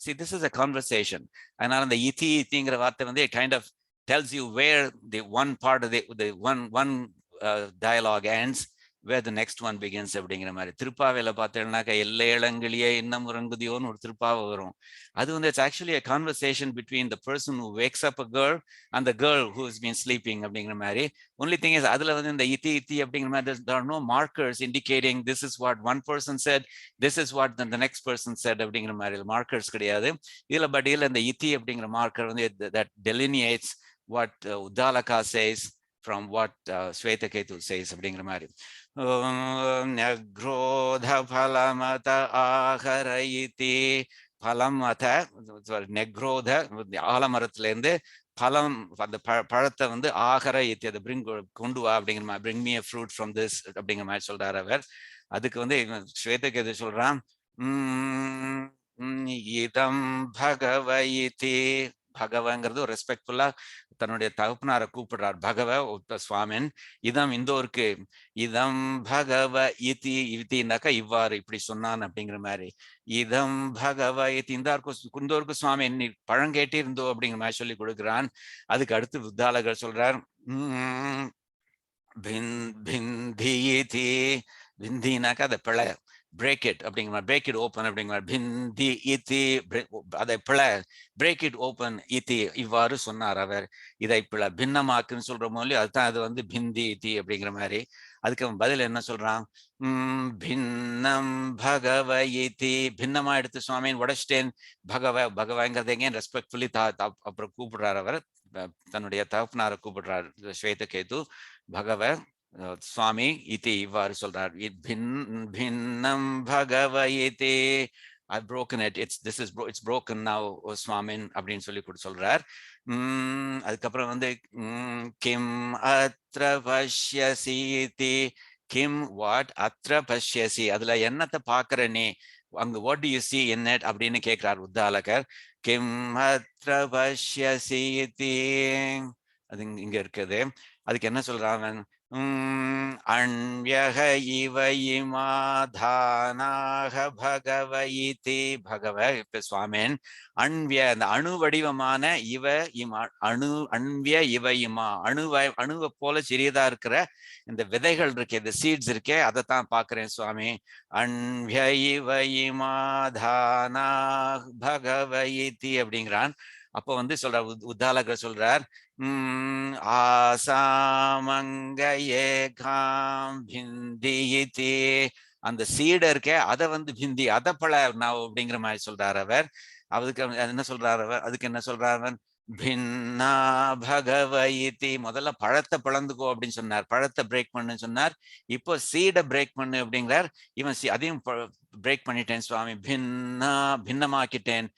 S1: See, this is a conversation. And on the itiங்கிற வார்த்தை வந்து it kind of tells you where the one part of the one dialogue ends, where the next one begins அப்படிங்கிற மாதிரி. திருப்பாவையில பார்த்தேன்னாக்கா எல்லை இளங்கிலேயே இன்னும் உறங்குதியோன்னு ஒரு திருப்பாவை வரும். அது வந்து it's actually a conversation between the person who wakes up a girl and the girl who has been sleeping அப்படிங்கிற மாதிரி. Only thing is அதுல வந்து இந்த இத்தி அப்படிங்கிற மாதிரி there are no markers indicating this is what one person said, this is what the next person said அப்படிங்கிற மாதிரி markers கிடையாது இதுல. பட் இதுல இந்த இத்தி அப்படிங்கிற மார்க்கர் வந்து that delineates what Uddalaka says from what Shvetaketu says அப்படிங்கிற மாதிரி. நக்ரோத பலமத ஆகரயிதி, பலம் அத நெக்ரோத ஆலமரத்துல பழம், அந்த பழத்தை ஆகர இத்தி, அதை கொண்டு வா அப்படிங்கிற மாதிரி, bring me a fruit from this அப்படிங்கிற மாதிரி சொல்றாரு அவர். அதுக்கு ஸ்வேதகேது சொல்றான், இதம் பகவயிதி, பகவங்கிறது ஒரு ரெஸ்பெக்ட்ஃபுல்லா தன்னுடைய தகப்பனாரை கூப்பிடுறார், பகவ சுவாமின். இதம் இந்தோருக்கு, இதம் பகவ இதி, இத்தின்னாக்கா இவ்வாறு இப்படி சொன்னான் அப்படிங்கிற மாதிரி. இதம் பகவ இத்தி, இந்தோருக்கு சுவாமி நீ பழங்கேட்டி இருந்தோ அப்படிங்கிற மாதிரி சொல்லி கொடுக்குறான். அதுக்கு அடுத்து உத்தாலகர் சொல்றார், பிந்தியிதி, பிந்தினாக்கா அதை பிழை, break it அப்படிங்கிற மாதிரி, break it open அப்படிங்கிற மாதிரி, பிந்தி இத்தி, அதை பிழை, break it open இத்தி, இவ்வாறு சொன்னார் அவர். இதை பிழை பின்னமாக்குன்னு சொல்ற போது அதுதான் அது பிந்தி இத்தி அப்படிங்கிற மாதிரி. அதுக்கு அவன் பதில் என்ன சொல்றான், பின்னம் பகவ இத்தி, பின்னமா எடுத்து சுவாமின்னு உடைச்சிட்டேன், பகவங்கிறத எங்கேயும் ரெஸ்பெக்ட்ஃபுல்லி அப்புறம் கூப்பிடுறார் அவர், தன்னுடைய தகப்பனாரை கூப்பிடுறார் ஸ்வேதகேது, பகவ சுவாமி இத்தி இவ்வாறு சொல்றார். பின்னம் பகவ இத்தி, I've broken it, it's broken now, O Swamin அப்படின்னு சொல்லி சொல்றார். அதுக்கப்புறம் கிம் அத்ர பஷ்யசி இத்தி, கிம் வாட், அத்ர பஷ்யசி அதுல என்னத்தை பாக்குற நீ, அங்க what do you see in it அப்படின்னு கேட்கிறார் உத்தாலகர். கிம் அத்ர பஷ்யசி இத்தி, அது இங்க இருக்குது. அதுக்கு என்ன சொல்றாங்க, அண்யக இவ இமாதானாக பகவயிதி, பகவ இப்ப சுவாமின் அண்விய, அந்த அணு வடிவமான இவ இமா, அண்விய இவ இமா, அணுவை போல சிறியதா இருக்கிற இந்த விதைகள் இருக்கே, இந்த சீட்ஸ் இருக்கே, அதைத்தான் பாக்குறேன் சுவாமி. அண்விய இவ இமாதானா பகவயிதி அப்படிங்கிறான். அப்போ சொல்றார் உத்தாலகர் சொல்றார், ஆசாமங்கயே காம் பிந்தியிதி, அந்த சீட இருக்கே அதை பிந்தி, அதை பழ நான் அப்படிங்கிற மாதிரி சொல்றார் அவர். அதுக்கு என்ன சொல்றாரு அவர், அதுக்கு என்ன சொல்றாரு, பின்னா பகவயிதி, முதல்ல பழத்தை பிளந்துக்கோ அப்படின்னு சொன்னார், பழத்தை பிரேக் பண்ணுன்னு சொன்னார். இப்போ சீடை பிரேக் பண்ணு அப்படிங்கிறார். இவன் அதையும் பிரேக் பண்ணிட்டேன் சுவாமி, பின்னமாக்கிட்டேன்,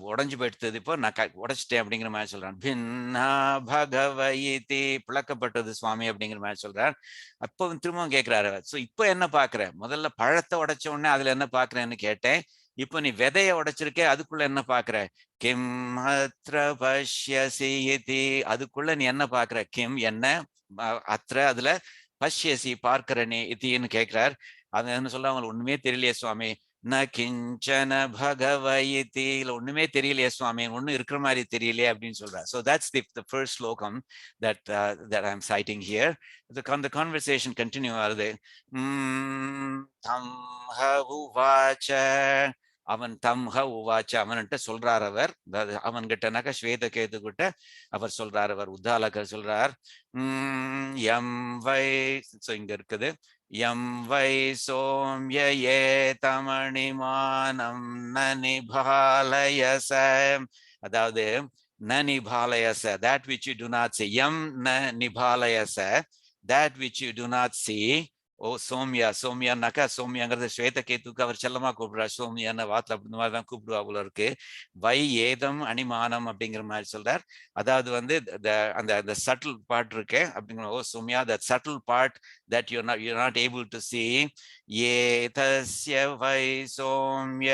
S1: உடஞ்சு போயிடுத்தது, இப்போ நான் உடைச்சிட்டேன் அப்படிங்கிற மாதிரி சொல்றான். பின்னா பகவயிதி, பிளக்கப்பட்டது சுவாமி அப்படிங்கிற மாதிரி சொல்றார். அப்போ திரும்பவும் கேட்கிறாரு, சோ இப்போ என்ன பாக்குற, முதல்ல பழத்தை உடைச்ச உடனே அதுல என்ன பாக்குறேன்னு கேட்டேன், இப்போ நீ விதைய உடைச்சிருக்கே, அதுக்குள்ள என்ன பாக்குற, கிம் அத்ர பஷ்யசி இதி, அதுக்குள்ள நீ என்ன பாக்குற, கிம் என்ன, அத்ர அதுல, பஷ்யசி பார்க்கிற நீ இத்தின்னு கேட்கிறார். அது என்ன சொல்ல, அவங்களுக்கு ஒண்ணுமே தெரியலையே சுவாமி, ந கிஞ்சன பகவயிதி, இல்ல ஒண்ணுமே தெரியலையே சுவாமி, ஒண்ணும் இருக்கிற மாதிரி தெரியலையே அப்படின்னு சொல்றார். So that's the first slokam that I'm citing here. The conversation continue ஆகுது. தம்ஹ உவாச்ச, அவன் தம்ஹ உவாச்ச, அவன்கிட்ட சொல்றார் அவர், அவன்கிட்டனாக்கா ஸ்வேதகேது கிட்ட அவர் சொல்றார், அவர் உத்தாலகர் சொல்றார், எம் வை, இங்க இருக்குது, எம் வை சோம்ய ஏதமணிமானம் ந நிபாலயச, அதாவது ந நிபாலயச, that which you do not see, M ந நிபாலயச, that which you do not see. ஓ சோம்யா, சோம்யான்னாக்கா, சோம்யாங்கிறது ஸ்வேதகேத்துக்கு அவர் செல்லமா கூப்பிடுறார், சோம்யான்னு வார்த்தை அப்படி இந்த மாதிரிதான் கூப்பிடுவா போல இருக்கு. வை ஏதம் அணிமானம் அப்படிங்கிற மாதிரி சொல்றார். அதாவது அந்த சட்டில் பார்ட் இருக்கு அப்படிங்கிற, ஓ Soumya, that subtle part that you're not able to see. ஏதஸ்ய வை சோம்ய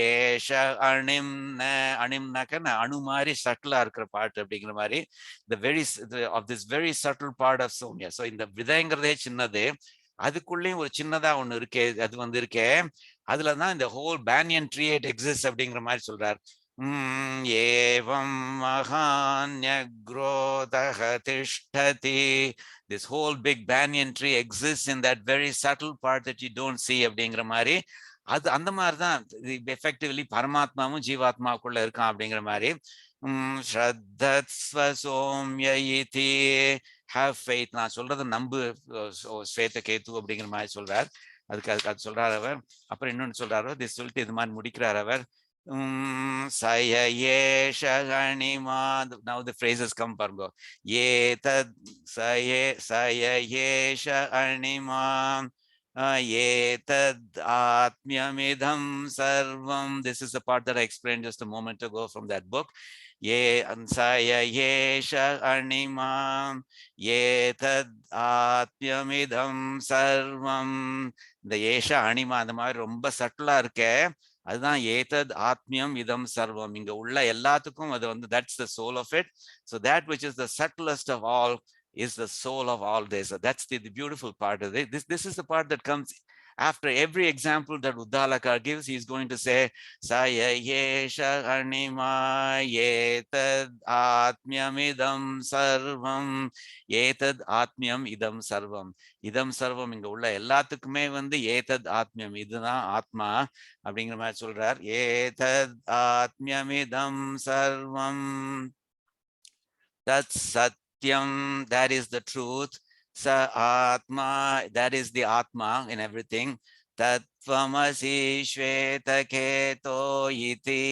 S1: ஏஷ அணிம்ன, அணிம்னாக்க அணு மாதிரி சட்டிலா இருக்கிற பார்ட் அப்படிங்கிற மாதிரி, of this very subtle part of Soumya. So இந்த விதைங்கிறதே சின்னது, அதுக்குள்ளேயும் ஒரு சின்னதா ஒண்ணு இருக்கே, அது இருக்கே, அதுலதான் இந்த whole banyan tree it exist அப்படிங்கிற மாதிரி சொல்றார். ஏவம் மகான்யக்ரோதஹ திஷ்டதி, this whole big banyan tree exists in that very subtle part that you don't see அப்படிங்கிற மாதிரி, அது அந்த மாதிரிதான் எஃபெக்டிவ்லி பரமாத்மாவும் ஜீவாத்மாவுக்குள்ள இருக்கான் அப்படிங்கிற மாதிரி. ஸ்ரத்தஸ்வ சோம்ய இதி, have faith, நான் சொல்றதை நம்பு ஸ்வேதகேது அப்படிங்கிற மாதிரி சொல்றார். அதுக்கு அது சொல்றார் அவர். அப்புறம் இன்னொன்னு சொல்றாரு, சொல்லிட்டு இது மாதிரி முடிக்கிறார் அவர். Saya yesha ganima. Now the phrases come, Pargo. Yetad saya yesha ganima. Yetad atmyamidham sarvam. This is the part that I explained just a moment ago from that book. Ye ansaya yesha ganima. Yetad atmyamidham sarvam. The yesha anima அந்த மாதிரி ரொம்ப சட்டலா இருக்கே. அதுதான் ஏதத் ஆத்மியம் இதம் சர்வம். இங்க உள்ள எல்லாத்துக்கும் அது வந்து that's the soul of it. So that which is the subtlest of all is the soul of all this. That's the beautiful part of it. This is the part that comes after every example that Uddalaka gives. He's going to say saya yesha anima etad atmyam idam sarvam. Etad atmyam idam sarvam. இதம் சர்வம் இங்க உள்ள எல்லாத்துக்குமே வந்து ஏதத் ஆத்மியம், இதுதான் ஆத்மா அப்படிங்கிற மாதிரி சொல்றார். ஏதத் ஆத்மியமிதம் சர்வம் தத் சத்யம், that is the truth. Sa atma, that is the atma in everything. Tattvamasi shvetaketo iti.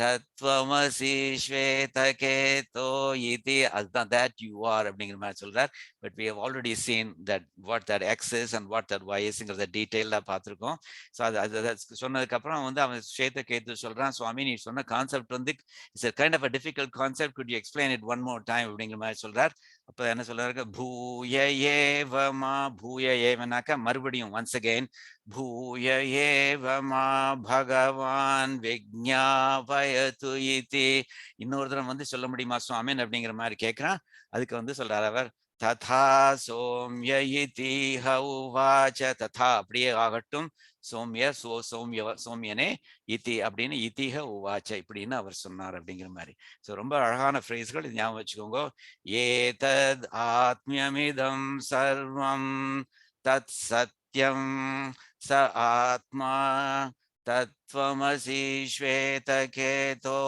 S1: Tattvamasi shvetaketo iti. அதுதான் that you are அப்படிங்கிற மாதிரி சொல்றார். But we have already seen that what that X is and what that Y isங்கிறத டீட்டெயிலாக பார்த்துருக்கோம். So அது சொன்னதுக்கு அப்புறம் வந்து அவன் ஸ்வேதகேது சொல்றான், சுவாமி நீ சொன்ன கான்செப்ட் வந்து it's a kind of a difficult concept, could you explain it one more time அப்படிங்கிற மாதிரி சொல்றார். அப்போ என்ன சொல்றாரு, பூய ஏவமா, பூய ஏவனாக்கா மறுபடியும் once again, பூய ஏவமா பகவான் விஜ்ஞாபயது இதி. இன்னொரு தரம் வந்து சொல்ல முடியுமா சுவாமின் அப்படிங்கிற மாதிரி கேட்கிறான். அதுக்கு வந்து சொல்றாரு அவர், ததா சோம்ய இதி ஹௌவாச்ச. ததா அப்படியே ஆகட்டும், சோம்ய சோம்யனே இதி அப்படின்னு இதிஹ உவாச்ச இப்படின்னு அவர் சொன்னார் அப்படிங்கிற மாதிரி. ஸோ ரொம்ப அழகான ஃப்ரேஸ்கள், இது ஞாபகம் வச்சுக்கோங்க. ஏதத் ஆத்மியமிதம் சர்வம் தத் சத்யம் ச ஆத்மா தத்வமசி ஸ்வேதகேதோ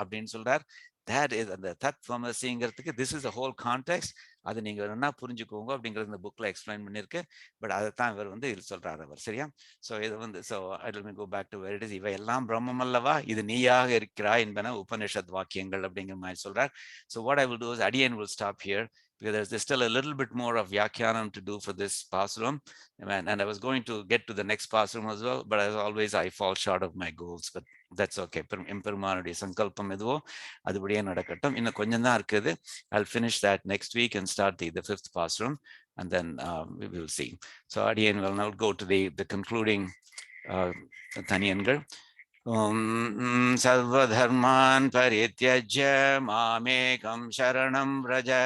S1: அப்படின்னு சொல்றார். that is அந்த தத்வமசிங்கிறதுக்கு this is the whole context. அது நீங்க என்ன புரிஞ்சுக்கோங்க அப்படிங்கிறது இந்த புக்ல எக்ஸ்பிளைன் பண்ணிருக்கு. பட் அதை தான் இவர் வந்து இது சொல்றாரு அவர், சரியா? ஸோ இது வந்து so let me go back to where it is. இவை எல்லாம் பிரம்மம் அல்லவா, இது நீயாக இருக்கிறாய் என்பன உபனிஷத் வாக்கியங்கள் அப்படிங்கிற மாதிரி சொல்றார். So what I will do is Adiyan will stop here because there's still a little bit more of vyAkhyAnam to do for this pasuram, and I was going to get to the next pasuram as well, but as always I fall short of my goals, but that's okay. எம்பெருமானுடைய சங்கல்பம் எதுவோ அதுபடியே நடக்கட்டும். இன்னும் கொஞ்சம் தான் இருக்குது. I'll finish that next week and start the fifth pasuram, and then we will see. So Adiyan will now go to the concluding Taniyangal. Sarvadharman parityajya mamekam sharanam vraja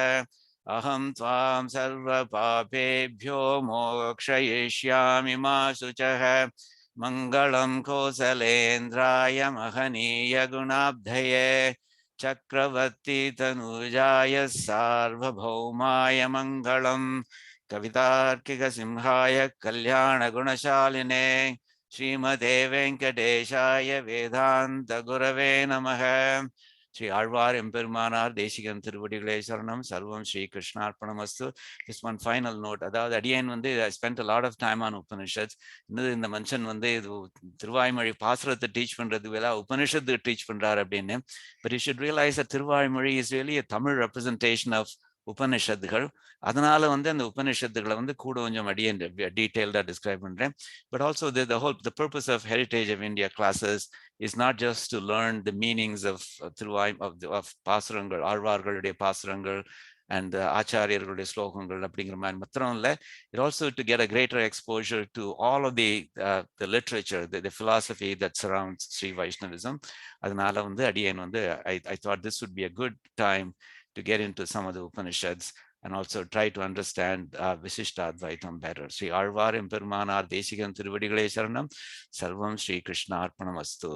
S1: aham tvam sarva papebhyo mokshayishyami ma suchah. Mangalam kosalendraya mahaniya gunabdhaye Chakravarti tanujaya sarvabhaumaya mangalam. Kavitarkika simhaya kalyana gunashaline Srimate Venkateshaya Vedanta Gurave Namaha. Sri Alvar Empirmanar Desikan Tiruvadigalai Saranam Sarvam Sri Krishnarpanamastu. Just one final note. அதாவது அடியேன் வந்து I spent a lot of time on Upanishads. இந்த மனுஷன் வந்து இது திருவாய்மொழி பாசுரத்தை teach பண்றது வேலை உபனிஷத்து டீச் பண்றாரு அப்படின்னு. But you should realize that Thiruvaimozhi is really a Tamil representation of உபனிஷத்துகள். அதனால வந்து அந்த உபனிஷத்துகளை வந்து கூட கொஞ்சம் அடியேன் டீட்டெயில்டா டிஸ்கிரைப் பண்றேன். But also the purpose of Heritage of India classes is not just to learn the meanings of பாசுரங்கள், ஆழ்வார்களுடைய பாசுரங்கள் and ஆச்சாரியர்களுடைய ஸ்லோகங்கள் அப்படிங்கிற மாதிரி மாத்திரம் இல்லை. It also to get a greater exposure to all of the literature, the philosophy that surrounds Sri Vaishnavism. அதனால வந்து அடியேன் வந்து I thought this would be a good time to get into some of the Upanishads and also try to understand Visishtadvaitam better. Sri Alvar Empirmanar Desikan Tiruvadigalai Saranam Sarvam Sri Krishna Arpanamastu.